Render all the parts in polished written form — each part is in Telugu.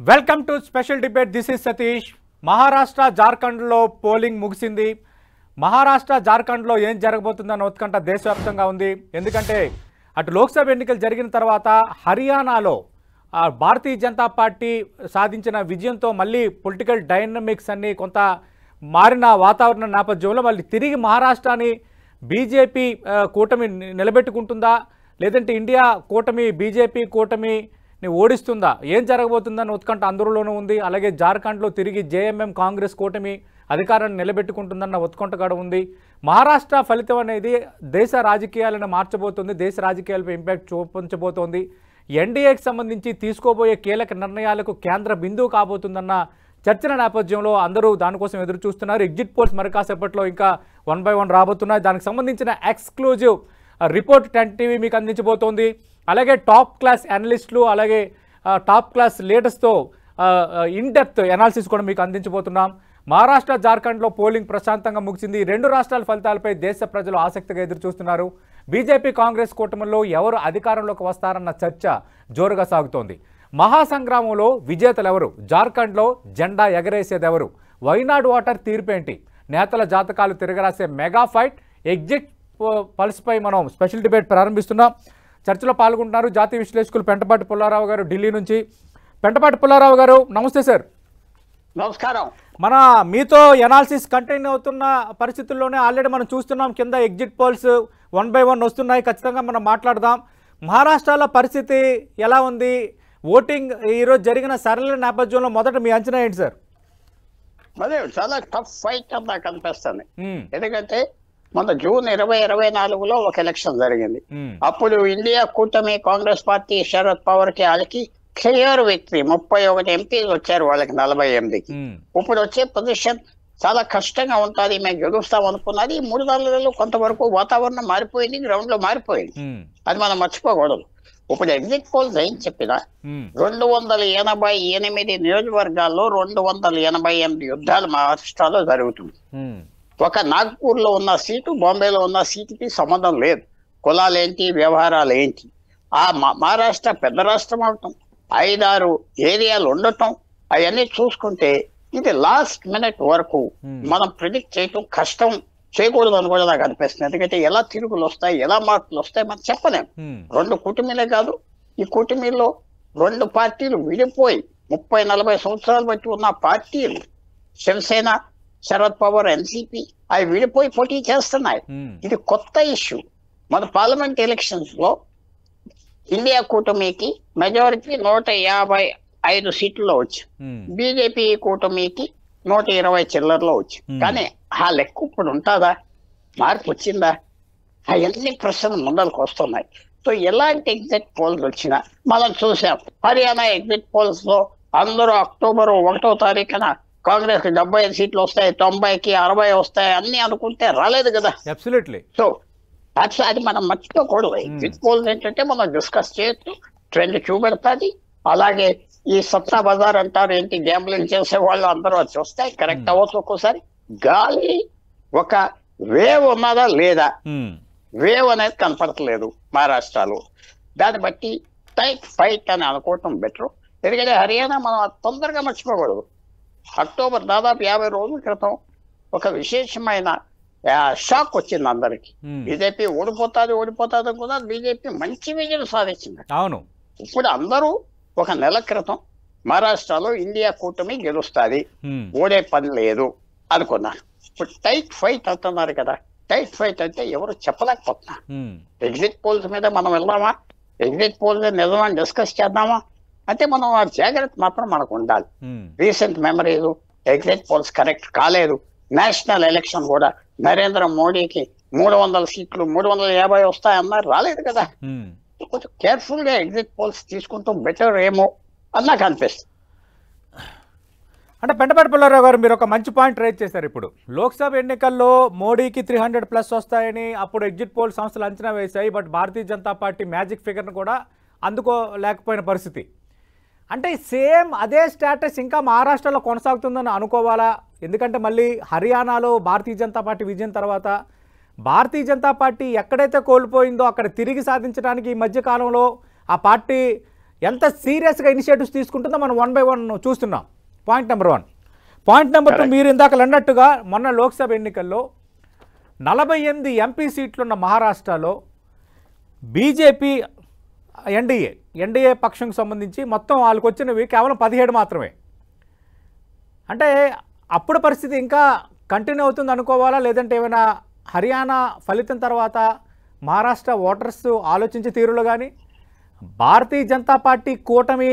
Welcome to special debate. This is Satish. Maharashtra జార్ఖండ్లో పోలింగ్ ముగిసింది. మహారాష్ట్ర జార్ఖండ్లో ఏం జరగబోతుందన్న ఉత్కంఠ దేశవ్యాప్తంగా ఉంది. ఎందుకంటే అటు లోక్సభ ఎన్నికలు జరిగిన తర్వాత హర్యానాలో భారతీయ జనతా పార్టీ సాధించిన విజయంతో మళ్ళీ పొలిటికల్ డైనమిక్స్ అన్నీ కొంత మారిన వాతావరణ నేపథ్యంలో మళ్ళీ తిరిగి మహారాష్ట్రాన్ని బీజేపీ కూటమి నిలబెట్టుకుంటుందా, లేదంటే ఇండియా కూటమి బీజేపీ కూటమిని ఓడిస్తుందా, ఏం జరగబోతుందన్న ఉత్కంఠ అందరిలోనూ ఉంది. అలాగే జార్ఖండ్లో తిరిగి జేఎంఎం కాంగ్రెస్ కూటమి అధికారాన్ని నిలబెట్టుకుంటుందన్న ఉత్కంఠ కూడా ఉంది. మహారాష్ట్ర ఫలితం అనేది దేశ రాజకీయాలను మార్చబోతుంది, దేశ రాజకీయాలపై ఇంపాక్ట్ చూపించబోతోంది. ఎన్డీఏకి సంబంధించి తీసుకోబోయే కీలక నిర్ణయాలకు కేంద్ర బిందువు కాబోతుందన్న చర్చల నేపథ్యంలో అందరూ దానికోసం ఎదురు చూస్తున్నారు. ఎగ్జిట్ పోల్స్ మరి కాసేపట్లో ఇంకా 1 by 1 రాబోతున్నాయి. దానికి సంబంధించిన ఎక్స్క్లూజివ్ రిపోర్ట్ 10 టీవీ మీకు అందించబోతోంది. అలాగే టాప్ క్లాస్ అనలిస్టులు, అలాగే టాప్ క్లాస్ లీడర్స్తో ఇన్ డెప్త్ అనాలిసిస్ కూడా మీకు అందించబోతున్నాం. మహారాష్ట్ర జార్ఖండ్లో పోలింగ్ ప్రశాంతంగా ముగిసింది. రెండు రాష్ట్రాల ఫలితాలపై దేశ ప్రజలు ఆసక్తిగా ఎదురు చూస్తున్నారు. బీజేపీ కాంగ్రెస్ కూటమిలో ఎవరు అధికారంలోకి వస్తారన్న చర్చ జోరుగా సాగుతోంది. మహాసంగ్రామంలో విజేతలెవరు, జార్ఖండ్లో జెండా ఎగరేసేదెవరు, వైనాడు ఓటర్ తీర్పేంటి, నేతల జాతకాలు తిరగరాసే మెగా ఫైట్, ఎగ్జిట్ పల్స్పై మనం స్పెషల్ డిబేట్ ప్రారంభిస్తున్నాం. చర్చలో పాల్గొంటున్నారు జాతీయ విశ్లేషకులు పెంటపాటి పుల్లారావు గారు ఢిల్లీ నుంచి. పెంటపాటి పుల్లారావు గారు నమస్తే సార్. నమస్కారం. మన మీతో ఎనాలిసిస్ కంటిన్యూ అవుతున్న పరిస్థితుల్లోనే ఆల్రెడీ మనం చూస్తున్నాం కింద ఎగ్జిట్ పోల్స్ 1 by 1 వస్తున్నాయి. ఖచ్చితంగా మనం మాట్లాడదాం. మహారాష్ట్రలో పరిస్థితి ఎలా ఉంది? ఓటింగ్ ఈరోజు జరిగిన సరళ నేపథ్యంలో మొదట మీ అంచనా ఏంటి సార్? అదే చాలా టఫ్ ఫైట్ అని నాకు అనిపిస్తుంది. ఎందుకంటే మన జూన్ 2024లో ఒక ఎలక్షన్ జరిగింది. అప్పుడు ఇండియా కూటమి కాంగ్రెస్ పార్టీ శరద్ పవార్ కి వాళ్ళకి క్లియర్ విక్టరీ, 31 ఎంపీలు వచ్చారు వాళ్ళకి 48కి. ఇప్పుడు వచ్చే పొజిషన్ చాలా కష్టంగా ఉంటుంది. మేము గెలుస్తాం అనుకున్నది. 3-4 నెలలు కొంతవరకు వాతావరణం మారిపోయింది, గ్రౌండ్ లో మారిపోయింది. అది మనం మర్చిపోకూడదు. ఇప్పుడు ఎగ్జిట్ పోల్స్ ఏం చెప్పినా 288 నియోజకవర్గాల్లో 288 యుద్ధాలు మహారాష్ట్రలో జరుగుతుంది. ఒక నాగ్పూర్ లో ఉన్న సీటు బాంబేలో ఉన్న సీటుకి సంబంధం లేదు. కులాలేంటి, వ్యవహారాలు ఏంటి. ఆ మహారాష్ట్ర పెద్ద రాష్ట్రం అవటం, 5-6 ఏరియాలు ఉండటం, అవన్నీ చూసుకుంటే ఇది లాస్ట్ మినిట్ వరకు మనం ప్రిడిక్ట్ చేయటం కష్టం, చేయకూడదు అని కూడా నాకు అనిపిస్తుంది. ఎందుకంటే ఎలా తిరుగులు వస్తాయి, ఎలా మార్పులు వస్తాయి మనం చెప్పలేము. 2 కూటమిలే కాదు, ఈ కూటమిలో 2 పార్టీలు విడిపోయి 30-40 సంవత్సరాలు బట్టి ఉన్న పార్టీలు, శివసేన, శరద్ పవార్, ఎన్సీపీ, అవి విడిపోయి పోటీ చేస్తున్నాయి. ఇది కొత్త ఇష్యూ. మన పార్లమెంట్ ఎలక్షన్స్ లో ఇండియా కూటమికి మెజారిటీ 155 సీట్లలో వచ్చి, బీజేపీ కూటమికి 120 చిల్లర్లో వచ్చి. కానీ ఆ లెక్క ఇప్పుడు ఉంటుందా? మార్పు వచ్చిందా? అవన్నీ ప్రశ్నలు ముందరకు వస్తున్నాయి. సో ఎలాంటి ఎగ్జిట్ పోల్స్ వచ్చినా మనం చూసాం. హర్యానా ఎగ్జిట్ పోల్స్ లో అందరూ అక్టోబర్ 1వ తారీఖున కాంగ్రెస్ కి 75 సీట్లు వస్తాయి, 90కి 60 వస్తాయి అన్ని అనుకుంటే రాలేదు కదా. సో అది మనం మర్చిపోకూడదు. ఎగ్జిట్ పోల్స్ ఏంటంటే మనం డిస్కస్ చేయొచ్చు, ట్రెండ్ చూపెడతాది. అలాగే ఈ సత్తా బజార్ అంటారు, ఏంటి గ్యాంబ్లింగ్ చేసే వాళ్ళు అందరూ వచ్చి వస్తాయి, కరెక్ట్ అవ్వచ్చు. ఒక్కోసారి గాలి ఒక వేవ్ ఉన్నదా లేదా, వేవ్ అనేది కనపడట్లేదు మహారాష్ట్రలో. దాన్ని బట్టి టైట్ ఫైట్ అని అనుకోవటం బెటర్. ఎందుకంటే హర్యానా మనం తొందరగా మర్చిపోకూడదు. అక్టోబర్ దాదాపు 50 రోజుల క్రితం ఒక విశేషమైన షాక్ వచ్చింది అందరికి. బీజేపీ ఓడిపోతాది కూడా, బీజేపీ మంచి విజయం సాధించింది. అవును. ఇప్పుడు అందరూ ఒక నెల క్రితం మహారాష్ట్రలో ఇండియా కూటమి గెలుస్తుంది, ఓడే పని లేదు అనుకున్నారు. ఇప్పుడు టైట్ ఫైట్ అంటున్నారు కదా. టైట్ ఫైట్ అంటే ఎవరు చెప్పలేకపోతున్నారు. ఎగ్జిట్ పోల్స్ మీద మనం వెళ్దామా, ఎగ్జిట్ పోల్స్ నిజమని డిస్కస్ చేద్దామా అంటే మనం ఆ జాగ్రత్త మాత్రం మనకు ఉండాలి. రీసెంట్ మెమరీలు, ఎగ్జిట్ పోల్స్ కరెక్ట్ కాలేదు. నేషనల్ ఎలక్షన్ కూడా నరేంద్ర మోడీకి 300 సీట్లు 350 వస్తాయన్నారు, రాలేదు కదా. కొంచెం కేర్ఫుల్ గా ఎగ్జిట్ పోల్స్ తీసుకుంటూ బెటర్ ఏమో అని నాకు అనిపిస్తుంది. అంటే పెంటపాటి పుల్లారావు గారు మీరు ఒక మంచి పాయింట్ రైజ్ చేశారు. ఇప్పుడు లోక్సభ ఎన్నికల్లో మోడీకి 300+ వస్తాయని అప్పుడు ఎగ్జిట్ పోల్ సంస్థలు అంచనా వేశాయి. But Bharatiya Janata party magic ఫిగర్ను కూడా అందుకోలేకపోయిన పరిస్థితి. అంటే సేమ్ అదే స్టేటస్ ఇంకా మహారాష్ట్రలో కొనసాగుతుందని అనుకోవాలా? ఎందుకంటే మళ్ళీ హర్యానాలో భారతీయ జనతా పార్టీ విజయం తర్వాత భారతీయ జనతా పార్టీ ఎక్కడైతే కోల్పోయిందో అక్కడ తిరిగి సాధించడానికి ఈ మధ్యకాలంలో ఆ పార్టీ ఎంత సీరియస్గా ఇనిషియేటివ్స్ తీసుకుంటుందో మనం 1 by 1 చూస్తున్నాం. Point number 1. పాయింట్ నెంబర్ 2, మీరు ఇందాక అన్నట్టుగా మొన్న లోక్సభ ఎన్నికల్లో 48 ఎంపీ సీట్లున్న మహారాష్ట్రలో బీజేపీ ఎన్డీఏ పక్షంకి సంబంధించి మొత్తం వాళ్ళకి వచ్చినవి కేవలం 17 మాత్రమే. అంటే అప్పుడు పరిస్థితి ఇంకా కంటిన్యూ అవుతుంది అనుకోవాలా, లేదంటే ఏమైనా హర్యానా ఫలితం తర్వాత మహారాష్ట్ర ఓటర్స్ ఆలోచించే తీరులో కానీ భారతీయ జనతా పార్టీ కూటమి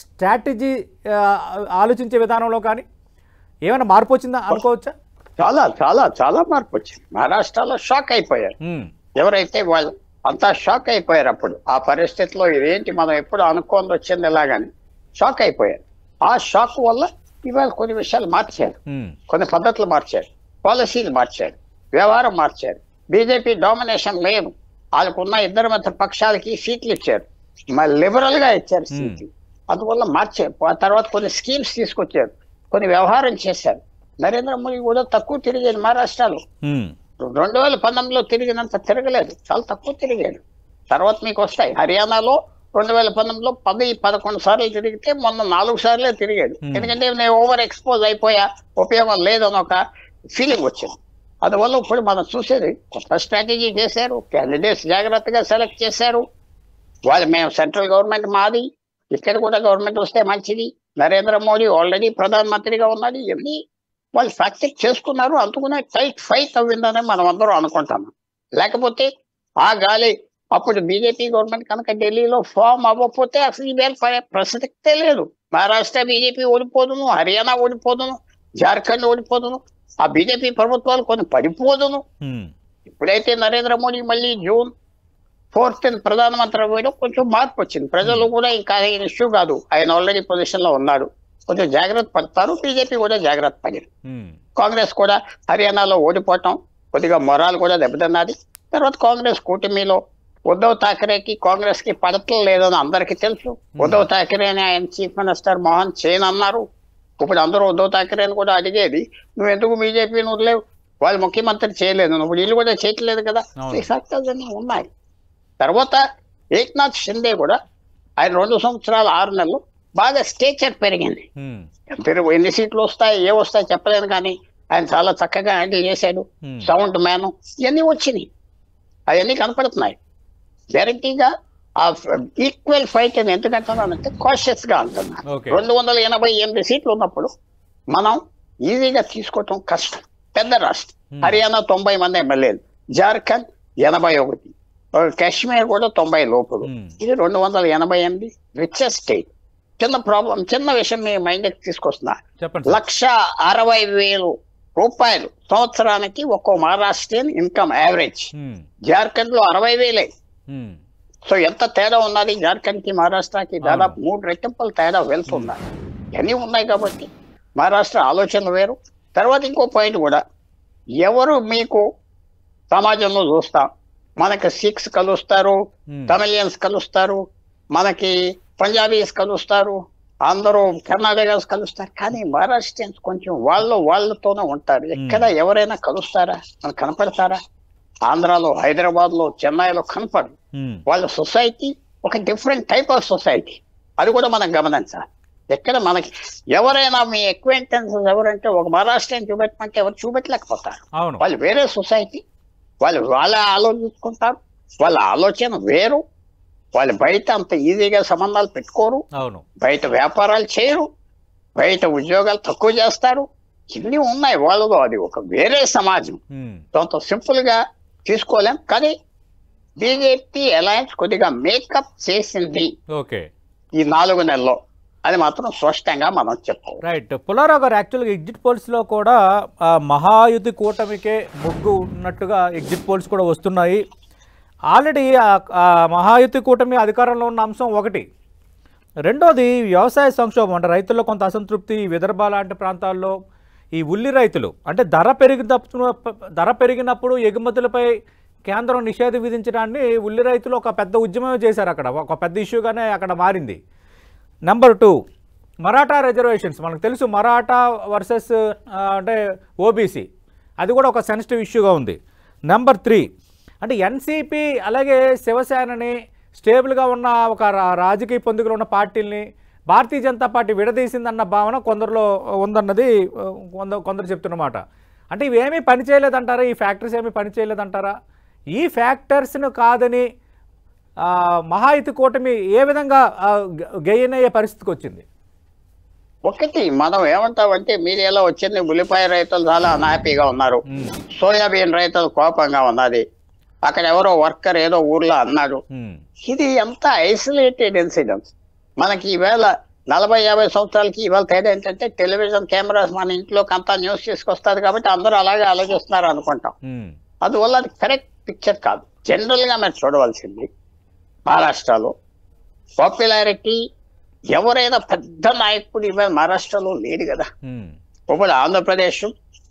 స్ట్రాటజీ ఆలోచించే విధానంలో కానీ ఏమైనా మార్పు వచ్చిందా అనుకోవచ్చా? చాలా చాలా చాలా మార్పు వచ్చింది. మహారాష్ట్రలో షాక్ అయిపోయారు ఎవరైతే వాళ్ళు, అంతా షాక్ అయిపోయారు. అప్పుడు ఆ పరిస్థితిలో ఇదేంటి మనం ఎప్పుడు అనుకోని వచ్చింది ఎలాగని షాక్ అయిపోయారు. ఆ షాక్ వల్ల ఇవాళ కొన్ని విషయాలు మార్చారు, కొన్ని పద్ధతులు మార్చారు, పాలసీలు మార్చారు, వ్యవహారం మార్చారు. బీజేపీ డామినేషన్ లేదు, వాళ్ళకున్న ఇద్దరు మిత్ర పక్షాలకి సీట్లు ఇచ్చారు, మళ్ళీ లిబరల్ గా ఇచ్చారు సీట్లు. అందువల్ల మార్చారు. ఆ తర్వాత కొన్ని స్కీమ్స్ తీసుకొచ్చారు, కొన్ని వ్యవహారం చేశారు. నరేంద్ర మోడీ కూడా తక్కువ తిరిగాడు మహారాష్ట్రలో. 2019లో తిరిగినంత తిరగలేదు, చాలా తక్కువ తిరిగాడు. తర్వాత మీకు వస్తాయి. హర్యానాలో 2019లో 10-11 సార్లు తిరిగితే మొన్న 4 సార్లే తిరిగాడు. ఎందుకంటే నేను ఓవర్ ఎక్స్పోజ్ అయిపోయా, ఉపయోగం లేదని ఒక ఫీలింగ్ వచ్చింది. అందువల్ల ఇప్పుడు మనం చూసేది కొత్త స్ట్రాటజీ చేశారు, క్యాండిడేట్స్ జాగ్రత్తగా సెలెక్ట్ చేశారు. వాళ్ళు మేము సెంట్రల్ గవర్నమెంట్ మాది, ఇక్కడ కూడా గవర్నమెంట్ వస్తే మంచిది, నరేంద్ర మోడీ ఆల్రెడీ ప్రధానమంత్రిగా ఉన్నాడు, ఇవన్నీ వాళ్ళు ప్రాక్టీస్ చేసుకున్నారు. అందుకునే టైట్ ఫైట్ అవ్విందని మనం అందరం అనుకుంటాము. లేకపోతే ఆ గాలి అప్పుడు బీజేపీ గవర్నమెంట్ కనుక ఢిల్లీలో ఫామ్ అవ్వకపోతే అసలు ఈ వేళ ప్రసక్తే లేదు. మహారాష్ట్ర బీజేపీ ఓడిపోదును, హర్యానా ఓడిపోదును, జార్ఖండ్ ఓడిపోదును, ఆ బీజేపీ ప్రభుత్వాలు కొన్ని పడిపోదును. ఇప్పుడైతే నరేంద్ర మోడీ మళ్ళీ June 4th ప్రధానమంత్రి అవ్వడం కొంచెం మార్పు వచ్చింది. ప్రజలు కూడా ఇంకా ఇష్యూ కాదు, ఆయన ఆల్రెడీ పొజిషన్ లో ఉన్నాడు, కొంచెం జాగ్రత్త పడతారు. బీజేపీ కూడా జాగ్రత్త పడింది. కాంగ్రెస్ కూడా హర్యానాలో ఓడిపోవటం కొద్దిగా మొరాలు కూడా దెబ్బతిన్నది. తర్వాత కాంగ్రెస్ కూటమిలో ఉద్ధవ్ ఠాకరేకి కాంగ్రెస్ కి పడటం లేదని అందరికీ తెలుసు. ఉద్ధవ్ ఠాకరేని ఆయన చీఫ్ మినిస్టర్ మోహన్ చైన్ అన్నారు. ఇప్పుడు అందరూ ఉద్ధవ్ ఠాకరేని కూడా అడిగేది, నువ్వు ఎందుకు బీజేపీని వదిలేవు, వాళ్ళు ముఖ్యమంత్రి చేయలేదు, నువ్వు వీళ్ళు కూడా చేయట్లేదు కదా. ఈ ఫ్యాక్టర్స్ అన్ని ఉన్నాయి. తర్వాత ఏక్నాథ్ షిండే కూడా ఆయన 2 సంవత్సరాలు 6 నెలలు బాగా స్టేచర్ పెరిగింది. ఎన్ని సీట్లు వస్తాయి ఏ వస్తాయి చెప్పలేను, కానీ ఆయన చాలా చక్కగా హ్యాండిల్ చేశాడు. సౌండ్ మ్యాన్ ఇవన్నీ వచ్చినాయి, అవన్నీ కనపడుతున్నాయి. గ్యారంటీగా ఆ ఈక్వల్ ఫైట్ అని ఎందుకంటున్నానంటే కాషియస్ గా అంటున్నాను. 288 సీట్లు ఉన్నప్పుడు మనం ఈజీగా తీసుకోవటం కష్టం. పెద్ద రాష్ట్రం. హర్యానా 90 మంది ఎమ్మెల్యేలు, జార్ఖండ్ 81, కాశ్మీర్ కూడా 90 లోపులు. ఇది 288 రిచెస్ట్ స్టేట్. చిన్న విషయం మీ మైండ్ తీసుకొస్తున్నా. 1,60,000 రూపాయలు సంవత్సరానికి ఒక్కో మహారాష్ట్రియన్ ఇన్కమ్ యావరేజ్. జార్ఖండ్ లో 60,000. సో ఎంత తేడా ఉన్నది జార్ఖండ్ కి మహారాష్ట్రకి, దాదాపు 3 రెట్టింపుల తేడా వెళ్తున్నారు. ఇవన్నీ ఉన్నాయి కాబట్టి మహారాష్ట్ర ఆలోచనలు వేరు. తర్వాత ఇంకో పాయింట్ కూడా, ఎవరు మీకు సమాజంలో చూస్తాం, మనకి సిఖ్స్ కలుస్తారు, తమిళియన్స్ కలుస్తారు, మనకి పంజాబీస్ కలుస్తారు, అందరూ కర్ణాటకస్ కలుస్తారు, కానీ మహారాష్ట్రియన్స్ కొంచెం వాళ్ళతోనే ఉంటారు. ఎక్కడ ఎవరైనా కలుస్తారా, మనకు కనపడతారా? ఆంధ్రాలో, హైదరాబాద్ లో, చెన్నైలో కనపడు. వాళ్ళ సొసైటీ ఒక డిఫరెంట్ టైప్ ఆఫ్ సొసైటీ, అది కూడా మనం గమనించాలి. ఎక్కడ మనకి ఎవరైనా మీ అక్వైంటెన్స్ ఎవరంటే ఒక మహారాష్ట్రని చూపెట్టమంటే ఎవరు చూపెట్టలేకపోతారు. వాళ్ళు వేరే సొసైటీ, వాళ్ళ ఆలోచించుకుంటారు, వాళ్ళ ఆలోచన వేరు. వాళ్ళు బయట అంత ఈజీగా సంబంధాలు పెట్టుకోరు, బయట వ్యాపారాలు చేయరు, బయట ఉద్యోగాలు తక్కువ చేస్తారు. ఇన్ని ఉన్నాయి వాళ్ళలో. అది ఒక వేరే సమాజం, అంత సింపుల్ గా తీసుకోలేం. కానీ బీజేపీ అలయన్స్ కొద్దిగా మేకప్ చేసింది ఈ 4 నెలల్లో, అది మాత్రం స్పష్టంగా మనం చెప్పుకోవాలి. రైట్. పుల్లారావు గారు, యాక్చువల్గా ఎగ్జిట్ పోల్స్లో కూడా మహాయుతి కూటమికే మొగ్గు ఉన్నట్టుగా ఎగ్జిట్ పోల్స్ కూడా వస్తున్నాయి. ఆల్రెడీ మహాయుతి కూటమి అధికారంలో ఉన్న అంశం ఒకటి. రెండోది వ్యవసాయ సంక్షోభం. అంటే రైతుల్లో కొంత అసంతృప్తి. విదర్భ లాంటి ప్రాంతాల్లో ఈ ఉల్లి రైతులు అంటే ధర పెరిగినప్పుడు ఎగుమతులపై కేంద్రం నిషేధం విధించడాన్ని ఉల్లి రైతులు ఒక పెద్ద ఉద్యమం చేశారు. అక్కడ ఒక పెద్ద ఇష్యూగానే అక్కడ మారింది. Number 2, Maratha reservations. మనకు తెలుసు, మరాఠా వర్సెస్ అంటే ఓబీసీ, అది కూడా ఒక సెన్సిటివ్ ఇష్యూగా ఉంది. నెంబర్ 3, అంటే ఎన్సీపీ అలాగే శివసేనని స్టేబుల్గా ఉన్న ఒక రాజకీయ పొందుకులు ఉన్న పార్టీల్ని భారతీయ జనతా పార్టీ విడదీసిందన్న భావన కొందరిలో ఉందన్నది కొందరు చెప్తున్నమాట. అంటే ఇవేమీ పనిచేయలేదంటారా? ఈ ఫ్యాక్టర్స్ ఏమీ పనిచేయలేదంటారా? ఈ ఫ్యాక్టర్స్ను కాదని మహాయుతి కూటమి ఏ విధంగా గెయిన్ అయ్యే పరిస్థితికి వచ్చింది? ఒకటి మనం ఏమంటామంటే మీడియాలో వచ్చింది, ఉల్లిపాయ రైతులు చాలా అన్హ్యాపీగా ఉన్నారు, సోయాబీన్ రైతులు కోపంగా ఉన్నది, అక్కడ ఎవరో వర్కర్ ఏదో ఊర్లో అన్నాడు. ఇది ఎంత ఐసోలేటెడ్ ఇన్సిడెంట్స్. మనకి ఈవేళ 40-50 సంవత్సరాలకి ఇవాళ తేడా ఏంటంటే టెలివిజన్ కెమెరాస్ మన ఇంట్లోకి అంతా న్యూస్ తీసుకొస్తుంది కాబట్టి అందరూ అలాగే ఆలోచిస్తున్నారు అనుకుంటాం. అందువల్ల అది కరెక్ట్ పిక్చర్ కాదు. జనరల్ గా మీరు చూడవలసింది మహారాష్ట్రలో పాపులారిటీ ఎవరైనా పెద్ద నాయకుడు ఇవాళ మహారాష్ట్రలో లేడు కదా. ఇప్పుడు ఆంధ్రప్రదేశ్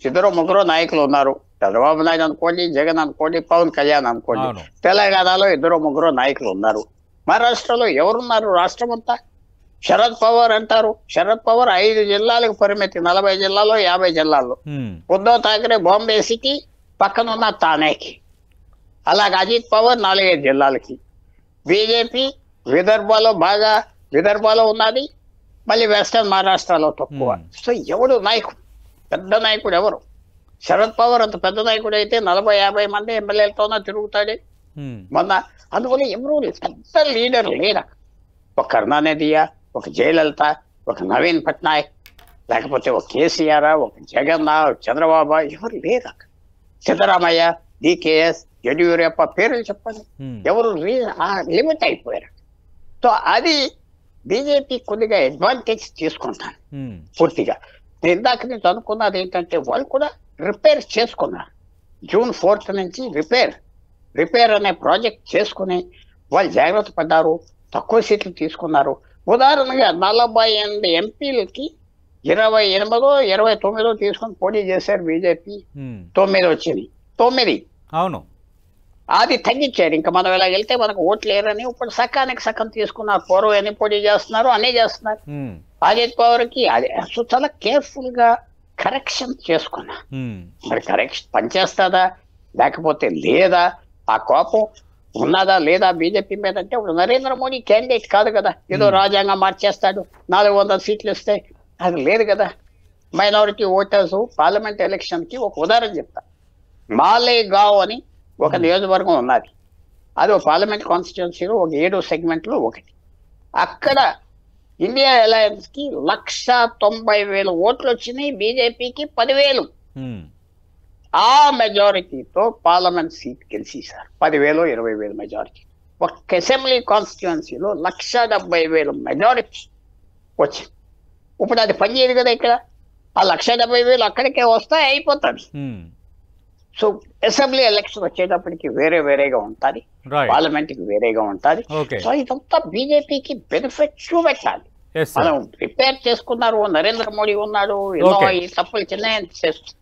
ఇద్దరు ముగ్గురు నాయకులు ఉన్నారు, చంద్రబాబు నాయుడు అనుకోండి, జగన్ అనుకోండి, పవన్ కళ్యాణ్ అనుకోండి. తెలంగాణలో ఇద్దరు ముగ్గురు నాయకులు ఉన్నారు. మహారాష్ట్రలో ఎవరున్నారు? రాష్ట్రం అంతా శరద్ పవార్ అంటారు. శరద్ పవార్ 5 జిల్లాలకు పరిమితి, 40 జిల్లాలో 50 జిల్లాల్లో. ఉద్ధవ్ ఠాకరే బాంబే సిటీ పక్కనున్న తానేకి. అలాగే అజిత్ పవార్ 4-5 జిల్లాలకి. బీజేపీ విదర్భలో ఉన్నది, మళ్ళీ వెస్టర్న్ మహారాష్ట్రలో తక్కువ. సో ఎవడు నాయకుడు, పెద్ద నాయకుడు ఎవరు? శరద్ పవార్ అంత పెద్ద నాయకుడు అయితే 40-50 మంది ఎమ్మెల్యేలతోనే తిరుగుతాడే మొన్న. అందువల్ల ఎవరు పెద్ద లీడర్ లేరా. ఒక కరుణానిధియా, ఒక జయలలిత, ఒక నవీన్ పట్నాయక్, లేకపోతే ఒక కేసీఆర్, ఒక జగన్, చంద్రబాబు, ఎవరు లేరా. సిద్ధరామయ్య, డికేఎస్, యడ్యూరప్ప పేర్లు చెప్పండి, ఎవరు లిమిట్ అయిపోయారు. సో అది బీజేపీ కొద్దిగా అడ్వాంటేజ్ తీసుకుంటాను పూర్తిగా. ఇందాక నేను అనుకున్నది ఏంటంటే వాళ్ళు కూడా రిపేర్ చేసుకున్నారు. June 4th నుంచి రిపేర్ అనే ప్రాజెక్ట్ చేసుకుని వాళ్ళు జాగ్రత్త పడ్డారు, తక్కువ సీట్లు తీసుకున్నారు. ఉదాహరణగా 48 ఎంపీలకి 28-29 తీసుకొని పోటీ చేశారు బీజేపీ. 9 వచ్చింది. 9 అవును, అది తగ్గించారు. ఇంకా మనం ఇలా వెళ్తే మనకు ఓట్లు లేరని ఇప్పుడు సగం తీసుకున్నారు. పూర్వం ఎన్ని పోటీ చేస్తున్నారు అన్నీ చేస్తున్నారు. అజిత్ పవార్ కి అది చాలా కేర్ఫుల్ గా కరెక్షన్ చేసుకున్నా. మరి కరెక్షన్ పనిచేస్తుందా లేకపోతే లేదా, ఆ కోపం ఉన్నదా లేదా బీజేపీ మీద అంటే ఇప్పుడు నరేంద్ర మోడీ క్యాండిడేట్ కాదు కదా, ఏదో రాజ్యాంగం మార్చేస్తాడు 400 సీట్లు ఇస్తే, అది లేదు కదా. మైనారిటీ ఓటర్స్ పార్లమెంట్ ఎలక్షన్ కి ఒక ఉదాహరణ చెప్తా. మాలేగావ్ అని ఒక నియోజకవర్గం ఉన్నది, అది ఒక పార్లమెంట్ కాన్స్టిట్యున్సీలో ఒక 7 సెగ్మెంట్లో ఒకటి. అక్కడ ఇండియా అలయన్స్ కి 1,90,000 ఓట్లు వచ్చినాయి, బీజేపీకి 10,000. ఆ మెజారిటీతో పార్లమెంట్ సీట్ గెలిచేశారు. 10,000, 20,000 మెజారిటీ. ఒక అసెంబ్లీ కాన్స్టిట్యున్సీలో 1,70,000 మెజారిటీ వచ్చింది. ఇప్పుడు అది పనిచేయదు కదా. ఇక్కడ ఆ 1,70,000 అక్కడికే వస్తాయి, అయిపోతుంది. సో అసెంబ్లీ ఎలక్షన్ వచ్చేటప్పటికి వేరేగా ఉంటుంది, పార్లమెంట్ కి వేరేగా ఉంటుంది. సో ఇదంతా బీజేపీకి బెనిఫిట్ చూపెట్టాలి. మనం ప్రిపేర్ చేసుకున్నారు, నరేంద్ర మోడీ ఉన్నాడు, ఎన్నో ఈ తప్పులు చిన్న చేస్తుంది.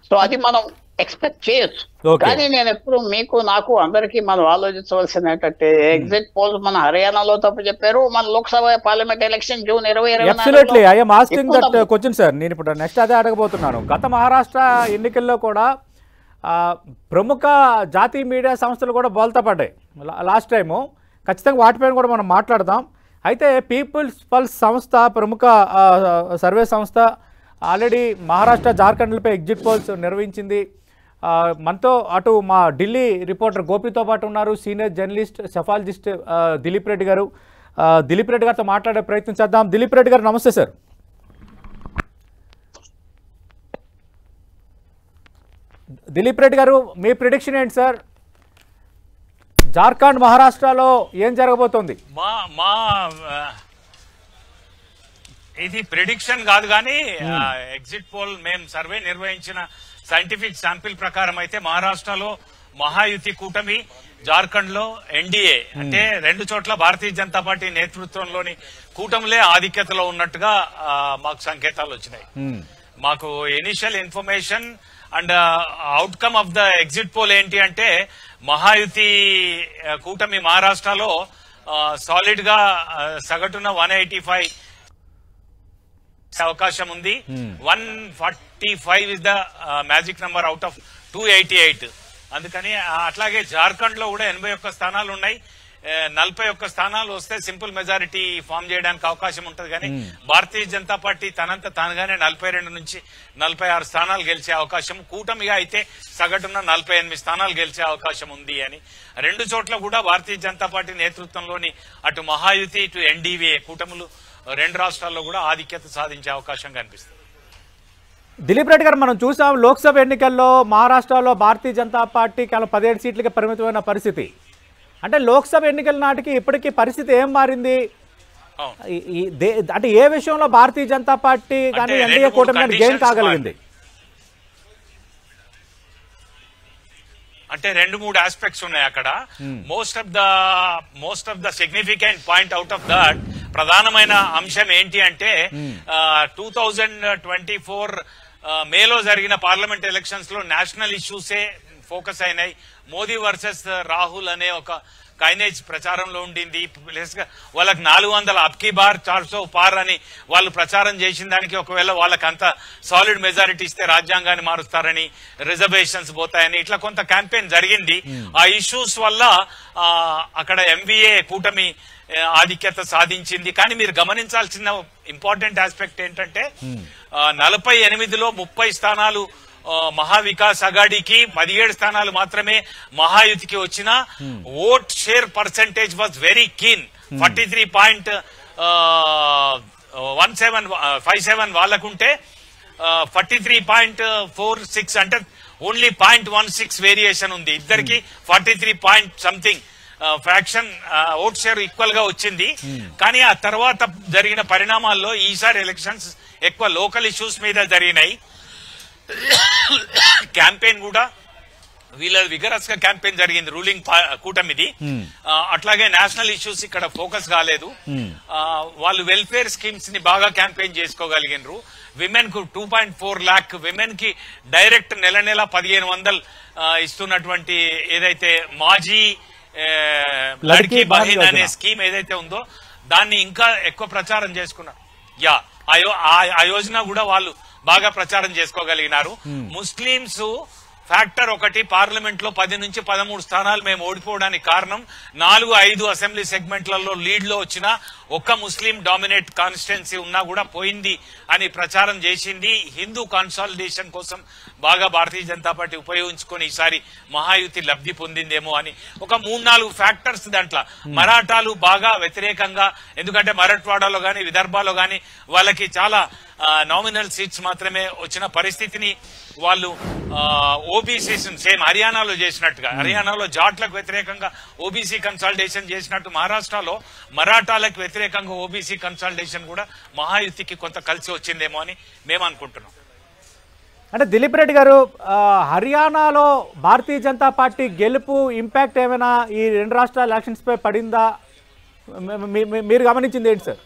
సో అది మనం ఎక్స్పెక్ట్ చేయొచ్చు. కానీ నేను ఎప్పుడు మీకు నాకు అందరికీ మనం ఆలోచించవలసింది ఏంటంటే, ఎగ్జిట్ పోల్స్ మన హర్యానాలో తప్పు చెప్పారు, మన Lok Sabha parliament election June 2024 sir. నేను ఇప్పుడు నెక్స్ట్ అదే అడగబోతున్నాను. గత మహారాష్ట్ర ఎన్నికల్లో కూడా ప్రముఖ జాతీయ మీడియా సంస్థలు కూడా బోల్తా పడ్డాయి లాస్ట్ టైము. ఖచ్చితంగా వాటిపైన కూడా మనం మాట్లాడదాం. అయితే పీపుల్స్ పల్స్ సంస్థ, ప్రముఖ సర్వే సంస్థ ఆల్రెడీ మహారాష్ట్ర జార్ఖండ్లపై ఎగ్జిట్ పోల్స్ నిర్వహించింది. మనతో అటు మా ఢిల్లీ రిపోర్టర్ గోపితో పాటు ఉన్నారు senior journalist psephologist Dilip Reddy గారు. దిలీప్ రెడ్డి గారితో మాట్లాడే ప్రయత్నం చేద్దాం. దిలీప్ రెడ్డి గారు నమస్తే సార్. దిలీప్ రెడ్డి గారు, మీ ప్రిడిక్షన్ ఏంటి సార్? జార్ఖండ్ మహారాష్ట్రలో ఏం జరగబోతోంది? ఇది ప్రిడిక్షన్ కాదు కానీ ఎగ్జిట్ పోల్ మేము సర్వే నిర్వహించిన సైంటిఫిక్ శాంపిల్ ప్రకారం అయితే మహారాష్ట్రలో మహాయుతి కూటమి, జార్ఖండ్ లో ఎన్డీఏ అంటే 2 చోట్ల భారతీయ జనతా పార్టీ నేతృత్వంలోని కూటమిలే ఆధిక్యతలో ఉన్నట్టుగా మాకు సంకేతాలు వచ్చినాయి. మాకు initial information and outcome of the exit poll ఏంటి అంటే, మహాయుతి కూటమి మహారాష్ట్రలో సాలిడ్ గా సగటున 185 అవకాశం ఉంది. 145 is the magic number out of 288. అందుకని అట్లాగే జార్ఖండ్ లో కూడా 81 స్థానాలు ఉన్నాయి. 41 స్థానాలు వస్తే సింపుల్ మెజారిటీ ఫామ్ చేయడానికి అవకాశం ఉంటుంది. కానీ భారతీయ జనతా పార్టీ తనంత తానుగానే 42 నుంచి 46 స్థానాలు గెలిచే అవకాశం, కూటమిగా అయితే సగటున 48 స్థానాలు గెలిచే అవకాశం ఉంది అని 2 చోట్ల కూడా భారతీయ జనతా పార్టీ నేతృత్వంలోని అటు మహాయుతి ఇటు ఎన్డీవీఏ కూటములు 2 రాష్ట్రాల్లో కూడా ఆధిక్యత సాధించే అవకాశం కనిపిస్తుంది. దిలీప్ రెడ్డి గారు, మనం చూసాం లోక్సభ ఎన్నికల్లో మహారాష్ట్రలో భారతీయ జనతా పార్టీ కేవలం 17 సీట్లకి పరిమితమైన పరిస్థితి. అంటే లోక్సభ ఎన్నికల నాటికి ఇప్పటికీ పరిస్థితి ఏం మారింది? అంటే ఏ విషయంలో భారతీయ జనతా పార్టీ కానీ ఎన్డీఏ కూటమి గెయిన్ కాగలిగింది? అంటే 2-3 ఆస్పెక్ట్స్ ఉన్నాయి అక్కడ. Most of the significant point out of that ప్రధానమైన అంశం ఏంటి అంటే 2024 మేలో జరిగిన పార్లమెంట్ ఎలక్షన్స్ లో నేషనల్ ఇష్యూసే ఫోకస్ అయినాయి. మోదీ వర్సెస్ రాహుల్ అనే ఒక కైనేజ్ ప్రచారంలో ఉండింది. ప్లస్ గా వాళ్ళకి 400 అబ్కీ బార్ 400 పార్ అని వాళ్ళు ప్రచారం చేసిన దానికి ఒకవేళ వాళ్ళకి అంత సాలిడ్ మెజారిటీ ఇస్తే రాజ్యాంగాన్ని మారుస్తారని, రిజర్వేషన్స్ పోతాయని ఇట్లా కొంత క్యాంపెయిన్ జరిగింది. ఆ ఇష్యూస్ వల్ల అక్కడ ఎంవీఏ కూటమి ఆధిక్యత సాధించింది. కానీ మీరు గమనించాల్సిన ఇంపార్టెంట్ ఆస్పెక్ట్ ఏంటంటే 48లో 30 స్థానాలు మహావికాస్ అఘాడీకి, 17 స్థానాలు మాత్రమే మహాయుతికి వచ్చిన vote share percentage was very keen. 43.57 వాళ్ళకుంటే 43.46 అంటే ఓన్లీ 0.16 వేరియేషన్ ఉంది. ఇద్దరికి 43 point something fraction vote share equal గా వచ్చింది. కానీ ఆ తర్వాత జరిగిన పరిణామాల్లో ఈసారి ఎలక్షన్స్ ఎక్కువ లోకల్ ఇష్యూస్ మీద జరిగినాయి. క్యాంపెయిన్ కూడా వీళ్ళ విగరస్ గా క్యాంపెయిన్ జరిగింది రూలింగ్ కూటమిది. అట్లాగే నేషనల్ ఇష్యూస్ ఇక్కడ ఫోకస్ కాలేదు. వాళ్ళు వెల్ఫేర్ స్కీమ్స్ ని బాగా క్యాంపెయిన్ చేసుకోగలిగినారు. విమెన్ కు 2.4 lakh విమెన్ కి డైరెక్ట్ నెల 1500 ఇస్తున్నటువంటి ఏదైతే మాజీ లడ్కీ బహిన్ అనే స్కీమ్ ఏదైతే ఉందో దాన్ని ఇంకా ఎక్కువ ప్రచారం చేసుకున్నారు. ఆ యోజన కూడా వాళ్ళు బాగా ప్రచారం చేసుకోగలిగినారు. ముస్లింస్ ఫ్యాక్టర్ ఒకటి, పార్లమెంట్ లో 10 నుంచి 13 స్థానాలు మేము ఓడిపోవడానికి కారణం 4-5 అసెంబ్లీ సెగ్మెంట్లలో లీడ్ లో వచ్చిన ఒక్క ముస్లిం డామినేట్ కాన్స్టిట్యున్సీ ఉన్నా కూడా పోయింది అని ప్రచారం చేసింది. హిందూ కన్సాలిడేషన్ కోసం బాగా భారతీయ జనతా పార్టీ ఉపయోగించుకొని ఈసారి మహాయుతి లబ్ధి పొందిందేమో అని ఒక 3-4 ఫ్యాక్టర్స్ దాంట్లో. మరాఠాలు బాగా వ్యతిరేకంగా, ఎందుకంటే మరాఠ్వాడాలో గాని విదర్భాలో గాని వాళ్ళకి చాలా నామినల్ సీట్స్ మాత్రమే వచ్చిన పరిస్థితిని వాళ్ళు ఓబీసీస్ సేమ్ హర్యానాలో చేసినట్టుగా, హర్యానాలో జాట్లకు వ్యతిరేకంగా ఓబీసీ కన్సాలిడేషన్ చేసినట్టు మహారాష్ట్రలో మరాఠాలకు వ్యతిరేకంగా ఓబీసీ కన్సాలిడేషన్ కూడా మహాయుతికి కొంత కలిసి వచ్చిందేమో అని మేము అనుకుంటున్నాం. అంటే దిలీప్ రెడ్డి గారు, హర్యానాలో భారతీయ జనతా పార్టీ గెలుపు ఇంపాక్ట్ ఏమైనా ఈ 2 రాష్ట్రాల ఎలక్షన్స్ పై పడిందా? మీరు గమనించింది ఏంటి సార్?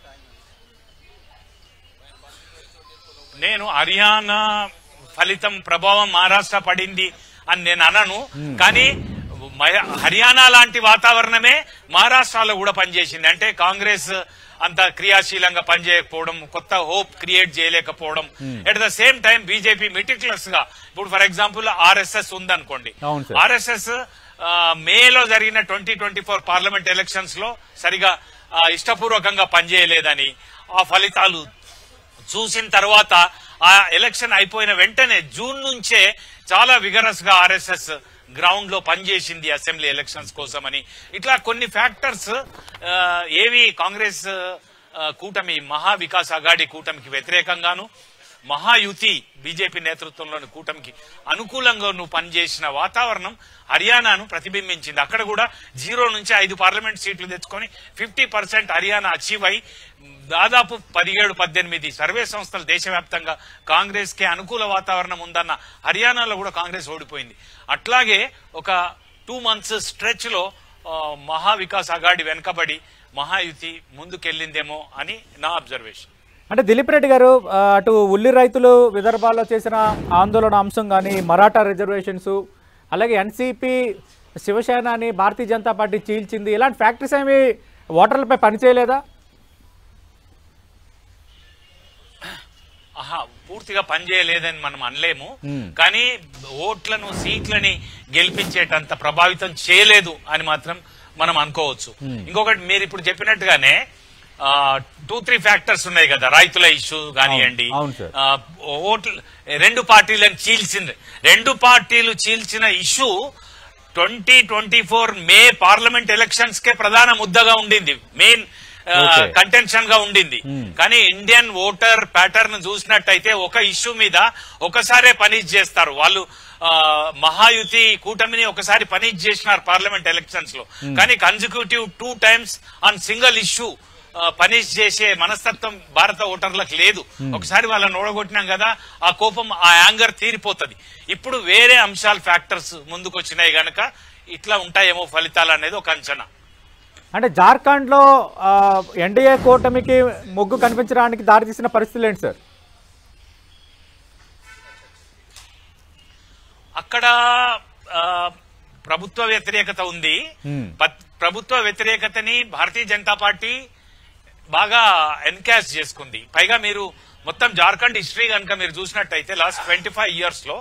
నేను హర్యానా ఫలితం ప్రభావం మహారాష్ట్ర పడింది అని నేను అనను. కానీ హర్యానా లాంటి వాతావరణమే మహారాష్ట్రలో కూడా పనిచేసింది. అంటే కాంగ్రెస్ అంత క్రియాశీలంగా పనిచేయకపోవడం, కొత్త హోప్ క్రియేట్ చేయలేకపోవడం, at the same time BJP meticulous గా, ఇప్పుడు ఫర్ ఎగ్జాంపుల్ ఆర్ఎస్ఎస్ ఉందనుకోండి, ఆర్ఎస్ఎస్ మేలో జరిగిన 2024 పార్లమెంట్ ఎలక్షన్స్ లో సరిగా ఇష్టపూర్వకంగా పనిచేయలేదని ఆ ఫలితాలు చూసిన తర్వాత ఆ ఎలక్షన్ అయిపోయిన వెంటనే జూన్ నుంచే చాలా విగరస్ గా ఆర్ఎస్ఎస్ గ్రౌండ్ లో పనిచేసింది అసెంబ్లీ ఎలక్షన్స్ కోసమని. ఇట్లా కొన్ని ఫ్యాక్టర్స్ ఏవి కాంగ్రెస్ కూటమి మహావికాస్ అఘాడీ కూటమికి వ్యతిరేకంగాను, మహాయుతి బీజేపీ నేతృత్వంలోని కూటమికి అనుకూలంగా పనిచేసిన వాతావరణం హర్యానాను ప్రతిబింబించింది. అక్కడ కూడా 0 నుంచి 5 పార్లమెంట్ సీట్లు తెచ్చుకొని 50% హర్యానా అచీవ్ అయి దాదాపు 17-18 సర్వే సంస్థలు దేశవ్యాప్తంగా కాంగ్రెస్ కి అనుకూల వాతావరణం ఉందన్న హర్యానాలో కూడా కాంగ్రెస్ ఓడిపోయింది. అట్లాగే ఒక 2 months స్ట్రెచ్ లో మహావికాస్ అఘాడీ వెనుకబడి మహాయుతి ముందుకెళ్లిందేమో అని నా అబ్జర్వేషన్. అంటే దిలీప్ రెడ్డి గారు, అటు ఉల్లి రైతులు విదర్భాల్లో చేసిన ఆందోళన అంశం కానీ, మరాఠా రిజర్వేషన్స్, అలాగే ఎన్సీపీ శివసేనని భారతీయ జనతా పార్టీ చీల్చింది, ఇలాంటి ఫ్యాక్టరీస్ ఏమి ఓటర్లపై పనిచేయలేదా? పూర్తిగా పనిచేయలేదని మనం అనలేము, కానీ ఓట్లను సీట్లని గెలిపించేటంత ప్రభావితం చేయలేదు అని మాత్రం మనం అనుకోవచ్చు. ఇంకొకటి మీరు ఇప్పుడు చెప్పినట్టుగానే 2-3 ఫ్యాక్టర్స్ ఉన్నాయి కదా, రైతుల ఇష్యూ కానివ్వండి, ఓట్లు రెండు పార్టీలు చీల్చిన ఇష్యూ 2024 మే పార్లమెంట్ ఎలక్షన్స్ కే ప్రధాన ముద్దగా ఉండింది, మెయిన్ కంటెన్షన్ గా ఉండింది. కానీ ఇండియన్ ఓటర్ ప్యాటర్న్ చూసినట్టయితే ఒక ఇష్యూ మీద ఒకసారే పనిష్ చేస్తారు వాళ్ళు. మహాయుతి కూటమిని ఒకసారి పనిష్ చేసినారు పార్లమెంట్ ఎలక్షన్స్ లో, కానీ consecutive 2 times on single issue punish చేసే మనస్తత్వం భారత ఓటర్లకు లేదు. ఒకసారి వాళ్ళని ఓడగొట్టినాం కదా, ఆ కోపం, ఆ యాంగర్ తీరిపోతుంది. ఇప్పుడు వేరే అంశాలు ఫ్యాక్టర్స్ ముందుకు వచ్చినాయి గనక ఇట్లా ఉంటాయేమో ఫలితాలు అనేది ఒక అంచనా. అంటే జార్ఖండ్ లో ఎన్డీఏ కూటమికి మొగ్గు కనిపించడానికి దారితీసిన పరిస్థితులు ఏంటి సార్? అక్కడ ప్రభుత్వ వ్యతిరేకత ఉంది. ప్రభుత్వ వ్యతిరేకతని భారతీయ జనతా పార్టీ బాగా ఎన్కాష్ చేసుకుంది. పైగా మీరు మొత్తం జార్ఖండ్ హిస్టరీ కనుక మీరు చూసినట్టయితే లాస్ట్ 25 years లో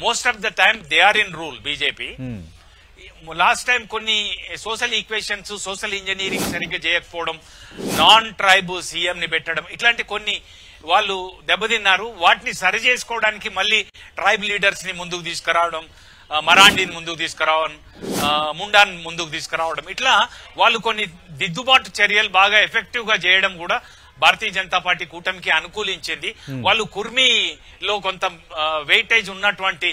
most of the time they are in rule BJP. Last time కొన్ని సోషల్ ఈక్వేషన్స్, సోషల్ ఇంజనీరింగ్ సరిగ్గా చేయకపోవడం, నాన్ ట్రైబ్ సీఎం ని పెట్టడం, ఇట్లాంటి కొన్ని వాళ్ళు దెబ్బతిన్నారు. వాటిని సరి చేసుకోవడానికి మళ్ళీ ట్రైబ్ లీడర్స్ ని ముందుకు తీసుకురావడం, మరాండీని ముందుకు తీసుకురావడం, ముండాన్ ముందుకు తీసుకురావడం, ఇట్లా వాళ్ళు కొన్ని దిద్దుబాటు చర్యలు బాగా ఎఫెక్టివ్ గా చేయడం కూడా భారతీయ జనతా పార్టీ కూటమికి అనుకూలించింది. వాళ్ళు కుర్మీలో కొంత వెయిటేజ్ ఉన్నటువంటి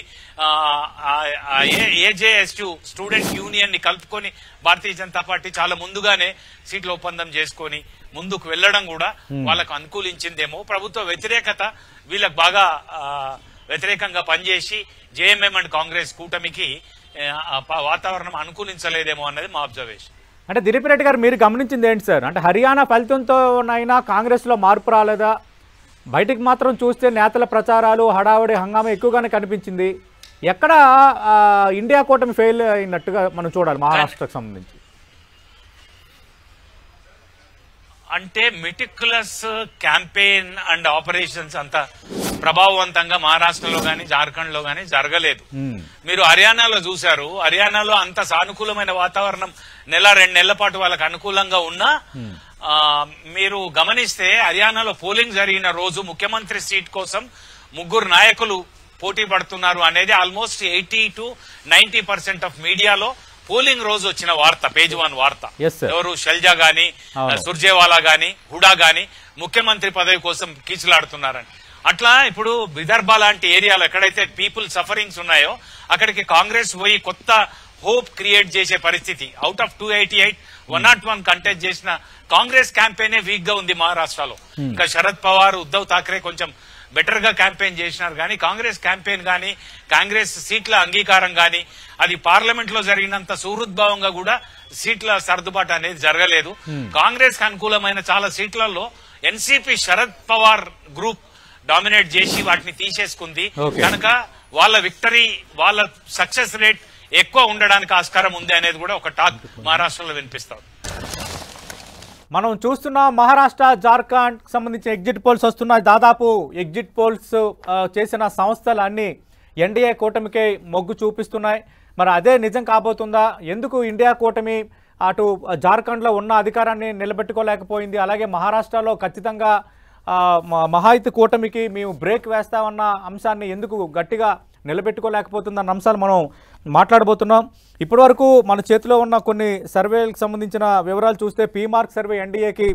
ఏజేఎస్యు స్టూడెంట్ యూనియన్ ని కలుపుకొని భారతీయ జనతా పార్టీ చాలా ముందుగానే సీట్ల ఒప్పందం చేసుకొని ముందుకు వెళ్లడం కూడా వాళ్ళకు అనుకూలించిందేమో. ప్రభుత్వ వ్యతిరేకత వీళ్ళకి బాగా వ్యతిరేకంగా పనిచేసి జేఎంఎం అండ్ కాంగ్రెస్ కూటమికి వాతావరణం అనుకూలించలేదేమో అన్నది మా అబ్జర్వేషన్. అంటే దిలీప్ రెడ్డి గారు, మీరు గమనించింది ఏంటి సార్? అంటే హర్యానా ఫలితంతోనైనా కాంగ్రెస్లో మార్పు రాలేదా? బయటికి మాత్రం చూస్తే నేతల ప్రచారాలు, హడావుడి, హంగామా ఎక్కువగానే కనిపించింది. ఎక్కడ ఇండియా కూటమి ఫెయిల్ అయినట్టుగా మనం చూడాలి మహారాష్ట్రకు సంబంధించి? అంటే మెటిక్యులస్ క్యాంపెయిన్ అండ్ ఆపరేషన్స్ అంత ప్రభావవంతంగా మహారాష్ట్రలో గానీ జార్ఖండ్ లో గానీ జరగలేదు. మీరు హర్యానాలో చూశారు. హర్యానాలో అంత సానుకూలమైన వాతావరణం 1-2 నెలల పాటు వాళ్ళకి అనుకూలంగా ఉన్నా మీరు గమనిస్తే హర్యానాలో పోలింగ్ జరిగిన రోజు ముఖ్యమంత్రి సీట్ కోసం 3 నాయకులు పోటీ పడుతున్నారు అనేది ఆల్మోస్ట్ 80 to 90% ఆఫ్ మీడియాలో పోలింగ్ రోజు వచ్చిన వార్త, పేజ్ 1 వార్త. ఎవరు షెల్జా గాని, సుర్జేవాలా గాని, హుడా గాని ముఖ్యమంత్రి పదవి కోసం కీచులాడుతున్నారని. అట్లా ఇప్పుడు విదర్భ లాంటి ఏరియాలో ఎక్కడైతే పీపుల్ సఫరింగ్స్ ఉన్నాయో అక్కడికి కాంగ్రెస్ పోయి కొత్త హోప్ క్రియేట్ చేసే పరిస్థితి. అవుట్ ఆఫ్ 288 101 కంటెస్ట్ చేసిన కాంగ్రెస్ క్యాంపెయినే వీక్ గా ఉంది మహారాష్ట్రలో. ఇంకా శరద్ పవార్, ఉద్దవ్ ఠాక్రే కొంచెం బెటర్ గా క్యాంపెయిన్ చేసినారు, కానీ కాంగ్రెస్ క్యాంపెయిన్ గానీ, కాంగ్రెస్ సీట్ల అంగీకారం గానీ, అది పార్లమెంట్ లో జరిగినంత సుహృద్భావంగా కూడా సీట్ల సర్దుబాటు అనేది జరగలేదు. కాంగ్రెస్ కు అనుకూలమైన చాలా సీట్లలో NCP Sharad Pawar group dominate చేసి వాటిని తీసేసుకుంది. కనుక వాళ్ళ విక్టరీ, వాళ్ళ సక్సెస్ రేట్ ఎక్కువ ఉండడానికి ఆస్కారం ఉంది అనేది కూడా ఒక టాక్ మహారాష్ట్రలో వినిపిస్తుంది. మనం చూస్తున్న మహారాష్ట్ర, జార్ఖండ్ సంబంధించిన ఎగ్జిట్ పోల్స్ వస్తున్నాయి. దాదాపు ఎగ్జిట్ పోల్స్ చేసిన సంస్థలన్నీ ఎన్డీఏ కూటమికే మొగ్గు చూపిస్తున్నాయి. మరి అదే నిజం కాబోతుందా? ఎందుకు ఇండియా కూటమి అటు జార్ఖండ్లో ఉన్న అధికారాన్ని నిలబెట్టుకోలేకపోయింది? అలాగే మహారాష్ట్రలో ఖచ్చితంగా మహాయుతి కూటమికి మేము బ్రేక్ వేస్తామన్న అంశాన్ని ఎందుకు గట్టిగా నిలబెట్టుకోలేకపోతుందన్న అంశాలు మనం మాట్లాడబోతున్నాం. ఇప్పటి వరకు మన చేతిలో ఉన్న కొన్ని సర్వేలకు సంబంధించిన వివరాలు చూస్తే పీమార్క్ సర్వే ఎన్డీఏకి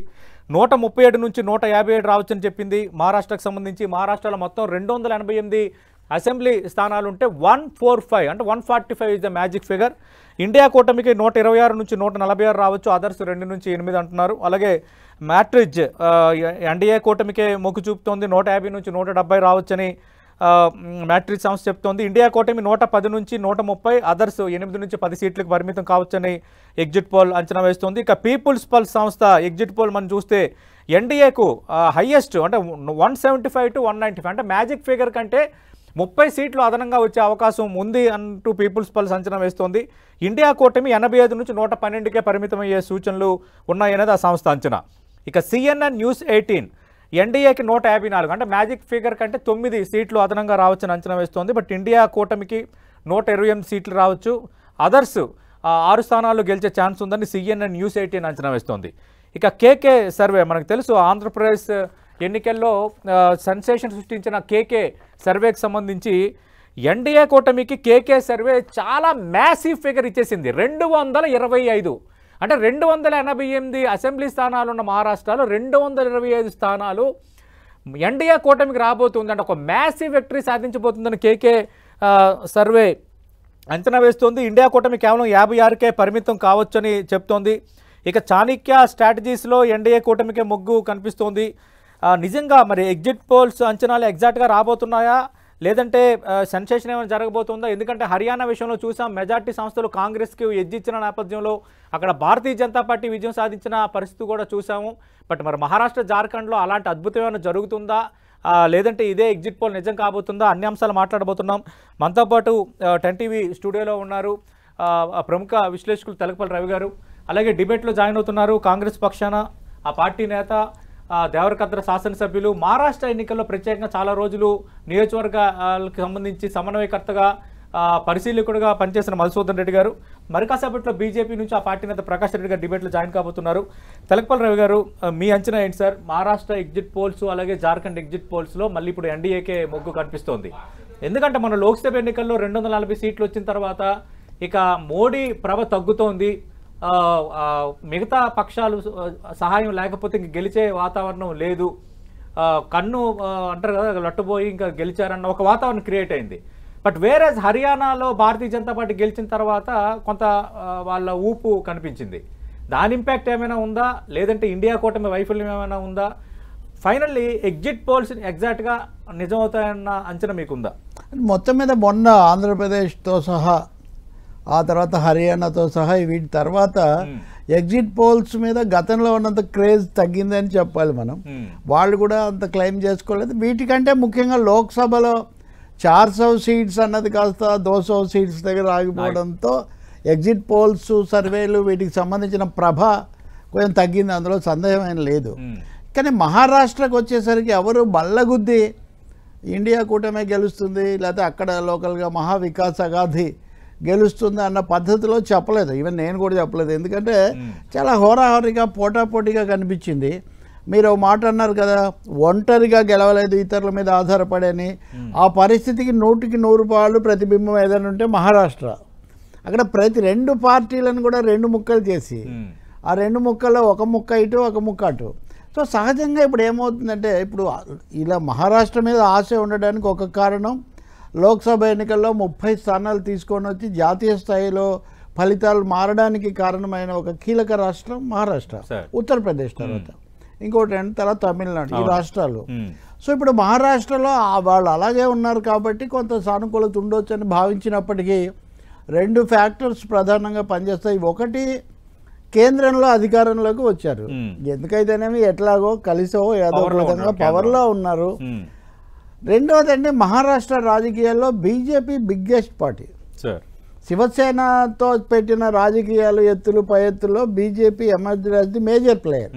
137 నుంచి 157 రావచ్చని చెప్పింది. మహారాష్ట్రకు సంబంధించి మహారాష్ట్రలో మొత్తం 288 అసెంబ్లీ స్థానాలుంటే 145 అంటే 145 is the magic figure. India కూటమికి 126 నుంచి 146 రావచ్చు, అదర్స్ 2 నుంచి 8 అంటున్నారు. అలాగే మ్యాట్రిజ్ ఎన్డీఏ కూటమికే మొగ్గు చూపుతోంది, 150 నుంచి 170 రావచ్చని మ్యాట్రిజ్ సంస్థ చెప్తోంది. ఇండియా కూటమి 110 నుంచి 130, అదర్స్ 8 నుంచి 10 సీట్లకు పరిమితం కావచ్చని ఎగ్జిట్ పోల్ అంచనా వేస్తోంది. ఇక పీపుల్స్ పల్స్ సంస్థ ఎగ్జిట్ పోల్ మనం చూస్తే ఎన్డీఏకు హైయెస్ట్ అంటే 175 to 195 అంటే మ్యాజిక్ ఫిగర్ కంటే 30 సీట్లు అదనంగా వచ్చే అవకాశం ఉంది అంటూ పీపుల్స్ పల్స్ అంచనా వేస్తోంది. ఇండియా కూటమి 85 నుంచి 112కే పరిమితమయ్యే సూచనలు ఉన్నాయనేది ఆ సంస్థ అంచనా. ఇక CNN News 18 ఎన్డీఏకి 154 అంటే మ్యాజిక్ ఫిగర్ కంటే 9 సీట్లు అదనంగా రావచ్చని అంచనా వేస్తోంది. బట్ ఇండియా కూటమికి 128 సీట్లు రావచ్చు. అదర్స్ 6 స్థానాల్లో గెలిచే ఛాన్స్ ఉందని CNN News 18 అంచనా వేస్తోంది. ఇక కేకే సర్వే మనకు తెలుసు, ఆంధ్రప్రదేశ్ ఎన్నికల్లో సెన్సేషన్ సృష్టించిన కేకే సర్వేకి సంబంధించి ఎన్డీఏ కూటమికి కేకే సర్వే చాలా మ్యాసివ్ ఫిగర్ ఇచ్చేసింది. 225 అంటే 288 అసెంబ్లీ స్థానాలు ఉన్న మహారాష్ట్రలో 225 స్థానాలు ఎన్డీఏ కూటమికి రాబోతుంది అంటే ఒక మ్యాసివ్ విక్టరీ సాధించబోతుందని కేకే సర్వే అంచనా వేస్తోంది. ఇండియా కూటమి కేవలం 56కే పరిమితం కావచ్చని చెప్తోంది. ఇక చాణక్య స్ట్రాటజీస్లో ఎన్డీఏ కూటమికే మొగ్గు కనిపిస్తోంది. నిజంగా మరి ఎగ్జిట్ పోల్స్ అంచనాలు ఎగ్జాక్ట్గా రాబోతున్నాయా, లేదంటే సెన్సేషన్ ఏమైనా జరగబోతుందా? ఎందుకంటే హర్యానా విషయంలో చూసాం, మెజార్టీ సంస్థలు కాంగ్రెస్కి ఎడ్జ్ ఇచ్చిన నేపథ్యంలో అక్కడ భారతీయ జనతా పార్టీ విజయం సాధించిన పరిస్థితి కూడా చూసాము. బట్ మరి మహారాష్ట్ర, జార్ఖండ్లో అలాంటి అద్భుతమైన జరుగుతుందా, లేదంటే ఇదే ఎగ్జిట్ పోల్ నిజం కాబోతుందా? అన్ని అంశాలు మాట్లాడబోతున్నాం. మనతో పాటు 10TV స్టూడియోలో ఉన్నారు ప్రముఖ విశ్లేషకులు తెలకపల్లి రవి గారు, అలాగే డిబేట్లో జాయిన్ అవుతున్నారు కాంగ్రెస్ పక్షాన ఆ పార్టీ నేత దేవరకద్ర శాసనసభ్యులు, మహారాష్ట్ర ఎన్నికల్లో ప్రత్యేకంగా చాలా రోజులు నియోజకవర్గాలకు సంబంధించి సమన్వయకర్తగా పరిశీలకుడిగా పనిచేసిన మధుసూదన్ రెడ్డి గారు, మరి కాసేపట్లో బీజేపీ నుంచి ఆ పార్టీ నేత ప్రకాష్ రెడ్డి గారు డిబేట్లో జాయిన్ కాబోతున్నారు. తెలకపల్లి రవి గారు, మీ అంచనా ఏంటి సార్? మహారాష్ట్ర ఎగ్జిట్ పోల్స్ అలాగే జార్ఖండ్ ఎగ్జిట్ పోల్స్లో మళ్ళీ ఇప్పుడు ఎన్డీఏకే మొగ్గు కనిపిస్తోంది. ఎందుకంటే మన లోక్సభ ఎన్నికల్లో 240 సీట్లు వచ్చిన తర్వాత ఇక మోడీ ప్రభ తగ్గుతోంది, మిగతా పక్షాలు సహాయం లేకపోతే ఇంక గెలిచే వాతావరణం లేదు, కన్ను అంటారు కదా లట్టుపోయి ఇంకా గెలిచారన్న ఒక వాతావరణం క్రియేట్ అయింది. బట్ వేరేజ్ హర్యానాలో భారతీయ జనతా పార్టీ గెలిచిన తర్వాత కొంత వాళ్ళ ఊపు కనిపించింది. దాని ఇంపాక్ట్ ఏమైనా ఉందా, లేదంటే ఇండియా కూటమి వైఫల్యం ఏమైనా ఉందా? ఫైనల్లీ ఎగ్జిట్ పోల్స్ ఎగ్జాక్ట్గా నిజమవుతాయన్న అంచనా మీకుందా? మొత్తం మీద మొన్న ఆంధ్రప్రదేశ్తో సహా, ఆ తర్వాత హర్యానాతో సహా వీటి తర్వాత ఎగ్జిట్ పోల్స్ మీద గతంలో ఉన్నంత క్రేజ్ తగ్గిందని చెప్పాలి మనం. వాళ్ళు కూడా అంత క్లెయిమ్ చేసుకోలేదు. వీటికంటే ముఖ్యంగా లోక్సభలో 400 సీట్స్ అన్నది కాస్త 200 సీట్స్ దగ్గర ఆగిపోవడంతో ఎగ్జిట్ పోల్స్, సర్వేలు వీటికి సంబంధించిన ప్రభ కొంచెం తగ్గింది, అందులో సందేహం ఏం లేదు. కానీ మహారాష్ట్రకు వచ్చేసరికి ఎవరు బల్లగుద్ది ఇండియా కూటమి గెలుస్తుంది, లేకపోతే అక్కడ లోకల్గా మహావికాస్ అగాధి గెలుస్తుంది అన్న పద్ధతిలో చెప్పలేదు. ఈవెన్ నేను కూడా చెప్పలేదు. ఎందుకంటే చాలా హోరాహోరీగా పోటాపోటీగా కనిపించింది. మీరు మాట అన్నారు కదా, ఒంటరిగా గెలవలేదు, ఇతరుల మీద ఆధారపడని. ఆ పరిస్థితికి 100కి 100 పాళ్ళు ప్రతిబింబం ఏదైనా ఉంటే మహారాష్ట్ర. అక్కడ ప్రతి 2 పార్టీలను కూడా 2 ముక్కలు చేసి, ఆ 2 ముక్కల్లో ఒక ముక్క ఇటు ఒక ముక్క అటు. సో సహజంగా ఇప్పుడు ఏమవుతుందంటే, ఇప్పుడు ఇలా మహారాష్ట్ర మీద ఆశ ఉండడానికి ఒక కారణం, లోక్సభ ఎన్నికల్లో 30 స్థానాలు తీసుకొని వచ్చి జాతీయ స్థాయిలో ఫలితాలు మారడానికి కారణమైన ఒక కీలక రాష్ట్రం మహారాష్ట్ర. ఉత్తరప్రదేశ్ తర్వాత ఇంకోటి తర్వాత తమిళనాడు, ఈ రాష్ట్రాలు. సో ఇప్పుడు మహారాష్ట్రలో వాళ్ళు అలాగే ఉన్నారు కాబట్టి కొంత సానుకూలత ఉండొచ్చు అని భావించినప్పటికీ 2 ఫ్యాక్టర్స్ ప్రధానంగా పనిచేస్తాయి. ఒకటి, కేంద్రంలో అధికారంలోకి వచ్చారు, ఎందుకైతేనేమి ఎట్లాగో కలిసో ఏదో విధంగా పవర్లో ఉన్నారు. రెండవదండి, మహారాష్ట్ర రాజకీయాల్లో బీజేపీ బిగ్గెస్ట్ పార్టీ. శివసేనతో పెట్టిన రాజకీయాలు ఎత్తులు పై ఎత్తుల్లో BJP emerge as the major player.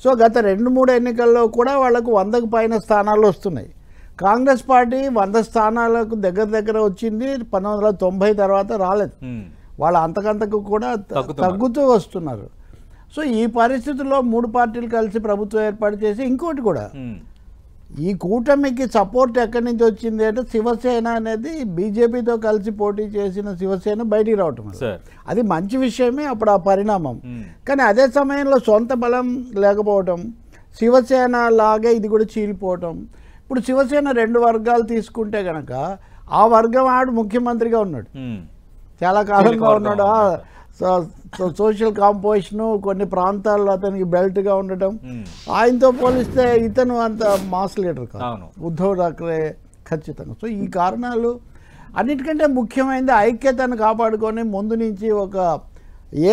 So గత 2-3 ఎన్నికల్లో కూడా వాళ్లకు 100కు పైన స్థానాలు వస్తున్నాయి. కాంగ్రెస్ పార్టీ 100 స్థానాలకు దగ్గర వచ్చింది, 1990 తర్వాత రాలేదు. వాళ్ళు అంతకంతకు కూడా తగ్గుతూ వస్తున్నారు. సో ఈ పరిస్థితుల్లో 3 పార్టీలు కలిసి ప్రభుత్వం ఏర్పాటు చేసి, ఇంకోటి కూడా ఈ కూటమికి సపోర్ట్ ఎక్కడి నుంచి వచ్చింది అంటే, శివసేన అనేది బీజేపీతో కలిసి పోటీ చేసిన శివసేన బయటికి రావటం, అది మంచి విషయమే అప్పుడు ఆ పరిణామం. కానీ అదే సమయంలో సొంత బలం లేకపోవటం, శివసేన లాగే ఇది కూడా చీలిపోవటం. ఇప్పుడు శివసేన 2 వర్గాలు తీసుకుంటే కనుక, ఆ వర్గం ఆడు ముఖ్యమంత్రిగా ఉన్నాడు, చాలా కాలంగా ఉన్నాడు. సోషల్ కాంపోజిషను, కొన్ని ప్రాంతాల్లో అతనికి బెల్ట్గా ఉండటం, ఆయనతో పోలిస్తే ఇతను అంత మాస్ లీడర్ కాదు, ఉద్ధవ్ ఠాక్రే ఖచ్చితంగా. సో ఈ కారణాలు అన్నిటికంటే ముఖ్యమైనది ఐక్యతను కాపాడుకొని ముందు నుంచి ఒక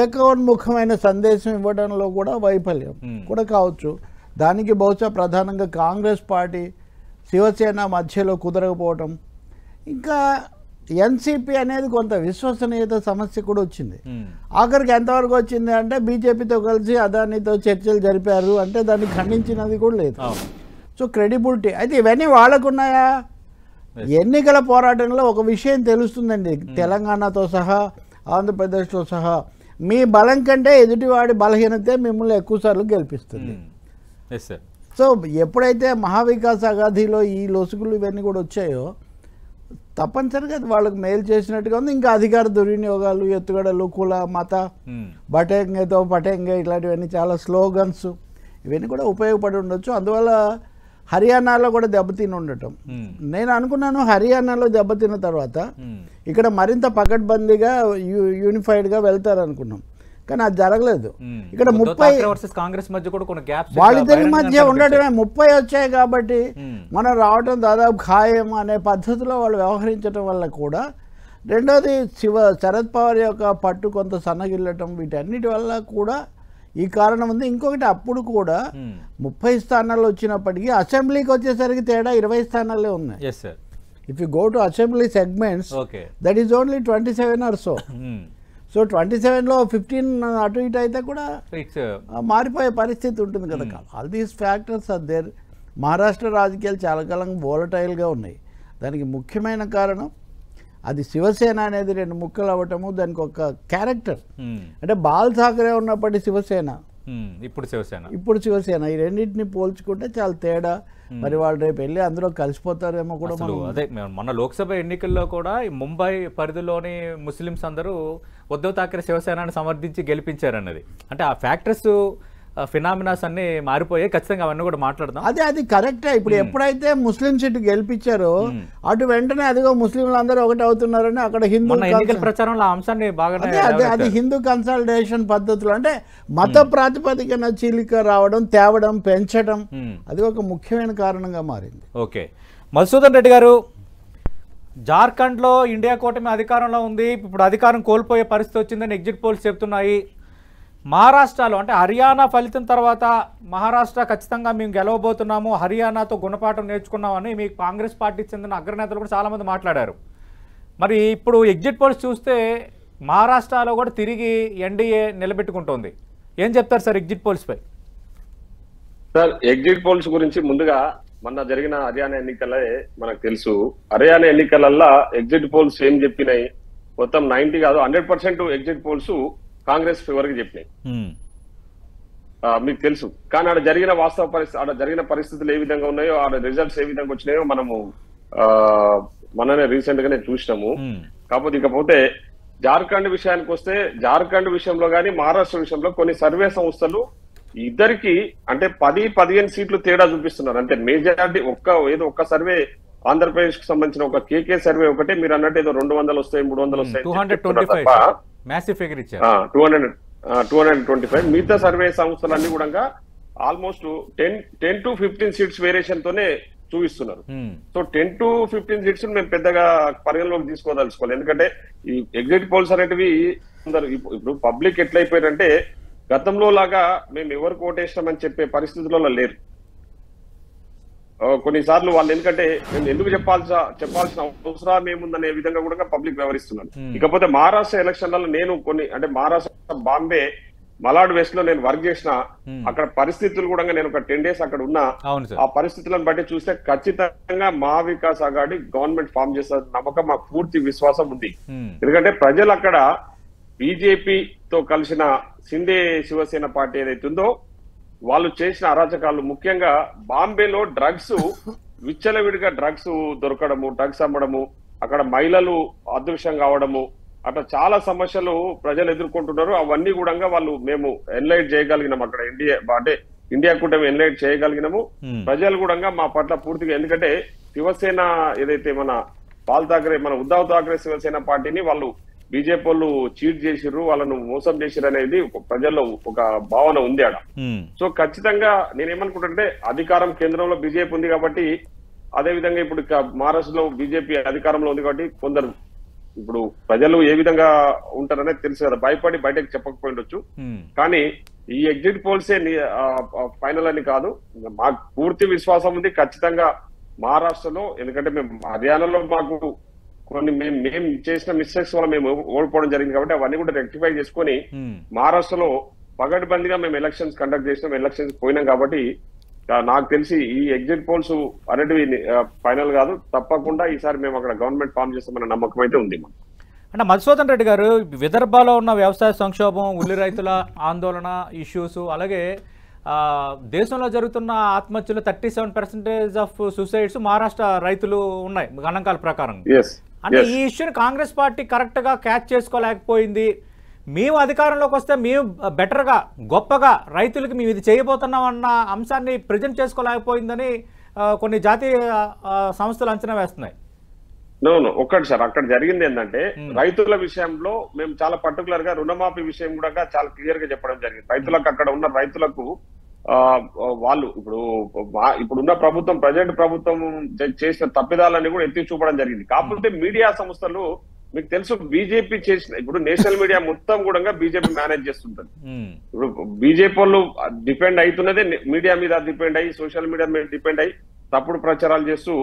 ఏకోన్ముఖమైన సందేశం ఇవ్వడంలో కూడా వైఫల్యం కూడా కావచ్చు. దానికి బహుశా ప్రధానంగా కాంగ్రెస్ పార్టీ శివసేన మధ్యలో కుదరకపోవటం, ఇంకా ఎన్సీపీ అనేది కొంత విశ్వసనీయత సమస్య కూడా వచ్చింది. ఆఖరికి ఎంతవరకు వచ్చింది అంటే, బీజేపీతో కలిసి అదానితో చర్చలు జరిపారు అంటే దాన్ని ఖండించినది కూడా లేదు. సో క్రెడిబిలిటీ అయితే ఇవన్నీ వాళ్ళకున్నాయా? ఎన్నికల పోరాటంలో ఒక విషయం తెలుస్తుందండి, తెలంగాణతో సహా ఆంధ్రప్రదేశ్తో సహా మీ బలం కంటే ఎదుటివాడి బలహీనతే మిమ్మల్ని ఎక్కువసార్లు గెలిపిస్తుంది. సో ఎప్పుడైతే మహావికాస్ అగాధిలో ఈ లొసుగులు ఇవన్నీ కూడా వచ్చాయో తప్పనిసరిగా అది వాళ్ళకి మేలు చేసినట్టుగా ఉంది. ఇంకా అధికార దుర్వినియోగాలు, ఎత్తుగడలు, కుల మత బటేంగేతో పటేంగే ఇట్లాంటివన్నీ చాలా స్లోగన్స్ ఇవన్నీ కూడా ఉపయోగపడి ఉండొచ్చు. అందువల్ల హర్యానాలో కూడా దెబ్బతిని ఉండటం. నేను అనుకున్నాను హర్యానాలో దెబ్బతిన్న తర్వాత ఇక్కడ మరింత పకడ్బందీగా యూనిఫైడ్గా వెళ్తారు అనుకున్నాం, కానీ అది జరగలేదు. ఇక్కడ 30 కాంగ్రెస్ మధ్య కూడా కొన్ని గ్యాప్స్ వాళ్ళిద్దరి మధ్య ఉండటమే 30 వచ్చాయి కాబట్టి మనం రావటం దాదాపు ఖాయం అనే పద్ధతిలో వాళ్ళు వ్యవహరించడం వల్ల కూడా. రెండోది శరద్ పవార్ యొక్క పట్టు కొంత సన్నగిల్లటం, వీటన్నిటి వల్ల కూడా ఈ కారణం ఉంది. ఇంకొకటి అప్పుడు కూడా 30 స్థానాలు వచ్చినప్పటికీ అసెంబ్లీకి వచ్చేసరికి తేడా 20 స్థానాలే ఉన్నాయి. If you go to assembly segments that is only 27 or so. So 27లో 15 అటు ఇటు అయితే కూడా మారిపోయే పరిస్థితి ఉంటుంది కదా. All these factors are there. Maharashtra రాజకీయాలు చాలా కాలంగా వోలటైల్గా ఉన్నాయి. దానికి ముఖ్యమైన కారణం అది శివసేన అనేది 2 ముక్కలు అవ్వటము, దానికి ఒక క్యారెక్టర్. అంటే బాల్ ఠాకరే ఉన్నప్పటి శివసేన, ఇప్పుడు శివసేన, ఈ రెండింటిని పోల్చుకుంటే చాలా తేడా. మరి వాళ్ళు రేపు వెళ్ళి అందులో కలిసిపోతారేమో కూడా. అదే మొన్న లోక్సభ ఎన్నికల్లో కూడా ముంబై పరిధిలోని ముస్లిమ్స్ అందరూ ఉద్ధవ్ ఠాకరే శివసేనని సమర్థించి గెలిపించారన్నది. అంటే ఆ ఫ్యాక్టర్స్ ఫినామినాస్ అన్ని మారిపోయాయి. ఖచ్చితంగా అవన్నీ కూడా మాట్లాడదాం. అది కరెక్టే. ఇప్పుడు ఎప్పుడైతే ముస్లిం సీట్ గెలిపించారో అటు వెంటనే అదిగో ముస్లింలు అందరూ ఒకటి అవుతున్నారని అక్కడ హిందూ ఎన్నికల ప్రచారంలో అంశాన్ని బాగా అది హిందూ కన్సల్టేషన్ పద్ధతులు, అంటే మత ప్రాతిపదికన చీలిక రావడం, తేవడం, పెంచడం, అది ఒక ముఖ్యమైన కారణంగా మారింది. ఓకే, మధుసూదన్ రెడ్డి గారు, జార్ఖండ్లో ఇండియా కూటమి అధికారంలో ఉంది. ఇప్పుడు అధికారం కోల్పోయే పరిస్థితి వచ్చిందని ఎగ్జిట్ పోల్స్ చెప్తున్నాయి. మహారాష్ట్రలో అంటే హర్యానా ఫలితం తర్వాత మహారాష్ట్ర ఖచ్చితంగా మేము గెలవబోతున్నాము, హర్యానాతో గుణపాఠం నేర్చుకున్నామని మీ కాంగ్రెస్ పార్టీకి చెందిన అగ్రనేతలు కూడా చాలామంది మాట్లాడారు. మరి ఇప్పుడు ఎగ్జిట్ పోల్స్ చూస్తే మహారాష్ట్రలో కూడా తిరిగి ఎన్డీఏ నిలబెట్టుకుంటోంది. ఏం చెప్తారు సార్ ఎగ్జిట్ పోల్స్ పై? సార్, ఎగ్జిట్ పోల్స్ గురించి ముందుగా మొన్న జరిగిన హర్యానా ఎన్నికలే మనకు తెలుసు. హర్యానా ఎన్నికలల్లో ఎగ్జిట్ పోల్స్ ఏం చెప్పినాయి, మొత్తం 90 కాదు 100% ఎగ్జిట్ పోల్స్ కాంగ్రెస్ ఫేవర్ కి చెప్పినాయి, మీకు తెలుసు. కానీ ఆడ జరిగిన వాస్తవ పరిస్థితి, ఆడ జరిగిన పరిస్థితులు ఏ విధంగా ఉన్నాయో, ఆడ రిజల్ట్స్ ఏ విధంగా వచ్చినాయో మనము మననే రీసెంట్ గానే చూసినాము. ఇకపోతే జార్ఖండ్ విషయానికి వస్తే, జార్ఖండ్ విషయంలో కానీ మహారాష్ట్ర విషయంలో కొన్ని సర్వే సంస్థలు ఇద్దరికి అంటే 10-15 సీట్లు తేడా చూపిస్తున్నారు. అంటే మేజారిటీ ఒక్క సర్వే ఆంధ్రప్రదేశ్ కు సంబంధించిన ఒక కేకే సర్వే ఒకటే మీరు అన్నట్టు ఏదో 200 వస్తాయి 300 వస్తాయి 225. మిగతా సర్వే సంస్థలన్నీ కూడా ఆల్మోస్ట్ 10 to 15 సీట్స్ వేరియేషన్ తోనే చూపిస్తున్నారు. సో 10 to 15 సీట్స్ మేము పెద్దగా పరిగణలోకి తీసుకోదలుచుకోవాలి. ఎందుకంటే ఈ ఎగ్జిట్ పోల్స్ అనేటివి ఇప్పుడు పబ్లిక్ ఎట్లయిపోయారంటే గతంలో లాగా మేము ఎవరికి ఓటేసినామని చెప్పే పరిస్థితులలో లేరు. కొన్నిసార్లు వాళ్ళు ఎందుకంటే మేము ఎందుకు చెప్పాల్సిన అవసరం ఏముందనే విధంగా కూడా పబ్లిక్ వ్యవహరిస్తున్నారు. ఇకపోతే మహారాష్ట్ర ఎలక్షన్లలో నేను అంటే మహారాష్ట్ర బాంబే మలాడ్ వెస్ట్ లో నేను వర్క్ చేసిన అక్కడ పరిస్థితులు కూడా నేను ఒక 10 days అక్కడ ఉన్నా. ఆ పరిస్థితులను బట్టి చూస్తే ఖచ్చితంగా మహావికాస్ అఘాడి గవర్నమెంట్ ఫామ్ చేసే నమ్మకం మాకు పూర్తి విశ్వాసం ఉంది. ఎందుకంటే ప్రజలు అక్కడ బీజేపీతో కలిసిన సిండే శివసేన పార్టీ ఏదైతే ఉందో వాళ్ళు చేసిన అరాచకాలు, ముఖ్యంగా బాంబేలో డ్రగ్స్ విచ్చలవిడిగా డ్రగ్స్ దొరకడము, డ్రగ్స్ అమ్మడము, అక్కడ మహిళలు అదృశ్యం కావడము, అట్లా చాలా సమస్యలు ప్రజలు ఎదుర్కొంటున్నారు. అవన్నీ కూడా వాళ్ళు మేము ఎన్లైట్ చేయగలిగినాము. అక్కడ ఇండియా కూటమి ఎన్లైట్ చేయగలిగినాము. ప్రజలు కూడా మా పట్ల పూర్తిగా, ఎందుకంటే శివసేన ఏదైతే మన ఉద్ధవ్ ఠాకరే శివసేన పార్టీని వాళ్ళు బీజేపీ వాళ్ళు చీట్ చేసిర్రు, వాళ్ళను మోసం చేసిర్రు అనేది ప్రజల్లో ఒక భావన ఉంది ఆడ. సో ఖచ్చితంగా నేనేమనుకుంటుంటే అధికారం కేంద్రంలో బీజేపీ ఉంది కాబట్టి, అదే విధంగా ఇప్పుడు మహారాష్ట్రలో బీజేపీ అధికారంలో ఉంది కాబట్టి కొందరు ఇప్పుడు ప్రజలు ఏ విధంగా ఉంటారనేది తెలుసు కదా, భయపడి బయటకు చెప్పకపోయిండొచ్చు. కానీ ఈ ఎగ్జిట్ పోల్సే ఫైనల్ అని కాదు, మాకు పూర్తి విశ్వాసం ఉంది ఖచ్చితంగా మహారాష్ట్రలో. ఎందుకంటే మేము హర్యానాలో మాకు కొన్ని మేము చేసిన మిస్టేక్స్ వల్ల మేము ఓడిపోవడం జరిగింది కాబట్టి అవన్నీ కూడా రెక్టిఫై చేసుకొని మహారాష్ట్రలో పగడ్బందీగా మేము ఎలక్షన్స్ కండక్ట్ చేసినాం, ఎలక్షన్స్ పోయినాం కాబట్టి నాకు తెలిసి ఈ ఎగ్జిట్ పోల్స్ అనేటివి ఫైనల్ కాదు, తప్పకుండా ఈసారి మేము అక్కడ గవర్నమెంట్ ఫామ్ చేస్తామన్న నమ్మకం అయితే ఉంది. అంటే మధుసూదన్ రెడ్డి గారు, విదర్భలో ఉన్న వ్యవసాయ సంక్షోభం, ఉల్లి రైతుల ఆందోళన ఇష్యూస్, అలాగే దేశంలో జరుగుతున్న ఆత్మహత్యలు 37% ఆఫ్ సూసైడ్స్ మహారాష్ట్ర రైతులు ఉన్నాయి గణాంకాల ప్రకారం. అంటే ఈ ఇష్యూని కాంగ్రెస్ పార్టీ కరెక్ట్గా క్యాచ్ చేసుకోలేకపోయింది. మేము అధికారంలోకి వస్తే మేము బెటర్గా గొప్పగా రైతులకు మేము ఇది చేయబోతున్నాం అన్న అంశాన్ని ప్రజెంట్ చేసుకోలేకపోయిందని కొన్ని జాతీయ సంస్థలు అంచనా వేస్తున్నాయి. ఒక్కటి సార్, అక్కడ జరిగింది ఏంటంటే రైతుల విషయంలో మేము చాలా పర్టికులర్ గా రుణమాఫీ విషయం కూడా చాలా క్లియర్ గా చెప్పడం జరిగింది. రైతులకు అక్కడ ఉన్న రైతులకు వాళ్ళు ఇప్పుడున్న ప్రభుత్వం ప్రజెంట్ ప్రభుత్వం చేసిన తప్పిదాలన్నీ కూడా ఎత్తి చూపడం జరిగింది. కాకపోతే మీడియా సంస్థలు మీకు తెలుసు బీజేపీ చేసిన ఇప్పుడు నేషనల్ మీడియా మొత్తం కూడా బీజేపీ మేనేజ్ చేస్తుంటది. ఇప్పుడు బీజేపీ వాళ్ళు డిపెండ్ అవుతున్నదే మీడియా మీద డిపెండ్ అయ్యి, సోషల్ మీడియా మీద డిపెండ్ అయ్యి తప్పుడు ప్రచారాలు చేస్తూ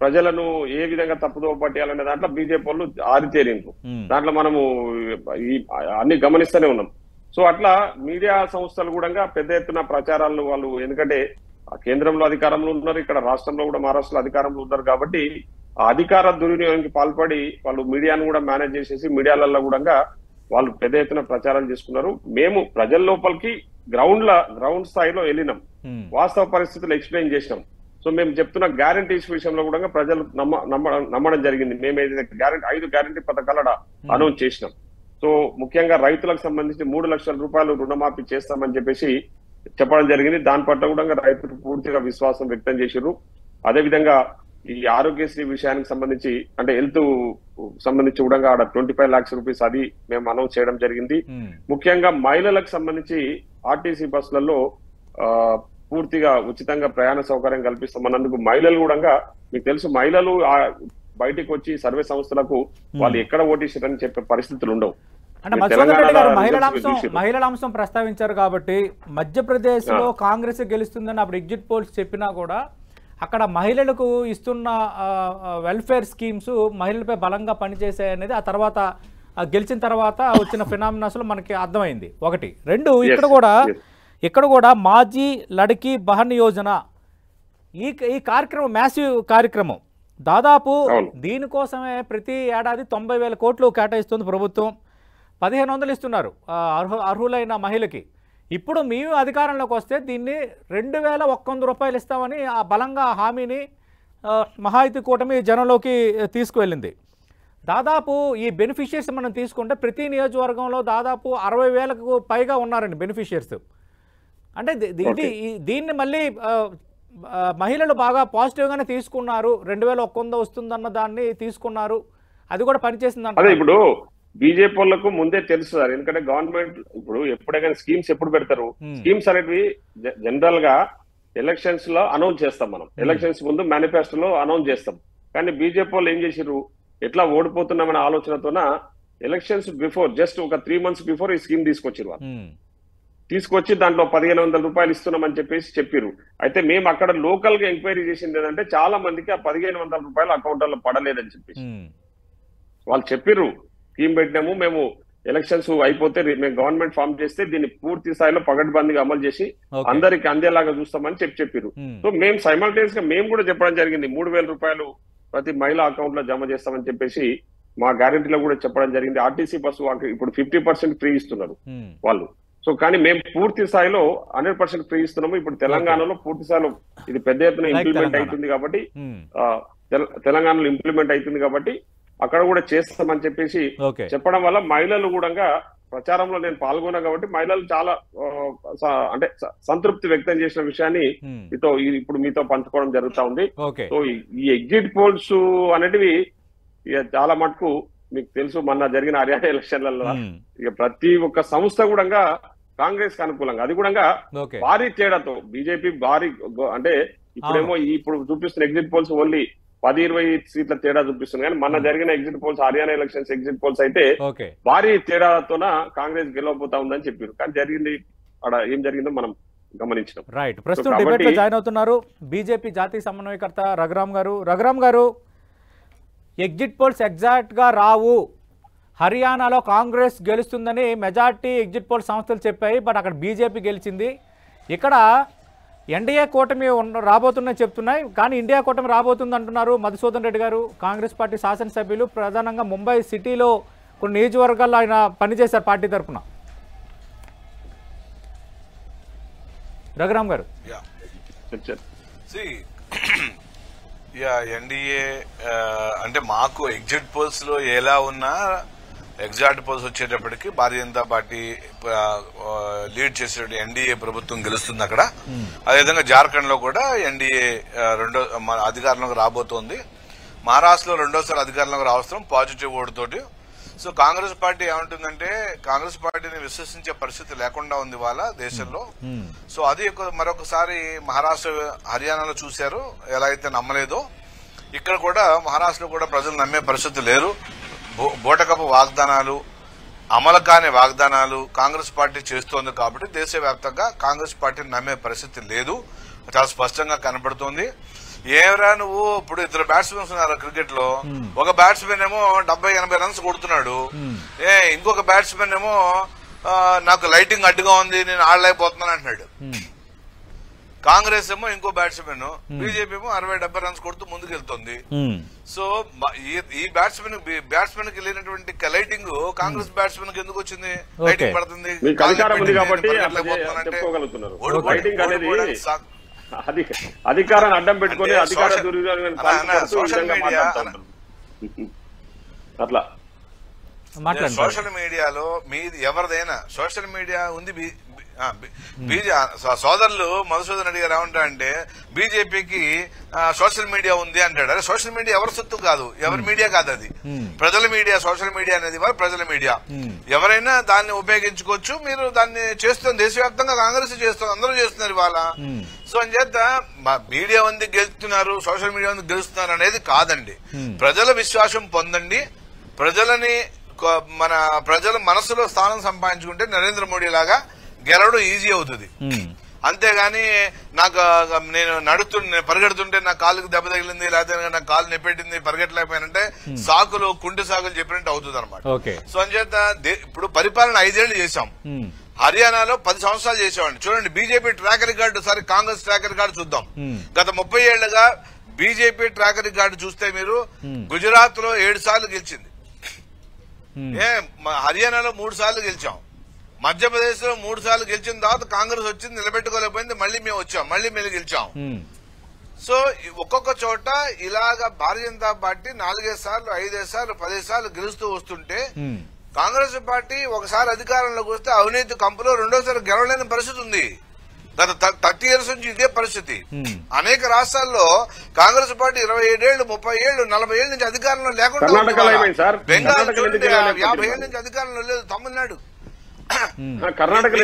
ప్రజలను ఏ విధంగా తప్పుదో పట్టేయాలనే దాంట్లో బీజేపీ వాళ్ళు ఆరితేరిండ్రు. దాంట్లో మనము అన్ని గమనిస్తూనే ఉన్నాం. సో అట్లా మీడియా సంస్థలు కూడా పెద్ద ఎత్తున ప్రచారాలను వాళ్ళు, ఎందుకంటే కేంద్రంలో అధికారంలో ఉన్నారు, ఇక్కడ రాష్ట్రంలో కూడా మహారాష్ట్రలో అధికారంలో ఉన్నారు కాబట్టి ఆ అధికార దుర్వినియోగానికి పాల్పడి వాళ్ళు మీడియాను కూడా మేనేజ్ చేసేసి మీడియాలలో కూడా వాళ్ళు పెద్ద ఎత్తున ప్రచారాలు చేసుకున్నారు. మేము ప్రజల లోపలికి గ్రౌండ్ స్థాయిలో వెళ్ళినాం, వాస్తవ పరిస్థితులు ఎక్స్ప్లెయిన్ చేసినాం. సో మేము చెప్తున్న గ్యారంటీస్ విషయంలో కూడా ప్రజలు నమ్మడం జరిగింది. మేము ఏదైతే 5 గ్యారంటీ పథకాలు అనౌన్స్ చేసినాం. సో ముఖ్యంగా రైతులకు సంబంధించి 3 లక్షల రూపాయలు రుణమాఫీ చేస్తామని చెప్పేసి చెప్పడం జరిగింది. దాని పట్ల కూడా రైతులు పూర్తిగా విశ్వాసం వ్యక్తం చేశారు. అదేవిధంగా ఈ ఆరోగ్యశ్రీ విషయానికి సంబంధించి, అంటే హెల్త్ సంబంధించి కూడా ఆడ 25 lakhs రూపీస్ అది మేము అనౌన్స్ చేయడం జరిగింది. ముఖ్యంగా మహిళలకు సంబంధించి ఆర్టీసీ బస్సులలో పూర్తిగా ఉచితంగా ప్రయాణ సౌకర్యం కల్పిస్తామన్నందుకు మహిళలు కూడా, మీకు తెలుసు మహిళలు బయటికి వచ్చి సర్వే సంస్థలకు వాళ్ళు ఎక్కడ ఓటేసారని చెప్పే పరిస్థితులు ఉండవు. అంటే మధుసూదన్ రెడ్డి గారు మహిళల అంశం ప్రస్తావించారు కాబట్టి, మధ్యప్రదేశ్ లో కాంగ్రెస్ గెలుస్తుందని అప్పుడు ఎగ్జిట్ పోల్స్ చెప్పినా కూడా అక్కడ మహిళలకు ఇస్తున్న వెల్ఫేర్ స్కీమ్స్ మహిళలపై బలంగా పనిచేసాయనేది ఆ తర్వాత గెలిచిన తర్వాత వచ్చిన ఫినామినాస్ లో మనకి అర్థమైంది. 1, 2 ఇక్కడ కూడా మాజీ లడ్కీ బహన్ యోజన ఈ కార్యక్రమం మ్యాసివ్ కార్యక్రమం. దాదాపు దీనికోసమే ప్రతి ఏడాది 90,000 కోట్లు కేటాయిస్తుంది ప్రభుత్వం. 1,500 ఇస్తున్నారు అర్హులైన మహిళకి. ఇప్పుడు మేము అధికారంలోకి వస్తే దీన్ని 2,100 రూపాయలు ఇస్తామని ఆ బలంగా హామీని మహాయుతి కూటమి జనంలోకి తీసుకువెళ్ళింది. దాదాపు ఈ బెనిఫిషియర్స్ మనం తీసుకుంటే ప్రతి నియోజకవర్గంలో దాదాపు 60,000కు పైగా ఉన్నారండి బెనిఫిషియర్స్. అంటే దీన్ని మళ్ళీ మహిళలు బాగా పాజిటివ్గానే తీసుకున్నారు. 2,100 వస్తుందన్న దాన్ని తీసుకున్నారు, అది కూడా పనిచేసింది. అదే ఇప్పుడు బీజేపీ వాళ్ళకు ముందే తెలుసు సార్, ఎందుకంటే గవర్నమెంట్ ఇప్పుడు ఎప్పుడైనా స్కీమ్స్ ఎప్పుడు పెడతారు, స్కీమ్స్ అనేటివి జనరల్ గా ఎలక్షన్స్ లో అనౌన్స్ చేస్తాం. మనం ఎలక్షన్స్ ముందు మేనిఫెస్టోలో అనౌన్స్ చేస్తాం. కానీ బీజేపీ వాళ్ళు ఏం చేసిర్రు, ఎట్లా ఓడిపోతున్నామనే ఆలోచనతోన ఎలక్షన్స్ బిఫోర్ జస్ట్ ఒక 3 months బిఫోర్ ఈ స్కీమ్ తీసుకొచ్చిరు. వాళ్ళు తీసుకొచ్చి దాంట్లో 1,500 రూపాయలు ఇస్తున్నామని చెప్పారు. అయితే మేము అక్కడ లోకల్ గా ఎంక్వైరీ చేసింది ఏంటంటే చాలా మందికి ఆ 1,500 రూపాయలు అకౌంట్లలో పడలేదని చెప్పేసి వాళ్ళు చెప్పారు. స్కీమ్ పెట్టినాము, మేము ఎలక్షన్స్ అయిపోతే మేము గవర్నమెంట్ ఫామ్ చేస్తే దీన్ని పూర్తి స్థాయిలో పగడ్బందీగా అమలు చేసి అందరికి అందేలాగా చూస్తామని చెప్పారు. సో మేము సైమల్టేనియస్ గా మేము కూడా చెప్పడం జరిగింది, 3,000 రూపాయలు ప్రతి మహిళా అకౌంట్ లో జమ చేస్తామని చెప్పేసి మా గ్యారంటీలో కూడా చెప్పడం జరిగింది. ఆర్టీసీ బస్సు ఇప్పుడు 50% ఫ్రీ ఇస్తున్నారు వాళ్ళు. సో కానీ మేము పూర్తి స్థాయిలో 100% ఫ్రీ ఇస్తున్నాము. ఇప్పుడు తెలంగాణలో పూర్తి స్థాయిలో ఇది పెద్ద ఎత్తున ఇంప్లిమెంట్ అవుతుంది కాబట్టి, తెలంగాణలో ఇంప్లిమెంట్ అవుతుంది కాబట్టి అక్కడ కూడా చేస్తామని చెప్పేసి చెప్పడం వల్ల మహిళలు కూడా ప్రచారంలో నేను పాల్గొన్నా కాబట్టి మహిళలు చాలా అంటే సంతృప్తి వ్యక్తం చేసిన విషయాన్ని ఇప్పుడు మీతో పంచుకోవడం జరుగుతా ఉంది. సో ఈ ఎగ్జిట్ పోల్స్ అనేటివి చాలా మటుకు మీకు తెలుసు, మొన్న జరిగిన హర్యానా ఎలక్షన్లలో ఇక ప్రతి ఒక్క సంస్థ కూడా కాంగ్రెస్ కి అనుకూలంగా, అది కూడా భారీ తేడాతో బీజేపీ భారీ, అంటే ఇప్పుడేమో ఇప్పుడు చూపిస్తున్న ఎగ్జిట్ పోల్స్ ఓన్లీ 10-20 సీట్ల తేడా చూపిస్తుంది. కానీ మొన్న జరిగిన exit polls, Haryana elections exit polls అయితే భారీ తేడాతోన కాంగ్రెస్ గెలవబోతా ఉందని చెప్పారు. కానీ జరిగింది అక్కడ ఏం జరిగిందో మనం గమనించాం. రైట్, ప్రస్తుతం డిబేట్ లో జాయిన్ అవుతున్నారు బీజేపీ జాతీయ సమన్వయకర్త రఘురామ్ గారు. రఘురామ్ గారు, ఎగ్జిట్ పోల్స్ ఎగ్జాక్ట్ గా రావు, హర్యానాలో కాంగ్రెస్ గెలుస్తుందని మెజార్టీ ఎగ్జిట్ పోల్ సంస్థలు చెప్పాయి, బట్ అక్కడ బీజేపీ గెలిచింది. ఇక్కడ ఎన్డీఏ కూటమి రాబోతుందని చెప్తున్నాయి, కానీ ఇండియా కూటమి రాబోతుంది అంటున్నారు మధుసూదన్ రెడ్డి గారు. కాంగ్రెస్ పార్టీ శాసనసభ్యులు ప్రధానంగా ముంబై సిటీలో కొన్ని నియోజకవర్గాల్లో ఆయన పనిచేశారు పార్టీ తరఫున. రఘురామ్ గారు. ఎన్డీఏ అంటే మాకు ఎగ్జిట్ పోల్స్ లో ఎలా ఉన్నా ఎగ్జాక్ట్ పోల్స్ వచ్చేటప్పటికి భారతీయ జనతా పార్టీ లీడ్ చేసే ఎన్డీఏ ప్రభుత్వం గెలుస్తుంది అక్కడ. అదేవిధంగా జార్ఖండ్ లో కూడా ఎన్డీఏ అధికారంలోకి రాబోతోంది. మహారాష్ట్రలో రెండోసారి అధికారంలోకి రావడం పాజిటివ్ ఓటు తోటి. సో కాంగ్రెస్ పార్టీ ఏమంటుందంటే కాంగ్రెస్ పార్టీని విశ్వసించే పరిస్థితి లేకుండా ఉంది వాళ్ళ దేశంలో. సో అది మరొకసారి మహారాష్ట్ర హర్యానాలో చూశారు, ఎలా అయితే నమ్మలేదో ఇక్కడ కూడా మహారాష్ట్రలో కూడా ప్రజలు నమ్మే పరిస్థితి లేరు. బోటకపు వాగ్దానాలు, అమలు కాని వాగ్దానాలు కాంగ్రెస్ పార్టీ చేస్తోంది కాబట్టి దేశవ్యాప్తంగా కాంగ్రెస్ పార్టీని నమ్మే పరిస్థితి లేదు, చాలా స్పష్టంగా కనబడుతోంది. ఏమరా నువ్వు ఇప్పుడు ఇద్దరు బ్యాట్స్మెన్స్ ఉన్నారు క్రికెట్ లో, ఒక బ్యాట్స్మెన్ ఏమో 70-80 రన్స్ కొడుతున్నాడు, ఇంకొక బ్యాట్స్మెన్ ఏమో నాకు లైటింగ్ అడ్డుగా ఉంది నేను ఆడలేకపోతున్నాను అంటున్నాడు. కాంగ్రెస్ ఏమో ఇంకో బ్యాట్స్మెన్, బీజేపీ ఏమో 60-70 రన్స్ కొడుతూ ముందుకెళ్తుంది. సో ఈ బ్యాట్స్మెన్ కి లేనటువంటి లైటింగ్ కాంగ్రెస్ బ్యాట్స్మెన్ కి ఎందుకు వచ్చింది? లైటింగ్ పడుతుంది అధికారాన్ని అడ్డం పెట్టుకుని అధికార అట్లా సోషల్ మీడియాలో మీది ఎవరిదైనా సోషల్ మీడియా ఉంది. సోదరులు మధుసూదన్ రెడ్డి గారు ఏమంటారంటే బీజేపీకి సోషల్ మీడియా ఉంది అంటాడు. అదే సోషల్ మీడియా ఎవరి సొత్తు కాదు, ఎవరి మీడియా కాదు, అది ప్రజల మీడియా. సోషల్ మీడియా అనేది ప్రజల మీడియా, ఎవరైనా దాన్ని ఉపయోగించుకోవచ్చు. మీరు దాన్ని చేస్తుంది దేశవ్యాప్తంగా కాంగ్రెస్ చేస్తుంది, అందరూ చేస్తున్నారు ఇవాళ. సో అని చేత మీడియా ఉంది గెలుస్తున్నారు, సోషల్ మీడియా ఉంది గెలుస్తున్నారు అనేది కాదండి. ప్రజల విశ్వాసం పొందండి, మన ప్రజల మనసులో స్థానం సంపాదించుకుంటే నరేంద్ర మోడీ లాగా గెలవడం ఈజీ అవుతుంది. అంతేగాని నేను పరిగెడుతుంటే నా కాలుకి దెబ్బ తగిలింది, లేకపోతే నా కాలు నెప్పెట్టింది, పరిగెట్టలేకపోయానంటే సాకులు కుంటి సాకులు చెప్పినట్టు అవుతుంది అనమాట. సో అంచేత ఇప్పుడు పరిపాలన 5 ఏళ్లు చేశాం. హర్యానాలో 10 సంవత్సరాలు చేసేవాడిని. చూడండి BJP track record, sorry Congress track record చూద్దాం. గత 30 ఏళ్లుగా బీజేపీ ట్రాక్ రికార్డు చూస్తే మీరు గుజరాత్ లో 7 సార్లు గెలిచింది, హర్యానాలో 3 సార్లు గెలిచాం, మధ్యప్రదేశ్ లో 3 సార్లు గెలిచిన తర్వాత కాంగ్రెస్ వచ్చింది, నిలబెట్టుకోలేకపోయింది, మళ్ళీ మేము వచ్చాం, మళ్ళీ మేము గెలిచాం. సో ఒక్కొక్క చోట ఇలాగా భారతీయ జనతా పార్టీ 4 సార్లు 5 సార్లు 10 సార్లు గెలుస్తూ వస్తుంటే కాంగ్రెస్ పార్టీ ఒకసారి అధికారంలోకి వస్తే అవినీతి కంపులో రెండోసారి గెలవలేని పరిస్థితి ఉంది. గత 30 years నుంచి ఇదే పరిస్థితి. అనేక రాష్ట్రాల్లో కాంగ్రెస్ పార్టీ 27 ఏళ్లు 30 ఏళ్లు 40 ఏళ్ల నుంచి అధికారంలో లేకుండా, బెంగాల్ 50 ఏళ్ల నుంచి అధికారంలో లేదు, తమిళనాడు కర్ణాటకలో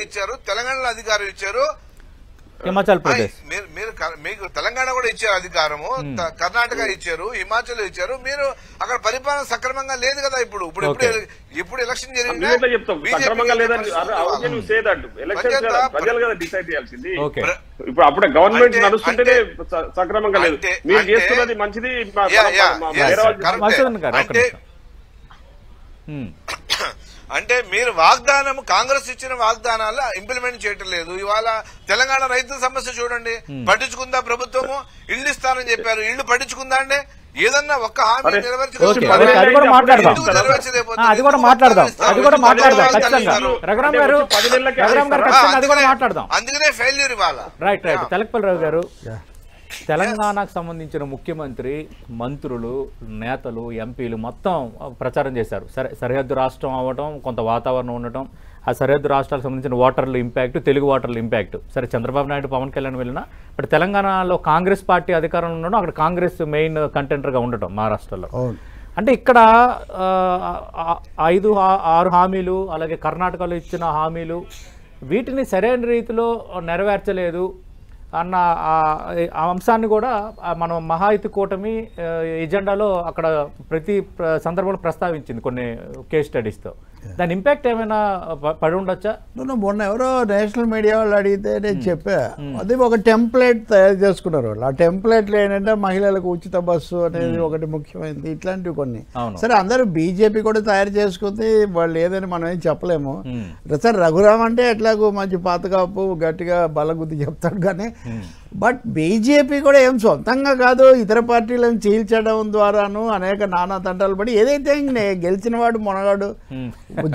ఇచ్చారు, తెలంగాణలో అధికారం ఇచ్చారు, హిమాచల్ ప్రదేశ్ మీకు తెలంగాణ కూడా ఇచ్చారు అధికారము, కర్ణాటక ఇచ్చారు, హిమాచల్ ఇచ్చారు. మీరు అక్కడ పరిపాలన సక్రమంగా లేదు కదా. ఇప్పుడు ఎలక్షన్ జరిగింది ఇప్పుడు అప్పుడే గవర్నమెంట్ నడుస్తుంటేనే సక్రమంగా లేదు. మీరు చేస్తున్నది మంచిది. అంటే మీరు వాగ్దానం కాంగ్రెస్ ఇచ్చిన వాగ్దానాలు ఇంప్లిమెంట్ చేయటం లేదు. ఇవాళ తెలంగాణ రైతుల సమస్య చూడండి, పట్టించుకుందా ప్రభుత్వము? ఇళ్లు ఇస్తానని చెప్పారు, ఇళ్లు పట్టించుకుందా అండి? ఏదన్నా ఒక్క హామీ నెరవేర్చలేకపోతే అందుకనే ఫెయిల్యూర్ ఇవాళ. రైట్ రైట్ తెలకపల్లి రావు గారు, తెలంగాణకు సంబంధించిన ముఖ్యమంత్రి, మంత్రులు, నేతలు, ఎంపీలు మొత్తం ప్రచారం చేశారు. సరిహద్దు రాష్ట్రం అవ్వడం, కొంత వాతావరణం ఉండటం, ఆ సరిహద్దు రాష్ట్రాలకు సంబంధించిన ఓటర్ల ఇంపాక్ట్, తెలుగు ఓటర్ల ఇంపాక్ట్. సరే చంద్రబాబు నాయుడు, పవన్ కళ్యాణ్ వెళ్ళినా బట్ తెలంగాణలో కాంగ్రెస్ పార్టీ అధికారంలో ఉండడం, అక్కడ కాంగ్రెస్ మెయిన్ కంటెంటర్గా ఉండటం మహారాష్ట్రలో. అంటే ఇక్కడ 5-6 హామీలు, అలాగే కర్ణాటకలో ఇచ్చిన హామీలు, వీటిని సరైన రీతిలో నెరవేర్చలేదు అన్న ఆ అంశాన్ని కూడా మనం మహాయుతి కూటమి ఎజెండాలో అక్కడ ప్రతి సందర్భంలో ప్రస్తావించింది కొన్ని కేస్ స్టడీస్తో. దాని ఇంపాక్ట్ ఏమైనా పడి ఉండొచ్చా? మొన్న ఎవరో నేషనల్ మీడియా వాళ్ళు అడిగితే నేను చెప్పా, అది ఒక టెంప్లెట్ తయారు చేసుకున్నారు వాళ్ళు. ఆ టెంప్లెట్లు ఏంటంటే మహిళలకు ఉచిత బస్సు అనేది ఒకటి ముఖ్యమైనది, ఇట్లాంటివి కొన్ని. సరే అందరూ బీజేపీ కూడా తయారు చేసుకుంది, వాళ్ళు ఏదని మనం ఏం చెప్పలేము. సార్ రఘురామ్ అంటే ఎట్లాగో మంచి పాతకాపు గట్టిగా బలగుద్ది చెప్తాడు, కానీ బట్ బీజేపీ కూడా ఏం సొంతంగా కాదు, ఇతర పార్టీలను చీల్చడం ద్వారాను అనేక నానా తంటాలు పడి ఏదైతే గెలిచిన వాడు మొనగాడు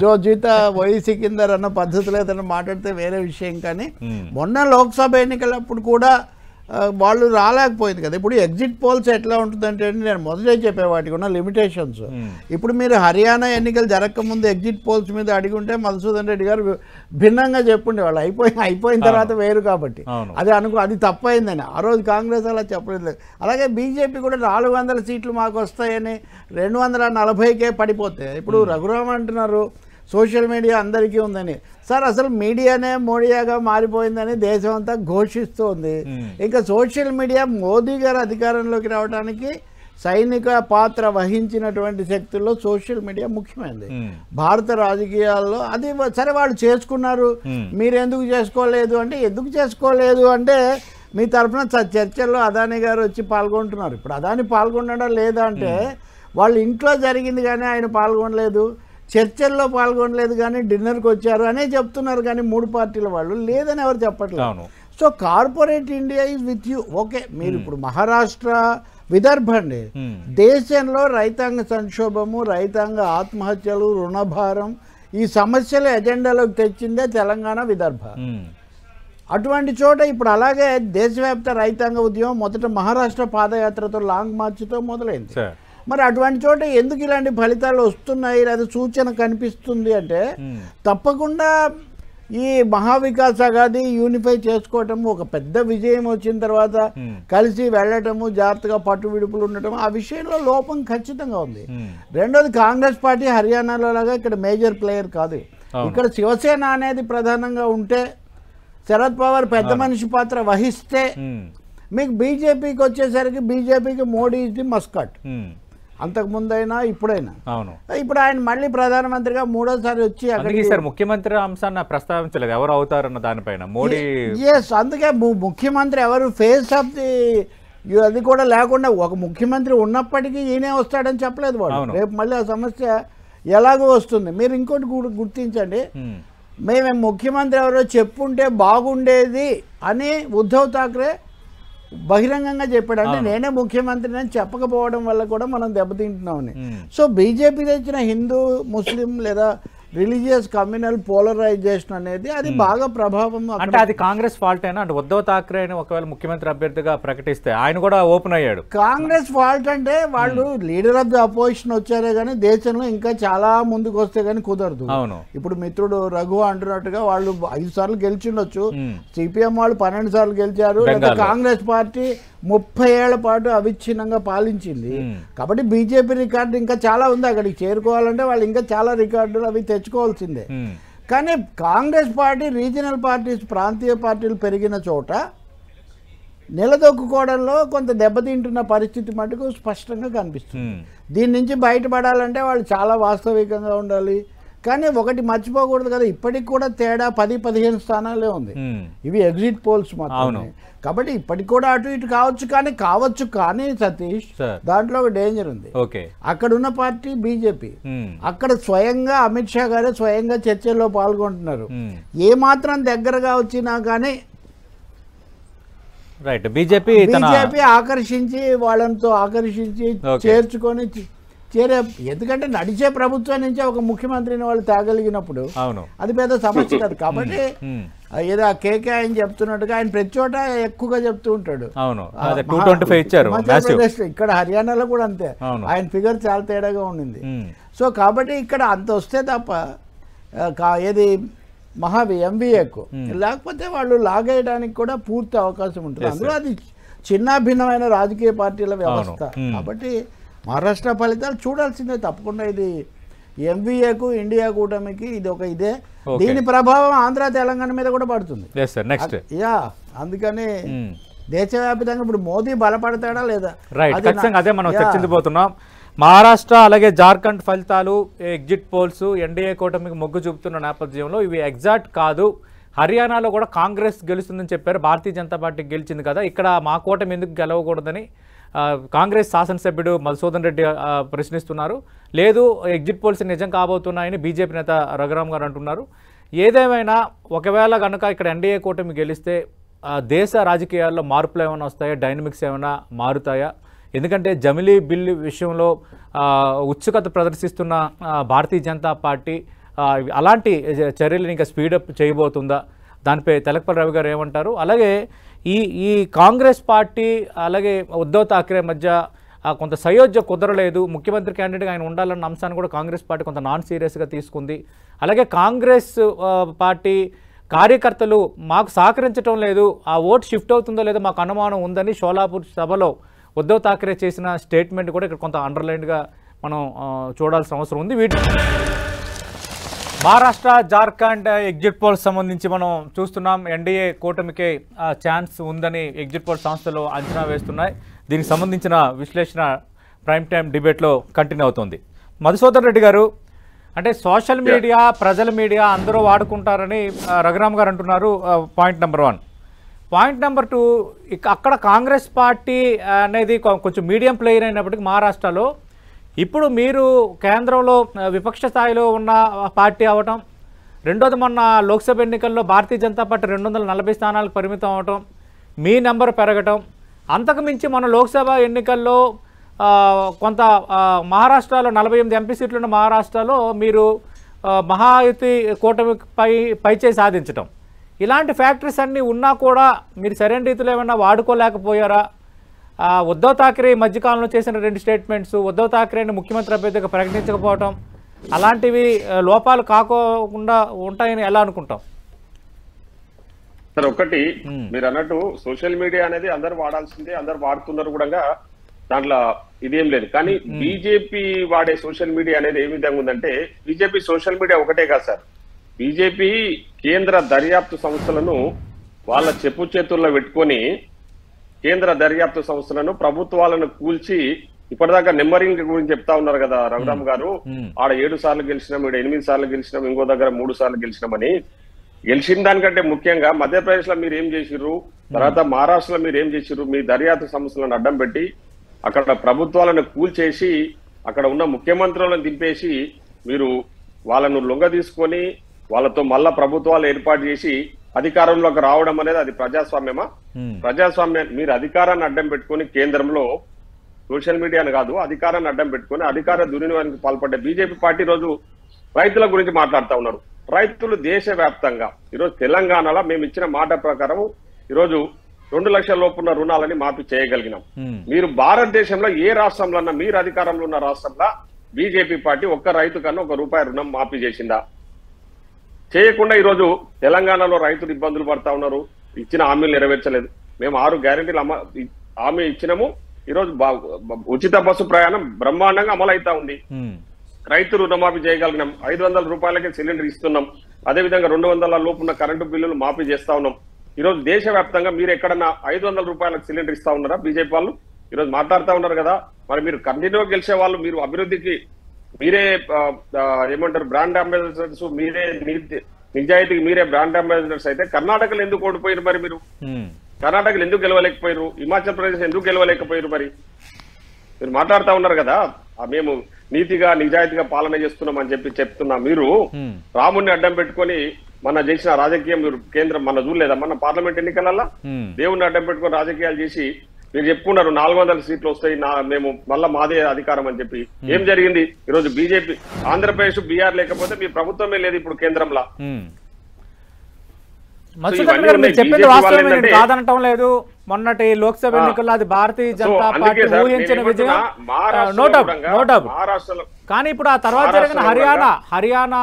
జో జీత వయసు సికిందర్ అన్న పద్ధతిలో ఏదైనా మాట్లాడితే వేరే విషయం. కానీ మొన్న లోక్సభ ఎన్నికలప్పుడు కూడా వాళ్ళు రాలేకపోయింది కదా. ఇప్పుడు ఎగ్జిట్ పోల్స్ ఎట్లా ఉంటుందంటే నేను మొదటే చెప్పే వాటికి ఉన్న లిమిటేషన్స్. ఇప్పుడు మీరు హర్యానా ఎన్నికలు జరగకముందు ఎగ్జిట్ పోల్స్ మీద అడిగి ఉంటే మధుసూదన్ రెడ్డి గారు భిన్నంగా చెప్పుండే వాళ్ళు, అయిపోయిన తర్వాత వేరు కాబట్టి అది తప్పైందని. ఆ రోజు కాంగ్రెస్ అలా చెప్పలేదు. అలాగే బీజేపీ కూడా 400 సీట్లు మాకు వస్తాయని 240కే పడిపోతే ఇప్పుడు రఘురామ్ అంటున్నారు సోషల్ మీడియా అందరికీ ఉందని. సార్ అసలు మీడియానే మోడియాగా మారిపోయిందని దేశం అంతా ఘోషిస్తోంది. ఇంకా సోషల్ మీడియా మోదీ గారు అధికారంలోకి రావడానికి సైనిక పాత్ర వహించినటువంటి శక్తుల్లో సోషల్ మీడియా ముఖ్యమైనది భారత రాజకీయాల్లో. అది సరే వాళ్ళు చేసుకున్నారు, మీరు ఎందుకు చేసుకోలేదు అంటే, ఎందుకు చేసుకోలేదు అంటే మీ తరఫున చర్చల్లో అదానీ గారు వచ్చి పాల్గొంటున్నారు. ఇప్పుడు అదానీ పాల్గొనడం లేదా అంటే వాళ్ళ ఇంట్లో జరిగింది కానీ ఆయన పాల్గొనలేదు, చర్చల్లో పాల్గొనలేదు, కానీ డిన్నర్కి వచ్చారు అనే చెప్తున్నారు. కానీ 3 పార్టీల వాళ్ళు లేదని ఎవరు చెప్పట్లేదు. So corporate India is with you. Okay, మీరు ఇప్పుడు మహారాష్ట్ర విదర్భ అండి, దేశంలో రైతాంగ సంక్షోభము, రైతాంగ ఆత్మహత్యలు, రుణభారం, ఈ సమస్యలు ఎజెండాలోకి తెచ్చిందే తెలంగాణ విదర్భ. అటువంటి చోట ఇప్పుడు అలాగే దేశవ్యాప్త రైతాంగ ఉద్యమం మొదట మహారాష్ట్ర పాదయాత్రతో లాంగ్ మార్చ్తో మొదలైంది. మరి అటువంటి చోట ఎందుకు ఇలాంటి ఫలితాలు వస్తున్నాయి లేదా సూచన కనిపిస్తుంది అంటే, తప్పకుండా ఈ మహావికాస్ అగాది యూనిఫై చేసుకోవటము, ఒక పెద్ద విజయం వచ్చిన తర్వాత కలిసి వెళ్ళటము, జాగ్రత్తగా పట్టు విడుపులు ఉండటం, ఆ విషయంలో లోపం ఖచ్చితంగా ఉంది. రెండోది కాంగ్రెస్ పార్టీ హర్యానాలో లాగా ఇక్కడ మేజర్ ప్లేయర్ కాదు. ఇక్కడ శివసేన అనేది ప్రధానంగా ఉంటే, శరద్ పవార్ పెద్ద మనిషి పాత్ర వహిస్తే, మీకు బీజేపీకి వచ్చేసరికి బీజేపీకి మోడీ ఇస్ ది మస్కట్. అంతకుముందైనా ఇప్పుడైనా. ఇప్పుడు ఆయన మళ్ళీ ప్రధానమంత్రిగా 3వ వచ్చి సార్ ముఖ్యమంత్రి అంశాన్ని ప్రస్తావించలేదు ఎవరు అవుతారన్న దానిపైన మోడీ. ఎస్, అందుకే ముఖ్యమంత్రి ఎవరు ఫేస్ ఆఫ్ ది అది కూడా లేకుండా ఒక ముఖ్యమంత్రి ఉన్నప్పటికీ ఈయనే వస్తాడని చెప్పలేదు వాడు. రేపు మళ్ళీ ఆ సమస్య ఎలాగో వస్తుంది. మీరు ఇంకోటి గుర్తించండి, మేము ముఖ్యమంత్రి ఎవరో చెప్పుంటే బాగుండేది అని ఉద్ధవ్ ఠాక్రే బహిరంగంగా చెప్పాడు. అంటే నేనే ముఖ్యమంత్రిని అని చెప్పకపోవడం వల్ల కూడా మనం దెబ్బతింటున్నామని. సో బీజేపీ తెచ్చిన హిందూ ముస్లిం లేదా రిలీజియస్ కమ్యూనల్ పోలరైజేషన్ అనేది అది బాగా ప్రభావం. అంటే అది కాంగ్రెస్ ఫాల్ట్ అయినా అంటే ఉద్ధవ్ ఠాక్రే ఒకవేళ ముఖ్యమంత్రి అభ్యర్థిగా ప్రకటిస్తే ఆయన కూడా ఓపెన్ అయ్యాడు. కాంగ్రెస్ ఫాల్ట్ అంటే వాళ్ళు లీడర్ ఆఫ్ ది అపోజిషన్ వచ్చారే కానీ దేశంలో ఇంకా చాలా ముందుకు వస్తే కానీ కుదరదు. ఇప్పుడు మిత్రుడు రఘు అంటున్నట్టుగా వాళ్ళు 5 సార్లు గెలిచిండొచ్చు, సిపిఎం వాళ్ళు 12 సార్లు గెలిచారు, లేదా కాంగ్రెస్ పార్టీ 30 ఏళ్ల పాటు అవిచ్ఛిన్నంగా పాలించింది. కాబట్టి బీజేపీ రికార్డు ఇంకా చాలా ఉంది, అక్కడికి చేరుకోవాలంటే వాళ్ళు ఇంకా చాలా రికార్డులు అవి తెచ్చుకోవాల్సిందే. కానీ కాంగ్రెస్ పార్టీ రీజనల్ పార్టీస్, ప్రాంతీయ పార్టీలు పెరిగిన చోట నిలదొక్కుకోవడంలో కొంత దెబ్బతింటున్న పరిస్థితి మటుకు స్పష్టంగా కనిపిస్తుంది. దీని నుంచి బయటపడాలంటే వాళ్ళు చాలా వాస్తవికంగా ఉండాలి. కానీ ఒకటి మర్చిపోకూడదు కదా, ఇప్పటికి కూడా తేడా 10-15 స్థానాలే ఉంది. ఇవి ఎగ్జిట్ పోల్స్ మాత్రమే. కాబట్టి ఇప్పటికి కూడా అటు ఇటు కావచ్చు కానీ సతీష్, దాంట్లో ఒక డేంజర్ ఉంది. అక్కడ ఉన్న పార్టీ బీజేపీ, అక్కడ స్వయంగా అమిత్ షా గారే స్వయంగా చర్చల్లో పాల్గొంటున్నారు. ఏ మాత్రం దగ్గరగా వచ్చినా కానీ బీజేపీ ఆకర్షించి వాళ్ళతో ఆకర్షించి చేర్చుకొని ఎందుకంటే నడిచే ప్రభుత్వం నుంచే ఒక ముఖ్యమంత్రిని వాళ్ళు తేగలిగినప్పుడు అది పెద్ద సమస్య కాదు. కాబట్టి ఏదో ఆ కేకే ఆయన చెప్తున్నట్టుగా ఆయన ప్రతి చోట ఎక్కువగా చెప్తూ ఉంటాడు. ఇక్కడ హర్యానాలో కూడా అంతే, ఆయన ఫిగర్ చాలా తేడాగా ఉండింది. సో కాబట్టి ఇక్కడ అంత వస్తే తప్ప ఏది ఎంవీఏకు లేకపోతే వాళ్ళు లాగేయడానికి కూడా పూర్తి అవకాశం ఉంటుంది. అందులో అది చిన్న భిన్నమైన రాజకీయ పార్టీల వ్యవస్థ. కాబట్టి మహారాష్ట్ర ఫలితాలు చూడాల్సిందే తప్పకుండా. ఇది ఎంవీఏకు ఇండియా కూటమికి ఇది ఒక ఇదే, దీని ప్రభావం ఆంధ్ర తెలంగాణ మీద కూడా పడుతుంది. అందుకని దేశవ్యాప్తంగా ఇప్పుడు మోదీ బలపడతాడా లేదా అదే మనం చర్చించబోతున్నాం. మహారాష్ట్ర అలాగే జార్ఖండ్ ఫలితాలు ఎగ్జిట్ పోల్స్ ఎన్డీఏ కూటమికి మొగ్గు చూపుతున్న నేపథ్యంలో ఇవి ఎగ్జాక్ట్ కాదు, హర్యానాలో కూడా కాంగ్రెస్ గెలుస్తుందని చెప్పారు, భారతీయ జనతా పార్టీ గెలిచింది కదా, ఇక్కడ మా కూటమి ఎందుకు గెలవకూడదని కాంగ్రెస్ శాసనసభ్యుడు మధుసూదన్ రెడ్డి ప్రశ్నిస్తున్నారు. లేదు ఎగ్జిట్ పోల్స్ నిజం కాబోతున్నాయని బీజేపీ నేత రఘురామ్ గారు అంటున్నారు. ఏదేమైనా ఒకవేళ కనుక ఇక్కడ ఎన్డీఏ కూటమి గెలిస్తే దేశ రాజకీయాల్లో మార్పులు ఏమైనా వస్తాయా, డైనమిక్స్ ఏమైనా మారుతాయా? ఎందుకంటే జమిలీ బిల్లు విషయంలో ఉత్సుకత ప్రదర్శిస్తున్న భారతీయ జనతా పార్టీ అలాంటి చర్యలను ఇంకా స్పీడప్ చేయబోతుందా? దానిపై తెలకపల్లి రవి గారు ఏమంటారు? అలాగే ఈ కాంగ్రెస్ పార్టీ అలాగే ఉద్ధవ్ ఠాక్రే మధ్య కొంత సయోధ్య కుదరలేదు, ముఖ్యమంత్రి క్యాండిడేట్గా ఆయన ఉండాలన్న అంశాన్ని కూడా కాంగ్రెస్ పార్టీ కొంత నాన్ సీరియస్గా తీసుకుంది. అలాగే కాంగ్రెస్ పార్టీ కార్యకర్తలు మాకు సహకరించడం లేదు, ఆ ఓటు షిఫ్ట్ అవుతుందో లేదో మాకు అనుమానం ఉందని షోలాపూర్ సభలో ఉద్ధవ్ ఠాక్రే చేసిన స్టేట్మెంట్ కూడా ఇక్కడ కొంత అండర్లైన్గా మనం చూడాల్సిన అవసరం ఉంది. మహారాష్ట్ర జార్ఖండ్ ఎగ్జిట్ పోల్స్ సంబంధించి మనం చూస్తున్నాం. ఎన్డీఏ కూటమికి ఛాన్స్ ఉందని ఎగ్జిట్ పోల్ సంస్థలు అంచనా వేస్తున్నాయి. దీనికి సంబంధించిన విశ్లేషణ ప్రైమ్ టైం డిబేట్లో కంటిన్యూ అవుతుంది. మధుసూదన్ రెడ్డి గారు, అంటే సోషల్ మీడియా ప్రజల మీడియా అందరూ వాడుకుంటారని రఘురామ్ గారు అంటున్నారు. Point number 1. పాయింట్ నెంబర్ 2, అక్కడ కాంగ్రెస్ పార్టీ అనేది కొంచెం మీడియం ప్లేయర్ అయినప్పటికీ మహారాష్ట్రలో ఇప్పుడు మీరు కేంద్రంలో విపక్ష స్థాయిలో ఉన్న పార్టీ అవటం, రెండోది మొన్న లోక్సభ ఎన్నికల్లో భారతీయ జనతా పార్టీ 240 స్థానాలకు పరిమితం అవటం, మీ నెంబర్ పెరగటం, అంతకు మించి మన లోక్సభ ఎన్నికల్లో కొంత మహారాష్ట్రలో 48 ఎంపీ సీట్లున్న మహారాష్ట్రలో మీరు మహాయుతి కూటమిపై పైచేయి సాధించటం, ఇలాంటి ఫ్యాక్టరీస్ అన్నీ ఉన్నా కూడా మీరు సరైన రీతిలో ఏమైనా వాడుకోలేకపోయారా? ఉద్ధవ్ ఠాక్రే మధ్యకాలంలో చేసిన 2 స్టేట్మెంట్స్, ఉద్ధవ్ ఠాక్రేని ముఖ్యమంత్రి అభ్యర్థిగా ప్రకటించకపోవటం, అలాంటివి లోపాలు కాకుండా ఉంటాయని ఎలా అనుకుంటాం? సార్, ఒకటి మీరు అన్నట్టు సోషల్ మీడియా అనేది అందరు వాడాల్సిందే, అందరు వాడుతున్నారు కూడా, దాంట్లో ఇదేం లేదు. కానీ బీజేపీ వాడే సోషల్ మీడియా అనేది ఏ విధంగా ఉందంటే, బీజేపీ సోషల్ మీడియా ఒకటే కాదు సార్, బీజేపీ కేంద్ర దర్యాప్తు సంస్థలను వాళ్ళ చెప్పు చేతుల్లో పెట్టుకొని కేంద్ర దర్యాప్తు సంస్థలను ప్రభుత్వాలను కూల్చి ఇప్పటిదాకా నెంబరింగ్ గురించి చెప్తా ఉన్నారు కదా రఘురామ్ గారు, ఆడ 7 సార్లు గెలిచినాం, ఈడ 8 సార్లు గెలిచినాం, ఇంకో దగ్గర 3 సార్లు గెలిచినామని. గెలిచిన దానికంటే ముఖ్యంగా మధ్యప్రదేశ్ లో మీరు ఏం చేసిర్రు, తర్వాత మహారాష్ట్రలో మీరు ఏం చేసిర్రు, మీ దర్యాప్తు సంస్థలను అడ్డం పెట్టి అక్కడ ప్రభుత్వాలను కూల్చేసి అక్కడ ఉన్న ముఖ్యమంత్రులను దింపేసి మీరు వాళ్ళను లొంగ తీసుకొని వాళ్ళతో మళ్ళా ప్రభుత్వాలు ఏర్పాటు చేసి అధికారంలోకి రావడం అనేది అది ప్రజాస్వామ్యమా? ప్రజాస్వామ్యం మీరు అధికారాన్ని అడ్డం పెట్టుకొని కేంద్రంలో సోషల్ మీడియాను కాదు, అధికారాన్ని అడ్డం పెట్టుకొని అధికార దుర్వినియోగానికి పాల్పడ్డ బీజేపీ పార్టీ రోజు రైతుల గురించి మాట్లాడుతూ ఉన్నారు. రైతులు దేశవ్యాప్తంగా ఈరోజు తెలంగాణలో మేము ఇచ్చిన మాట ప్రకారం ఈరోజు 2 లక్షల లోపున్న రుణాలని మాఫీ చేయగలిగినాం. మీరు భారతదేశంలో ఏ రాష్ట్రంలో మీరు అధికారంలో ఉన్న రాష్ట్రంలో బీజేపీ పార్టీ ఒక్క రైతు కన్నా ₹1 రుణం మాఫీ చేసిందా? చేయకుండా ఈరోజు తెలంగాణలో రైతులు ఇబ్బందులు పడతా ఉన్నారు, ఇచ్చిన హామీలు నెరవేర్చలేదు. మేము 6 గ్యారెంటీలు హామీ ఇచ్చినాము, ఈరోజు ఉచిత బస్సు ప్రయాణం బ్రహ్మాండంగా అమలైతా ఉంది. రైతు రుణమాఫీ చేయగలిగినాం, 500 రూపాయలకే సిలిండర్ ఇస్తున్నాం, అదేవిధంగా 200 లోపున్న కరెంటు బిల్లులు మాఫీ చేస్తా ఉన్నాం. ఈరోజు దేశవ్యాప్తంగా మీరు ఎక్కడన్నా 500 రూపాయలకు సిలిండర్ ఇస్తా ఉన్నారా? బీజేపీ వాళ్ళు ఈరోజు మాట్లాడుతూ ఉన్నారు కదా. మరి మీరు కంటిన్యూ గెలిచే వాళ్ళు, మీరు అభివృద్ధికి మీరే ఏమంటారు బ్రాండ్ అంబాసిడర్స్, మీరే నిజాయితీకి మీరే బ్రాండ్ అంబాసిడర్స్ అయితే కర్ణాటకలో ఎందుకు ఓడిపోయారు? మరి మీరు కర్ణాటకలో ఎందుకు గెలవలేకపోయారు? హిమాచల్ ప్రదేశ్ ఎందుకు గెలవలేకపోయారు? మరి మీరు మాట్లాడుతూ ఉన్నారు కదా మేము నీతిగా నిజాయితీగా పాలన చేస్తున్నామని చెప్తున్నా. మీరు రాముడిని అడ్డం పెట్టుకొని మన చేసిన రాజకీయం మీరు కేంద్రం మన చూడలేదా? మన పార్లమెంట్ ఎన్నికలలో దేవుడిని అడ్డం పెట్టుకొని రాజకీయాలు చేసి మీరు చెప్పుకున్నారు 400 సీట్లు వస్తాయి, మేము మళ్ళా మాదే అధికారం అని చెప్పి. ఏం జరిగింది? ఈరోజు బీజేపీ ఆంధ్రప్రదేశ్ బీఆర్ లేకపోతే మీ ప్రభుత్వమే లేదు ఇప్పుడు కేంద్రంలో. చెప్పింది వాస్తవమే, కాదనటం లేదు. మొన్నటి లోక్సభ ఎన్నికల్లో అది భారతీయ జనతా పార్టీ ఊహించిన విజయం, కానీ ఇప్పుడు ఆ తర్వాత జరిగిన హర్యానా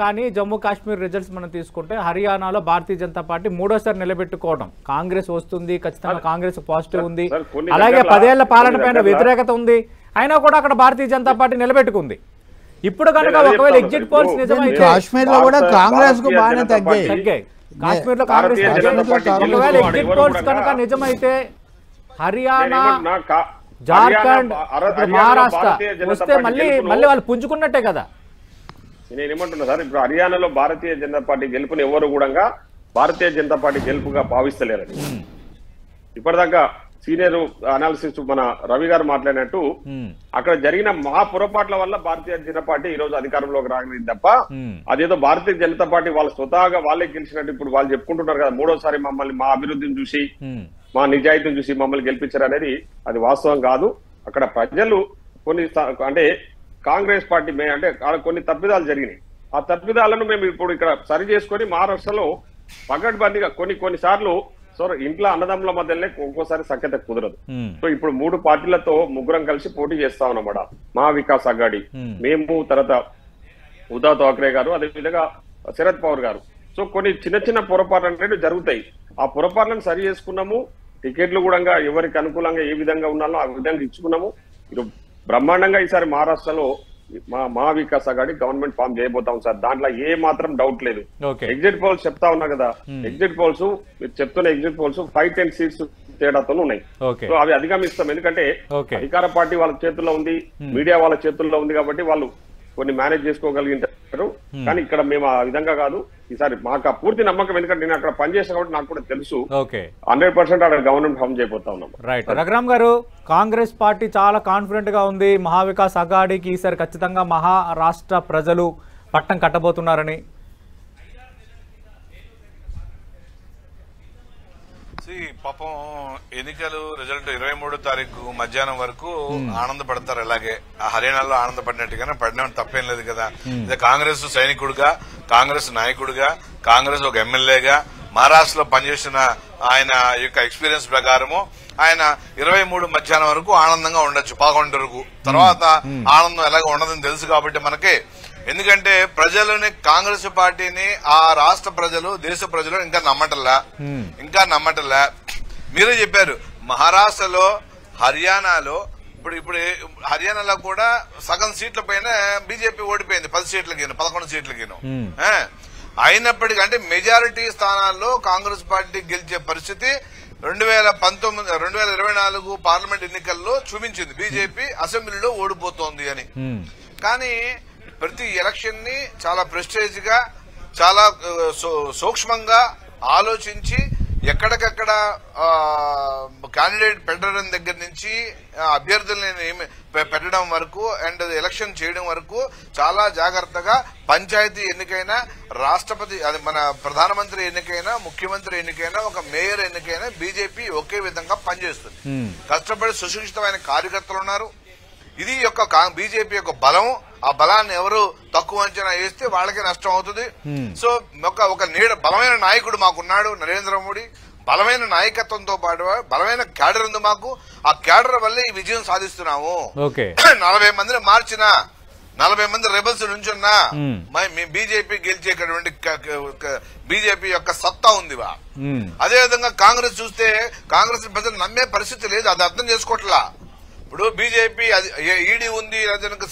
కానీ జమ్మూ కాశ్మీర్ రిజల్ట్స్ మనం తీసుకుంటే హర్యానాలో భారతీయ జనతా పార్టీ 3వ నిలబెట్టుకోవడం, కాంగ్రెస్ వస్తుంది ఖచ్చితంగా, కాంగ్రెస్ పాజిటివ్ ఉంది, అలాగే 10 ఏళ్ల పాలన పైన వ్యతిరేకత ఉంది, అయినా కూడా అక్కడ భారతీయ జనతా పార్టీ నిలబెట్టుకుంది. ఇప్పుడు కనుక ఒకవేళ ఎగ్జిట్ పోల్స్ నిజమైతే కాశ్మీర్ లో కూడా కాంగ్రెస్ కు బాగానే తగ్గాయి. కాశ్మీర్ లో కాంగ్రెస్ ఒకవేళ ఎగ్జిట్ పోల్స్ కనుక నిజమైతే హర్యానా జార్ఖండ్ హర్యానా మహారాష్ట్ర భారతీయ జనతా వస్తే పార్టీ మళ్ళీ గెలుపును- మళ్ళీ వాళ్ళు పుంజుకున్నట్టే కదా. నేను ఏమంటున్నా సార్, ఇప్పుడు హర్యానాలో భారతీయ జనతా పార్టీ గెలుపుని ఎవరు కూడా భారతీయ జనతా పార్టీ గెలుపుగా భావిస్తలేరని ఇప్పటిదాకా సీనియర్ అనాలిసిస్ మన రవి గారు మాట్లాడినట్టు అక్కడ జరిగిన మహా పొరపాట్ల వల్ల భారతీయ జనతా పార్టీ ఈ రోజు అధికారంలోకి రాగలిగింది తప్ప అదేదో భారతీయ జనతా పార్టీ వాళ్ళు స్వతహాగా వాళ్ళే గెలిచినట్టు ఇప్పుడు వాళ్ళు చెప్పుకుంటున్నారు కదా, మూడోసారి మమ్మల్ని మా అభివృద్ధిని చూసి మా నిజాయితీని చూసి మమ్మల్ని గెలిపించారు అనేది అది వాస్తవం కాదు. అక్కడ ప్రజలు అంటే కాంగ్రెస్ పార్టీ అంటే కొన్ని తప్పిదాలు జరిగినాయి. ఆ తప్పిదాలను మేము ఇప్పుడు ఇక్కడ సరి చేసుకొని మహారాష్ట్రలో పకడ్బందీగా కొన్నిసార్లు ఇంట్లో అన్నదమ్ముల మధ్యనే ఒక్కోసారి సఖ్యత కుదరదు. సో ఇప్పుడు 3 పార్టీలతో ముగ్గురం కలిసి పోటీ చేస్తా ఉన్నామాట. మహా వికాస్ అఘాడి, మేము, తర్వాత ఉద్ధవ్ ఠాక్రే గారు, అదేవిధంగా శరద్ పవార్ గారు. సో కొన్ని చిన్న పొరపాట్లు అనేవి జరుగుతాయి. ఆ పొరపాట్లను సరి చేసుకున్నాము. టికెట్లు కూడా ఎవరికి అనుకూలంగా ఏ విధంగా ఉన్నాలో ఆ విధంగా ఇచ్చుకున్నాము. ఇది బ్రహ్మాండంగా ఈసారి మహారాష్ట్రలో మహా వికాస్ అఘాడి గవర్నమెంట్ ఫామ్ చేయబోతాం సార్, దాంట్లో ఏ మాత్రం డౌట్ లేదు. ఎగ్జిట్ పోల్స్ చెప్తా ఉన్నా కదా, ఎగ్జిట్ పోల్స్ మీరు చెప్తున్న ఎగ్జిట్ పోల్స్ 5-10 సీట్స్ తేడాతో ఉన్నాయి. సో అవి అధిగమిస్తాం, ఎందుకంటే అధికార పార్టీ వాళ్ళ చేతుల్లో ఉంది, మీడియా వాళ్ళ చేతుల్లో ఉంది కాబట్టి వాళ్ళు కొన్ని మేనేజ్ చేసుకోగలిగింటారు. కానీ ఇక్కడ మేము ఆ విధంగా కాదు. ఈసారి మాకు పూర్తి నమ్మకం, ఎందుకంటే నేను అక్కడ పనిచేసాను కాబట్టి నాకు కూడా తెలుసు 100% అక్కడ గవర్నమెంట్ ఫామ్ చేయబోతా ఉన్నాం. రైట్. రఘురామ్ గారు, కాంగ్రెస్ పార్టీ చాలా కాన్ఫిడెంట్ గా ఉంది మహావికాస్ అఘాడీకి ఈసారి ఖచ్చితంగా మహారాష్ట్ర ప్రజలు పట్టం కట్టబోతున్నారని. పాపం ఎన్నికలు రిజల్ట్ 23వ తారీఖు మధ్యాహ్నం వరకు ఆనందపడతారు. అలాగే హర్యానాలో ఆనందపడినట్టుగానే పడిన తప్పేం లేదు కదా. ఇది కాంగ్రెస్ సైనికుడిగా, కాంగ్రెస్ నాయకుడిగా, కాంగ్రెస్ ఒక ఎమ్మెల్యేగా మహారాష్ట్రలో పనిచేసిన ఆయన యొక్క ఎక్స్పీరియన్స్ ప్రకారము ఆయన 23 మధ్యాహ్నం వరకు ఆనందంగా ఉండొచ్చు, 11 వరకు. తర్వాత ఆనందం ఎలాగ ఉండదని తెలుసు కాబట్టి మనకి. ఎందుకంటే ప్రజలని, కాంగ్రెస్ పార్టీని ఆ రాష్ట్ర ప్రజలు, దేశ ప్రజలు ఇంకా నమ్మటల్లా. మీరే చెప్పారు, మహారాష్ట్రలో, హర్యానాలో ఇప్పుడు హర్యానాలో కూడా సగం సీట్ల పైన బీజేపీ ఓడిపోయింది, 10 సీట్లకి 11 సీట్లకి. అయినప్పటికీ అంటే మెజారిటీ స్థానాల్లో కాంగ్రెస్ పార్టీ గెలిచే పరిస్థితి 2024 పార్లమెంట్ ఎన్నికల్లో చూపించింది. బీజేపీ అసెంబ్లీలో ఓడిపోతోంది అని. కానీ ప్రతి ఎలక్షన్ ని చాలా ప్రెస్టేజ్ గా, చాలా సూక్ష్మంగా ఆలోచించి ఎక్కడికక్కడ క్యాండిడేట్ పెట్టడం దగ్గర నుంచి అభ్యర్థులని పెట్టడం వరకు అండ్ ఎలక్షన్ చేయడం వరకు చాలా జాగ్రత్తగా పంచాయతీ ఎన్నికైనా, రాష్ట్రపతి అది మన ప్రధానమంత్రి ఎన్నికైనా, ముఖ్యమంత్రి ఎన్నికైనా, ఒక మేయర్ ఎన్నికైనా బీజేపీ ఒకే విధంగా పనిచేస్తుంది. కష్టపడి సుశిక్షితమైన కార్యకర్తలు ఉన్నారు. ఇది యొక్క బీజేపీ యొక్క బలం. ఆ బలాన్ని ఎవరు తక్కువ అంచనా వేస్తే వాళ్ళకే నష్టం అవుతుంది. సో ఒక బలమైన నాయకుడు మాకున్నాడు నరేంద్ర మోడీ. బలమైన నాయకత్వంతో పాటు బలమైన క్యాడర్ ఉంది మాకు. ఆ క్యాడర్ వల్లే ఈ విజయం సాధిస్తున్నాము. 40 మందిని మార్చిన, 40 మంది రెబల్స్ నుంచున్నా బీజేపీ గెలిచేటువంటి బీజేపీ యొక్క సత్తా ఉందివా. అదేవిధంగా కాంగ్రెస్ చూస్తే కాంగ్రెస్ ప్రజలు నమ్మే పరిస్థితి లేదు, అది అర్థం చేసుకోవట్లా. ఇప్పుడు బీజేపీ ఈడీ ఉంది,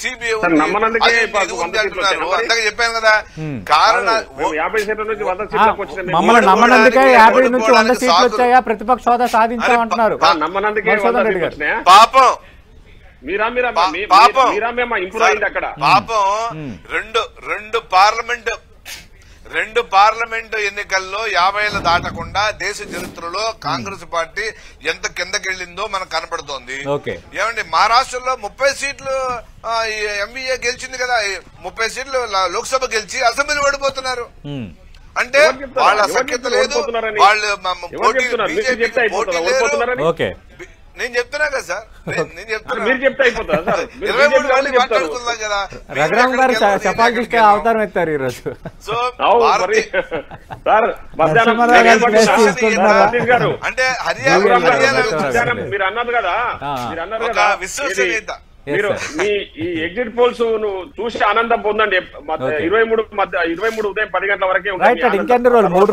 సిబిఐ ఉంది అంటున్నారు. అంతగా చెప్పాను కదా, కారణం మమ్మల్ని నమ్మనందుకే 50 నుంచి 100 సీట్లు వచ్చాయా, ప్రతిపక్ష హోదా సాధించామంటున్నారు. పాపం రెండు పార్లమెంటు ఎన్నికల్లో 50 దాటకుండా దేశ చరిత్రలో కాంగ్రెస్ పార్టీ ఎంత కిందకెళ్లిందో మనకు కనపడుతోంది. ఏమండి, మహారాష్ట్రలో 30 సీట్లు ఎంవీఏ గెలిచింది కదా, 30 సీట్లు లోక్సభ గెలిచి అసెంబ్లీ ఓడిపోతున్నారు. అంటే వాళ్ళ సఖ్యత లేదు, వాళ్ళు నేను చెప్తున్నా కదా సార్, నేను చెప్తున్నా. రఘురామ్ గారు సఫాలిస్ట్ అవతారం ఎత్తారు ఈరోజు. సో అంటే హర్యానా మీరు అన్నారు కదా, విశ్వసనీయత ఈ ఎగ్జిట్ పోల్స్ చూసి ఆనందం పొందండి. 23 ఉదయం 10 గంటల వరకే ఉంటాయి. ఇంకెన్ని రోజులు? 3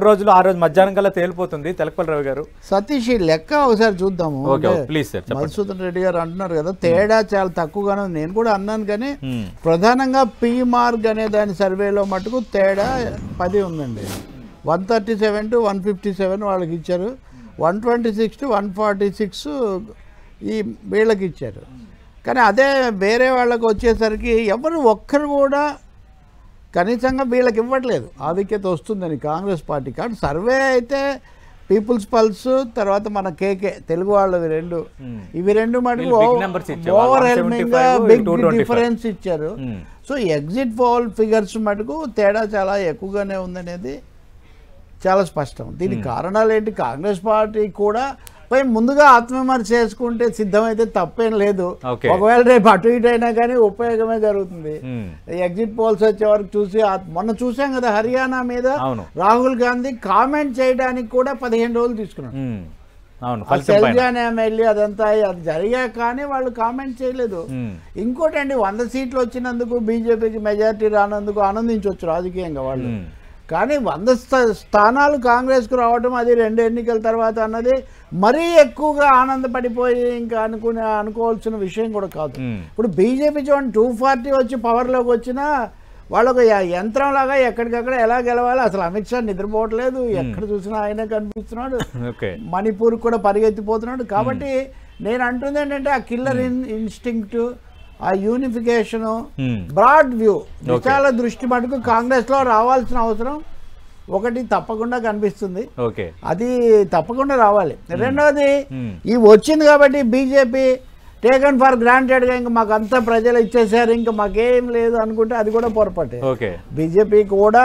రోజులు, ఆ రోజు మధ్యాహ్నం కల్లా తేలిపోతుంది. తెలకపల్లి రవి గారు, సతీష్ ఈ లెక్క ఒకసారి చూద్దాము. మధుసూదన్ రెడ్డి గారు అంటున్నారు కదా, తేడా చాలా తక్కువగానే ఉంది. నేను కూడా అన్నాను, కానీ ప్రధానంగా పీ మార్గ్ అనే దాని సర్వేలో మటుకు తేడా 10 ఉందండి. 137 to 157 వాళ్ళకి ఇచ్చారు, 126 to 146 ఈ వీళ్ళకి ఇచ్చారు. కానీ అదే వేరే వాళ్ళకి వచ్చేసరికి ఎవరు ఒక్కరు కూడా కనీసంగా వీళ్ళకి ఇవ్వట్లేదు. ఆధిక్యత వస్తుందని కాంగ్రెస్ పార్టీ. కానీ సర్వే అయితే పీపుల్స్ పల్స్ తర్వాత మన కేకే తెలుగు వాళ్ళవి రెండు, ఇవి రెండు మటుకు ఓవర్ హెల్మింగ్గా బిగ్ డిఫరెన్స్ ఇచ్చారు. సో ఎగ్జిట్ పోల్ ఫిగర్స్ మటుకు తేడా చాలా ఎక్కువగానే ఉందనేది చాలా స్పష్టం. దీనికి కారణాలు ఏంటి? కాంగ్రెస్ పార్టీ కూడా ముందుగా ఆత్మవిమర్శ చేసుకుంటే సిద్ధమైతే తప్పేం లేదు. ఒకవేళ రేపు అటు ఇటు అయినా కానీ ఉపయోగమే జరుగుతుంది. ఎగ్జిట్ పోల్స్ వచ్చే వరకు చూసి మొన్న చూసాం కదా హర్యానా మీద రాహుల్ గాంధీ కామెంట్ చేయడానికి కూడా 15 రోజులు తీసుకున్నాడు. వెళ్ళి అదంతా అది జరిగా కానీ వాళ్ళు కామెంట్ చేయలేదు. ఇంకోటి అండి, 100 సీట్లు వచ్చినందుకు బీజేపీకి మెజారిటీ రానందుకు ఆనందించవచ్చు రాజకీయంగా వాళ్ళు. కానీ 100 స్థానాలు కాంగ్రెస్కు రావడం అది 2 ఎన్నికల తర్వాత అన్నది మరీ ఎక్కువగా ఆనందపడిపోయి ఇంకా అనుకోవాల్సిన విషయం కూడా కాదు. ఇప్పుడు బీజేపీ చూడండి 240 వచ్చి పవర్లోకి వచ్చినా వాళ్ళొక యంత్రంలాగా ఎక్కడికక్కడ ఎలా గెలవాలి. అసలు అమిత్ షా నిద్రపోవట్లేదు, ఎక్కడ చూసినా ఆయనే కనిపిస్తున్నాడు, మణిపూర్ కూడా పరిగెత్తిపోతున్నాడు. కాబట్టి నేను అంటుంది ఏంటంటే ఆ కిల్లర్ ఇన్స్టింక్ట్, ఆ యూనిఫికేషను, బ్రాడ్ వ్యూ, విశాల దృష్టి మటుకు కాంగ్రెస్ లో రావాల్సిన అవసరం ఒకటి తప్పకుండా కనిపిస్తుంది. అది తప్పకుండా రావాలి. రెండవది ఈ వచ్చింది కాబట్టి బీజేపీ టేకన్ ఫర్ గ్రాంటెడ్ గా ఇంకా మాకు అంతా ప్రజలు ఇచ్చేసారు ఇంకా మాకేం లేదు అనుకుంటే అది కూడా పొరపాటే. బీజేపీ కూడా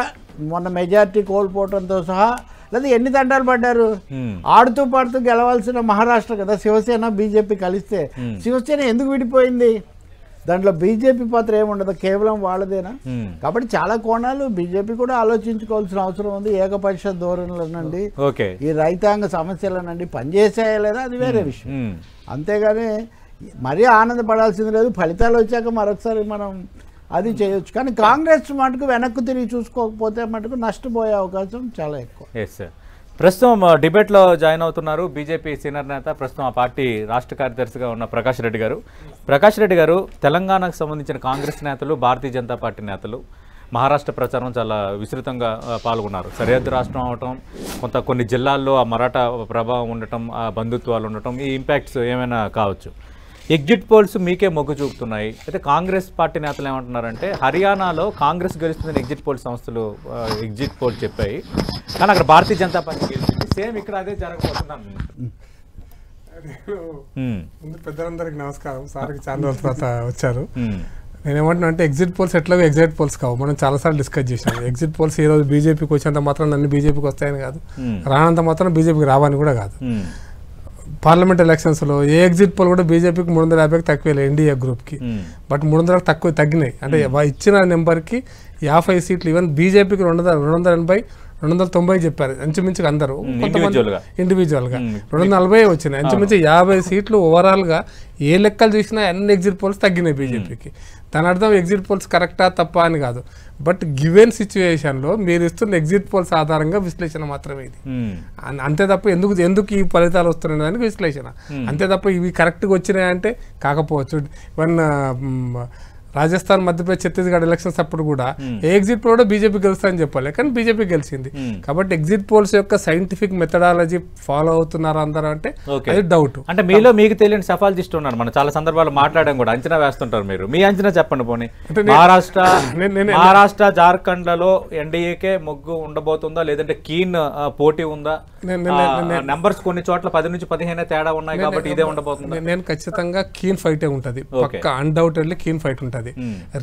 మొన్న మెజారిటీ కోల్పోవడంతో సహా లేదా ఎన్ని తంటాలు పడ్డారు. ఆడుతూ పాడుతూ గెలవాల్సిన మహారాష్ట్ర కదా శివసేన బీజేపీ కలిస్తే. శివసేన ఎందుకు విడిపోయింది? దాంట్లో బీజేపీ పాత్ర ఏముండదు, కేవలం వాళ్ళదేనా? కాబట్టి చాలా కోణాలు బీజేపీ కూడా ఆలోచించుకోవాల్సిన అవసరం ఉంది. ఏకపక్ష ధోరణులనండి, ఈ రైతాంగ సమస్యలనండి పనిచేసాయా లేదా అది వేరే విషయం. అంతేగాని మరీ ఆనందపడాల్సింది లేదు. ఫలితాలు వచ్చాక మరొకసారి మనం అది చేయొచ్చు. కానీ కాంగ్రెస్ మటుకు వెనక్కు తిరిగి చూసుకోకపోతే మటుకు నష్టపోయే అవకాశం చాలా ఎక్కువ. ప్రస్తుతం డిబేట్లో జాయిన్ అవుతున్నారు బీజేపీ సీనియర్ నేత, ప్రస్తుతం ఆ పార్టీ రాష్ట్ర కార్యదర్శిగా ఉన్న ప్రకాష్ రెడ్డి గారు. ప్రకాష్ రెడ్డి గారు, తెలంగాణకు సంబంధించిన కాంగ్రెస్ నేతలు, భారతీయ జనతా పార్టీ నేతలు మహారాష్ట్ర ప్రచారం చాలా విస్తృతంగా పాల్గొన్నారు. సరిహద్దు రాష్ట్రం అవటం, కొన్ని జిల్లాల్లో ఆ మరాఠా ప్రభావం ఉండటం, ఆ బంధుత్వాలు ఉండటం, ఈ ఇంపాక్ట్స్ ఏమైనా కావచ్చు. ఎగ్జిట్ పోల్స్ మీకే మొగ్గు చూపుతున్నాయి. అయితే కాంగ్రెస్ పార్టీ నేతలు ఏమంటున్నారంటే హర్యానాలో కాంగ్రెస్ గెలుస్తుందని ఎగ్జిట్ పోల్ సంస్థలు ఎగ్జిట్ పోల్ చెప్పాయి, కానీ అక్కడ భారతీయ జనతా పార్టీ గెలిచింది. సేమ్ ఇక్కడ అదే జరగబోతుంది. ముందు పెద్దలందరికీ నమస్కారం. సార్కి చాలా రోజుల తర్వాత వచ్చారు. నేనేమంటున్నా అంటే ఎగ్జిట్ పోల్స్ ఎట్లాగో ఎగ్జిట్ పోల్స్ కావు, మనం చాలాసార్లు డిస్కస్ చేసాం. ఎగ్జిట్ పోల్స్ ఈ రోజు బీజేపీకి వచ్చేంత మాత్రం అన్ని బీజేపీకి వస్తాయని కాదు, రానంత మాత్రం బీజేపీకి రావని కూడా కాదు. పార్లమెంట్ ఎలక్షన్స్లో ఏ ఎగ్జిట్ పోల్ కూడా బీజేపీకి 350కి తక్కువ ఎన్డీఏ గ్రూప్కి, బట్ 300కి తక్కువ తగ్గినాయి. అంటే ఇచ్చిన నెంబర్కి 50 సీట్లు, ఈవెన్ బీజేపీకి 280, 290 చెప్పారు ఇంచుమించుగా అందరూ. కొంతమంది ఇండివిజువల్గా 240 వచ్చినాయి. ఇంచుమించు 50 సీట్లు ఓవరాల్గా ఏ లెక్కలు చూసినా అన్ని ఎగ్జిట్ పోల్స్ తగ్గినాయి బీజేపీకి. దాని అర్థం ఎగ్జిట్ పోల్స్ కరెక్టా తప్ప అని కాదు, బట్ గివెన్ సిచ్యువేషన్లో మీరు ఇస్తున్న ఎగ్జిట్ పోల్స్ ఆధారంగా విశ్లేషణ మాత్రమే ఇది. అంతే తప్ప ఎందుకు ఈ ఫలితాలు వస్తున్నాయి దానికి విశ్లేషణ. అంతే తప్ప ఇవి కరెక్ట్గా వచ్చినాయంటే కాకపోవచ్చు. వన్ రాజస్థాన్, మధ్యప్రదేశ్, ఛత్తీస్గఢ్ ఎలక్షన్స్ అప్పుడు కూడా ఏ ఎగ్జిట్ పోల్ కూడా బీజేపీ గెలుస్తారని చెప్పాలి, కానీ బీజేపీ గెలిచింది. కాబట్టి ఎగ్జిట్ పోల్స్ యొక్క సైంటిఫిక్ మెథడాలజీ ఫాలో అవుతున్నారు అందరూ అంటే అది డౌట్. అంటే మీలో మీకు తెలియని సఫాలజిస్ట్ ఉన్నారు, మనం చాలా సందర్భాలు మాట్లాడడం కూడా అంచనా వేస్తుంటారు. మీరు మీ అంచనా చెప్పండి పోనీ. మహారాష్ట్ర జార్ఖండ్లలో ఎన్డీఏకే మొగ్గు ఉండబోతుందా, లేదంటే కీన్ పోటీ ఉందా? నెంబర్స్ కొన్ని చోట్ల 10 నుంచి 15 తేడా ఉన్నాయి కాబట్టి ఇదే ఉండబోతుంది. నేను ఖచ్చితంగా కీన్ ఫైటే ఉంటుంది, పక్కా అన్డౌటెడ్లీ కీన్ ఫైట్ ఉంటుంది.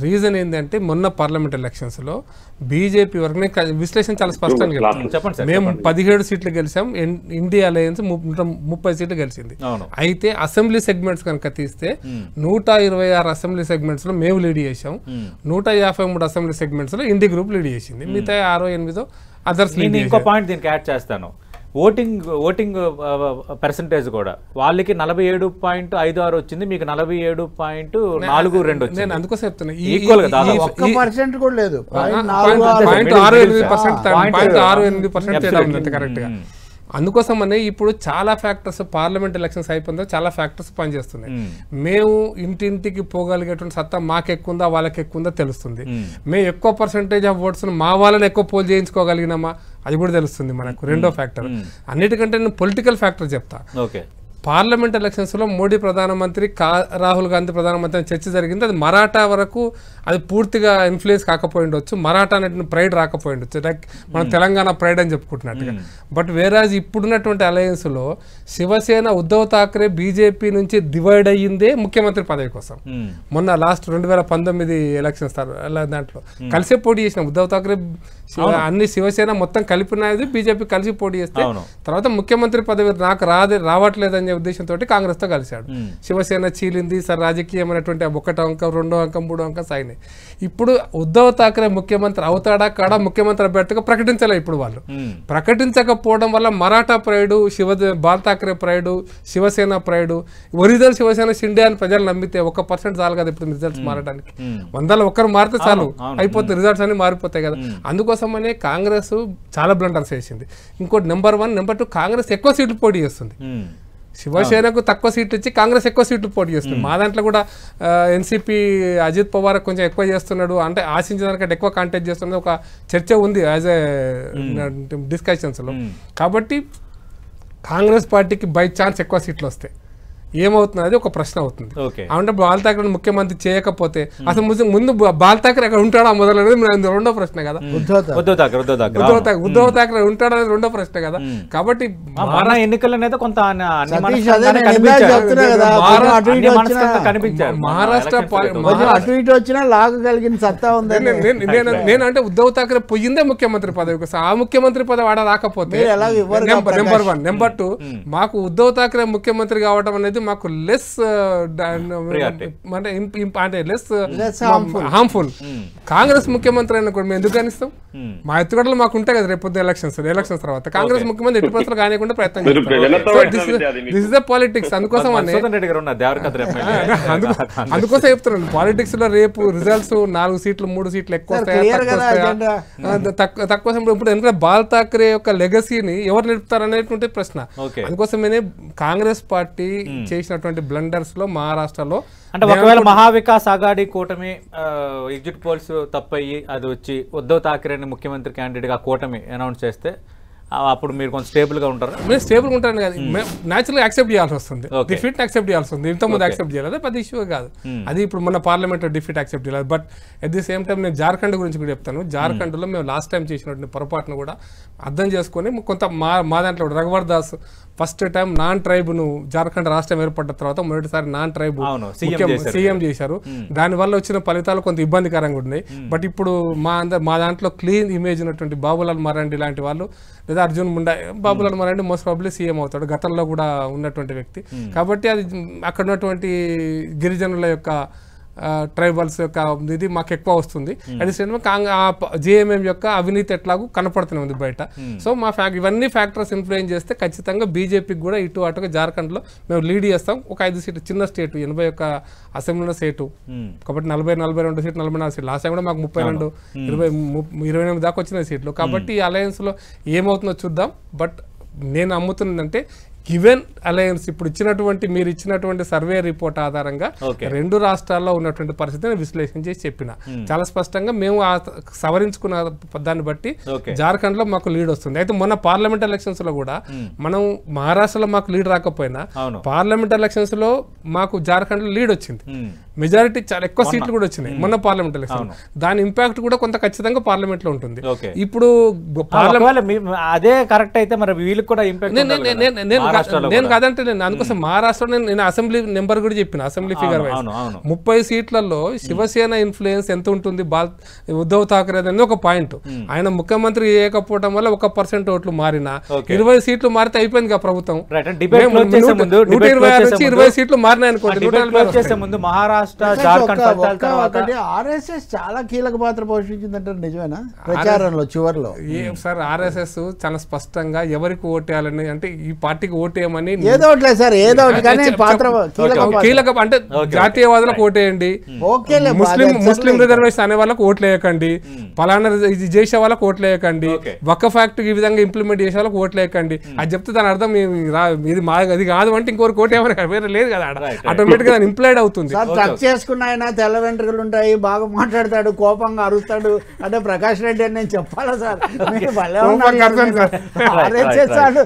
రీజన్ ఏంటంటే మొన్న పార్లమెంట్ ఎలక్షన్స్ లో బీజేపీ వరకు విశ్లేషణ చాలా స్పష్టంగా మేము 17 సీట్లు గెలిచాం, ఇండియా అలయన్స్ 30 సీట్లు గెలిచింది. అయితే అసెంబ్లీ సెగ్మెంట్స్ కనుక తీస్తే 126 అసెంబ్లీ సెగ్మెంట్స్ లో మేము లీడ్ చేసాం, 153 అసెంబ్లీ సెగ్మెంట్స్ లో ఇండి గ్రూప్ లీడ్ చేసింది, మిగతా 6-8 అదర్స్. ఇంకో పాయింట్ దీనికి యాడ్ చేస్తాను, ఓటింగ్ పర్సంటేజ్ కూడా వాళ్ళకి 47.56 వచ్చింది, మీకు 47.42 వచ్చింది. నేను అందుకోసం చెప్తున్నా ఈక్వల్ గా దాదాపు 1% కూడా లేదు, 0.68% కరెక్ట్ గా. అందుకోసమనే ఇప్పుడు చాలా ఫ్యాక్టర్స్ పార్లమెంట్ ఎలక్షన్స్ అయిపోయిందో చాలా ఫ్యాక్టర్స్ పనిచేస్తున్నాయి. మేము ఇంటింటికి పోగలిగేటువంటి సత్తా మాకు ఎక్కువ ఉందా వాళ్ళకి ఎక్కువ ఉందా తెలుస్తుంది. మేము ఎక్కువ పర్సెంటేజ్ ఆఫ్ ఓట్స్ మా వాళ్ళని ఎక్కువ పోల్ చేయించుకోగలిగినామా అది కూడా తెలుస్తుంది మనకు. రెండో ఫ్యాక్టర్, అన్నిటికంటే నేను పొలిటికల్ ఫ్యాక్టర్ చెప్తా. పార్లమెంట్ ఎలక్షన్స్లో మోడీ ప్రధానమంత్రి రాహుల్ గాంధీ ప్రధానమంత్రి చర్చ జరిగింది. అది మరాఠా వరకు అది పూర్తిగా ఇన్ఫ్లుయెన్స్ కాకపోయి ఉండొచ్చు, మరాఠా అనే ప్రైడ్ రాకపోయి ఉండొచ్చు, లైక్ మనం తెలంగాణ ప్రైడ్ అని చెప్పుకుంటున్నట్టుగా. బట్ వేరాజ్ ఇప్పుడున్నటువంటి అలయన్స్లో శివసేన ఉద్ధవ్ ఠాక్రే బీజేపీ నుంచి డివైడ్ అయ్యిందే ముఖ్యమంత్రి పదవి కోసం. మొన్న లాస్ట్ 2019 ఎలక్షన్స్ దాంట్లో కలిసే పోటీ చేసిన ఉద్ధవ్ ఠాక్రే అన్ని శివసేన మొత్తం కలిపినది బీజేపీ కలిసి పోటీ చేస్తే తర్వాత ముఖ్యమంత్రి పదవి నాకు రావట్లేదనే ఉద్దేశంతో కాంగ్రెస్ తో కలిశాడు. శివసేన చీలింది, సార్ రాజకీయమైనటువంటి 1వ అంకం 2వ అంకం 3వ అంకం సాగినాయి. ఇప్పుడు ఉద్ధవ్ ఠాక్రే ముఖ్యమంత్రి అవుతాడా కాడా ముఖ్యమంత్రి అభ్యర్థిగా ప్రకటించలే. ఇప్పుడు వాళ్ళు ప్రకటించకపోవడం వల్ల మరాఠా ప్రైడు, బాల్ ఠాక్రే ప్రైడు, శివసేన ప్రైడు, ఒరిజినల్ శివసేన షిండే అని ప్రజలు నమ్మితే 1% చాలు కదా ఇప్పుడు రిజల్ట్స్ మారడానికి. 100లో 1 మారితే చాలు అయిపోతుంది, రిజల్ట్స్ అన్ని మారిపోతాయి కదా. అందుకోసమనే కాంగ్రెస్ చాలా బ్లండర్స్ చేసింది. ఇంకోటి నెంబర్ 1, నెంబర్ 2 కాంగ్రెస్ ఎక్కువ సీట్లు పోటీ చేస్తుంది. శివసేనకు తక్కువ సీట్లు ఇచ్చి కాంగ్రెస్ ఎక్కువ సీట్లు పోటీ చేస్తుంది. మా దాంట్లో కూడా ఎన్సీపీ అజిత్ పవార్ కొంచెం ఎక్కువ చేస్తున్నాడు, అంటే ఆశించిన దానికంటే ఎక్కువ కాంటాక్ట్ చేస్తున్నది ఒక చర్చ ఉంది యాజ్ ఏ డిస్కషన్స్లో. కాబట్టి కాంగ్రెస్ పార్టీకి బై ఛాన్స్ ఎక్కువ సీట్లు వస్తాయి. ఏమవుతున్నది ఒక ప్రశ్న అవుతుంది. అంటే బాల్ ఠాక్రే ముఖ్యమంత్రి చేయకపోతే అసలు ముందు బాల్ ఠాక్రే అక్కడ ఉంటాడా మొదలనేది రెండో ప్రశ్న కదా. ఉద్ధవ్ ఠాక్రే ఉంటాడా అనేది రెండో ప్రశ్న కదా. కాబట్టి ఎన్నికలనేది కొంత మహారాష్ట్ర అటు ఇటు వచ్చినా లాగగలిగిన సత్తా ఉంది. నేనంటే ఉద్ధవ్ ఠాక్రే పోయిందే ముఖ్యమంత్రి పదవి కోసం. ఆ ముఖ్యమంత్రి పదవి ఆడ రాకపోతే నెంబర్ 1. నెంబర్ 2 మాకు ఉద్ధవ్ ఠాక్రే ముఖ్యమంత్రి కావడం అనేది మాకు లెస్ అంటే లెస్ హార్మ్ఫుల్. కాంగ్రెస్ ముఖ్యమంత్రి అయినా కూడా మేము ఎందుకు కానిస్తాం? మా ఎత్తుగడలు మాకు ఉంటాయి కదా రేపు ఎలక్షన్స్ తర్వాత కాంగ్రెస్ ముఖ్యమంత్రి ఎట్టి పరిస్థితులు కానికుండా ప్రయత్నం చేస్తాం. పాలిటిక్స్ అందుకోసం చెప్తున్నాను. పాలిటిక్స్ లో రేపు రిజల్ట్స్ 4 సీట్లు 3 సీట్లు ఎక్కువ తక్కువ. ఇప్పుడు ఎందుకంటే బాల్ ఠాక్రే యొక్క లెగసీని ఎవరు నిలుపుతారు అనేటువంటి ప్రశ్న. అందుకోసమే కాంగ్రెస్ పార్టీ చేసినటువంటి బ్లండర్స్ లో మహారాష్ట్రలో అంటే ఒకవేళ మహావికాస్ అఘాడీ కూటమి ఎగ్జిట్ పోల్స్ తప్పయ్యి అది వచ్చి ఉద్ధవ్ ఠాక్రేని ముఖ్యమంత్రి క్యాండిడేట్ గా కూటమి అనౌన్స్ చేస్తే అప్పుడు మీరు కొంచెం స్టేబుల్ గా ఉంటారు? మేము స్టేబుల్ గా ఉంటాను కదా, న్యాచురల్ గా యాక్సెప్ట్ చేయాల్సి వస్తుంది. డిఫీట్ యాక్సెప్ట్ చేయాల్సి ఉంది. ఇంతకుముందు యాక్సెప్ట్ చేయాలి, పెద్ద ఇష్యూ కాదు అది. ఇప్పుడు మన పార్లమెంట్ లో డిఫీట్ యాక్సెప్ట్ చేయాలి. But at the same time నేను జార్ఖండ్ గురించి కూడా చెప్తాను. జార్ఖండ్ లో మేము లాస్ట్ టైం చేసినటువంటి పొరపాటును కూడా అర్థం చేసుకొని కొంత మా దాంట్లో Raghubar Das first time non tribe ను జార్ఖండ్ రాష్ట్రం ఏర్పడ్డ తర్వాత మొదటిసారి నాన్ ట్రైబ్ సీఎం చేశారు. దానివల్ల వచ్చిన ఫలితాలు కొంత ఇబ్బందికరంగా ఉన్నాయి. బట్ ఇప్పుడు మా దాంట్లో క్లీన్ ఇమేజ్ ఉన్నటువంటి బాబులాల్ మరాండి లాంటి వాళ్ళు లేదా Arjun Munda, Babulal Marandi most probably CM అవుతాడు, గతంలో కూడా ఉన్నటువంటి వ్యక్తి. కాబట్టి అది అక్కడ ఉన్నటువంటి గిరిజనుల యొక్క ట్రైబల్స్ యొక్క ఇది మాకు ఎక్కువ వస్తుంది. అట్ ది సేమ్ జేఎంఎం యొక్క అవినీతి ఎట్లాగూ కనపడుతూనే ఉంది బయట. సో ఇవన్నీ ఫ్యాక్టర్స్ ఇన్ఫ్లుయెన్స్ చేస్తే ఖచ్చితంగా బీజేపీకి కూడా ఇటు అటుగా జార్ఖండ్లో మేము లీడ్ చేస్తాం. ఒక 5 సీట్లు చిన్న స్టేట్ 81 అసెంబ్లీలో సీటు కాబట్టి 40-42 సీట్లు 44 సీట్లు. లాస్ట్ టైం కూడా మాకు 32 28 దాకా వచ్చిన సీట్లు. కాబట్టి ఈ అలయన్స్లో ఏమవుతుందో చూద్దాం. బట్ నేను నమ్ముతున్నదంటే గివెన్ అలయన్స్ ఇప్పుడు మీరు ఇచ్చినటువంటి సర్వే రిపోర్ట్ ఆధారంగా 2 రాష్ట్రాల్లో ఉన్నటువంటి పరిస్థితిని విశ్లేషణ చేసి చెప్పిన చాలా స్పష్టంగా మేము సవరించుకున్న దాన్ని బట్టి జార్ఖండ్ లో మాకు లీడ్ వస్తుంది. అయితే మొన్న పార్లమెంట్ ఎలక్షన్స్ లో కూడా మనం మహారాష్ట్రలో మాకు లీడ్ రాకపోయినా పార్లమెంట్ ఎలక్షన్స్ లో మాకు జార్ఖండ్ లో లీడ్ వచ్చింది. మెజారిటీ చాలా ఎక్కువ సీట్లు కూడా వచ్చినాయి మొన్న పార్లమెంట్ ఎలక్షన్. దాని ఇంపాక్ట్ కూడా కొంత ఖచ్చితంగా పార్లమెంట్ లో ఉంటుంది. ఇప్పుడు అదే కరెక్ట్ అయితే మరి వీళ్ళకి కూడా ఇంపాక్ట్ నేను కాదంటే నేను అందుకోసం మహారాష్ట్రలో నేను అసెంబ్లీ నెంబర్ కూడా చెప్పిన అసెంబ్లీ ఫిగర్ వైజ్ 30 సీట్లలో శివసేన ఇన్ఫ్లుయెన్స్ ఎంత ఉంటుంది ఉద్ధవ్ ఠాక్రే అనేది ఒక పాయింట్. ఆయన ముఖ్యమంత్రి చేయకపోవడం వల్ల 1% ఓట్లు మారినా 20 సీట్లు మారితే అయిపోయింది కదా ప్రభుత్వం. 126 సీట్లు మారినాయి అనుకోండి. మహారాష్ట్ర జార్ఖండ్ ఆర్ఎస్ఎస్ చాలా కీలక పాత్ర పోషించిందంటారు, నిజమేనా? ప్రచారంలో చివరిలో సార్ ఆర్ఎస్ఎస్ చాలా స్పష్టంగా ఎవరికి ఓటేయాలని అంటే ఈ పార్టీకి ఓటేయమని ఏదో ఒకటి సార్ ఏదో ఒకటి కానీ పాత్ర కీలక అంటే జాతీయవాదులకు ఓటేయండి, ముస్లిం రిజర్వేషన్ అనే వాళ్ళకి ఓట్లు వేయకండి, పలానా ఇది చేసే వాళ్ళకి ఓట్లు వేయకండి, వక్ఫ్ యాక్ట్ ఈ విధంగా ఇంప్లిమెంట్ చేసే వాళ్ళకి ఓట్లు వేయకండి. అది చెప్తే దాని అర్థం ఇది మా అది కాదు అంటే ఇంకోరికి ఓటేయమని వేరే లేదు కదా, ఆటోమేటిక్ గా ఇంప్లైడ్ అవుతుంది. చేసుకున్న ఆయన తెల్ల వెంట్రుకలు ఉంటాయి, బాగా మాట్లాడతాడు, కోపంగా అరుస్తాడు అంటే ప్రకాష్ రెడ్డి అని నేను చెప్పాలా సార్? మీరు భలే ఉన్నారు. చేస్తాడు.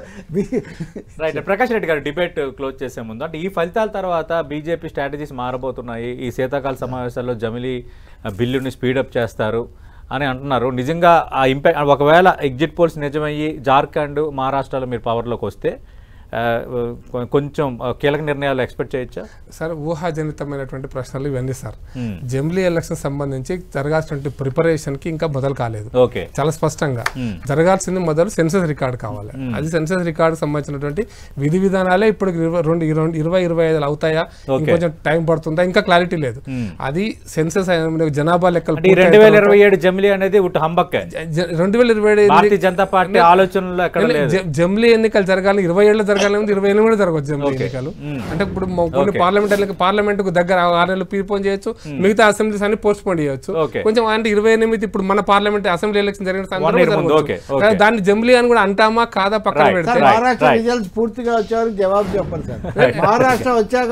రైట్, ప్రకాష్ రెడ్డి గారు డిబేట్ క్లోజ్ చేసే ముందు అంటే ఈ ఫలితాల తర్వాత బీజేపీ స్ట్రాటజీస్ మారబోతున్నాయి, ఈ శీతాకాల సమావేశాల్లో జమిలీ బిల్లుని స్పీడప్ చేస్తారు అని అంటున్నారు. నిజంగా ఆ ఇంపాక్ట్ ఒకవేళ ఎగ్జిట్ పోల్స్ నిజమయ్యి జార్ఖండ్ మహారాష్ట్రలో మీరు పవర్లోకి వస్తే కొంచెం కీలక నిర్ణయాలు ఎక్స్పెక్ట్ చేయొచ్చా సార్? ఊహాజనితమైనటువంటి ప్రశ్నలు ఇవన్నీ సార్. జమిలీ ఎలక్షన్ సంబంధించి జరగాల్సిన ప్రిపరేషన్ కి ఇంకా మొదలు కాలేదు. ఓకే, చాలా స్పష్టంగా జరగాల్సింది మొదలు సెన్సస్ రికార్డ్ కావాలి. అది సెన్సస్ రికార్డ్ సంబంధించినటువంటి విధి విధానాలే ఇప్పుడు 20-25 అవుతాయా, ఇంకొంచెం టైం పడుతుందా, ఇంకా క్లారిటీ లేదు. అది సెన్సస్ జనాభా లెక్కలు 2027 జమిలీ అనేది హంబక్కే. 2027 భారతీయ జనతా పార్టీ ఆలోచనలో ఎక్కడ లేదు. జమిలీ ఎన్నికలు జరగాలి 20 ఏళ్ళు 28 జరగవచ్చు జమిలీ ఎన్నికలు. అంటే ఇప్పుడు కొన్ని పార్లమెంట్ కు దగ్గర 6 నెలలు ప్రీపోన్ చేయొచ్చు, మిగతా అసెంబ్లీస్ అన్ని పోస్ట్ పోన్ చేయొచ్చు. కొంచెం అంటే 28 ఇప్పుడు మన పార్లమెంట్ అసెంబ్లీ ఎలక్షన్ జరిగిన దాన్ని జమిలీ అని కూడా అంటామా కాదా పక్కన పెడితే మహారాష్ట్ర రిజల్ట్స్ పూర్తిగా వచ్చారు జవాబు చెప్పండి సార్. మహారాష్ట్ర వచ్చాక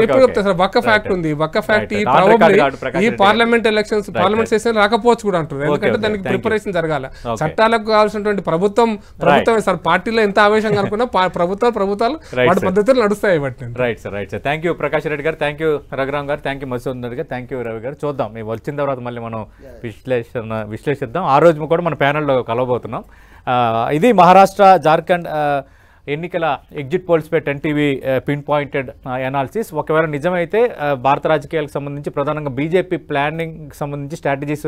ఎప్పుడు చెప్తా సార్, బక్క ఫ్యాక్ట్ ఉంది. బక్క ఫ్యాక్ట్ ఈ పార్లమెంట్ ఎలక్షన్స్ పార్లమెంట్ సెషన్ రాకపోవచ్చు కూడా అంటారు. ఎందుకంటే దానికి ప్రిపరేషన్ జరగాలి. చట్టాలకు కావాల్సినటువంటి ప్రభుత్వమే సార్. పార్టీలో ఎంత ఆవేశంగా అనుకున్నా ప్రభుత్వాలు వాటి పద్ధతులు నడుస్తాయి. Right sir, right sir. Thank you Prakash Reddy గారు, థ్యాంక్ యూ రఘురామ్ గారు, థ్యాంక్ యూ మధుసూదన్ రెడ్డి గారు, థ్యాంక్ యూ రవి గారు. చూద్దాం మేము వచ్చిన తర్వాత మళ్ళీ మనం విశ్లేషిద్దాం. ఆ రోజు కూడా మన ప్యానెల్లో కలవబోతున్నాం. ఇది మహారాష్ట్ర జార్ఖండ్ ఎన్నికల ఎగ్జిట్ పోల్స్పై 10 టీవీ పిన్ పాయింటెడ్ అనాలిసిస్. ఒకవేళ నిజమైతే భారత రాజకీయాలకు సంబంధించి ప్రధానంగా బీజేపీ ప్లానింగ్ సంబంధించి స్ట్రాటజీస్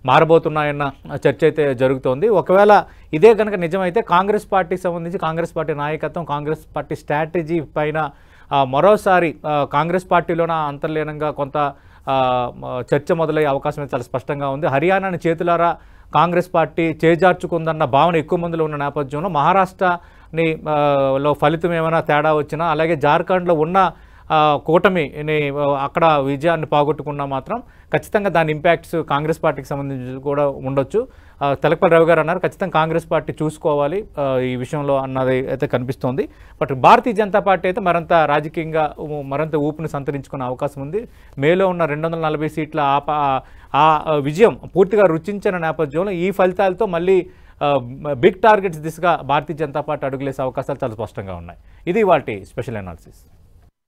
మారబోతున్నాయన్న చర్చ అయితే జరుగుతోంది. ఒకవేళ ఇదే కనుక నిజమైతే కాంగ్రెస్ పార్టీకి సంబంధించి కాంగ్రెస్ పార్టీ నాయకత్వం, కాంగ్రెస్ పార్టీ స్ట్రాటజీ పైన మరోసారి కాంగ్రెస్ పార్టీలోన అంతర్లీనంగా కొంత చర్చ మొదలయ్యే అవకాశం చాలా స్పష్టంగా ఉంది. హర్యానాని చేతులారా కాంగ్రెస్ పార్టీ చేజార్చుకుందన్న భావన ఎక్కువ మందిలో ఉన్న నేపథ్యంలో మహారాష్ట్రని లో ఫలితం ఏమైనా తేడా వచ్చినా, అలాగే జార్ఖండ్లో ఉన్న కూటమిని అక్కడ విజయాన్ని పోగొట్టుకున్నా మాత్రం ఖచ్చితంగా దాని ఇంపాక్ట్స్ కాంగ్రెస్ పార్టీకి సంబంధించి కూడా ఉండొచ్చు. తెలకపల్లి రవి గారు అన్నారు ఖచ్చితంగా కాంగ్రెస్ పార్టీ చూసుకోవాలి ఈ విషయంలో అన్నది అయితే కనిపిస్తోంది. బట్ భారతీయ జనతా పార్టీ అయితే మరింత రాజకీయంగా మరింత ఊపుని సంతరించుకునే అవకాశం ఉంది. మేలో ఉన్న 240 సీట్ల ఆ విజయం పూర్తిగా రుచించిన నేపథ్యంలో ఈ ఫలితాలతో మళ్ళీ బిగ్ టార్గెట్స్ దిశగా భారతీయ జనతా పార్టీ అడుగులేసే అవకాశాలు చాలా స్పష్టంగా ఉన్నాయి. ఇది వాటి స్పెషల్ అనాలిసిస్.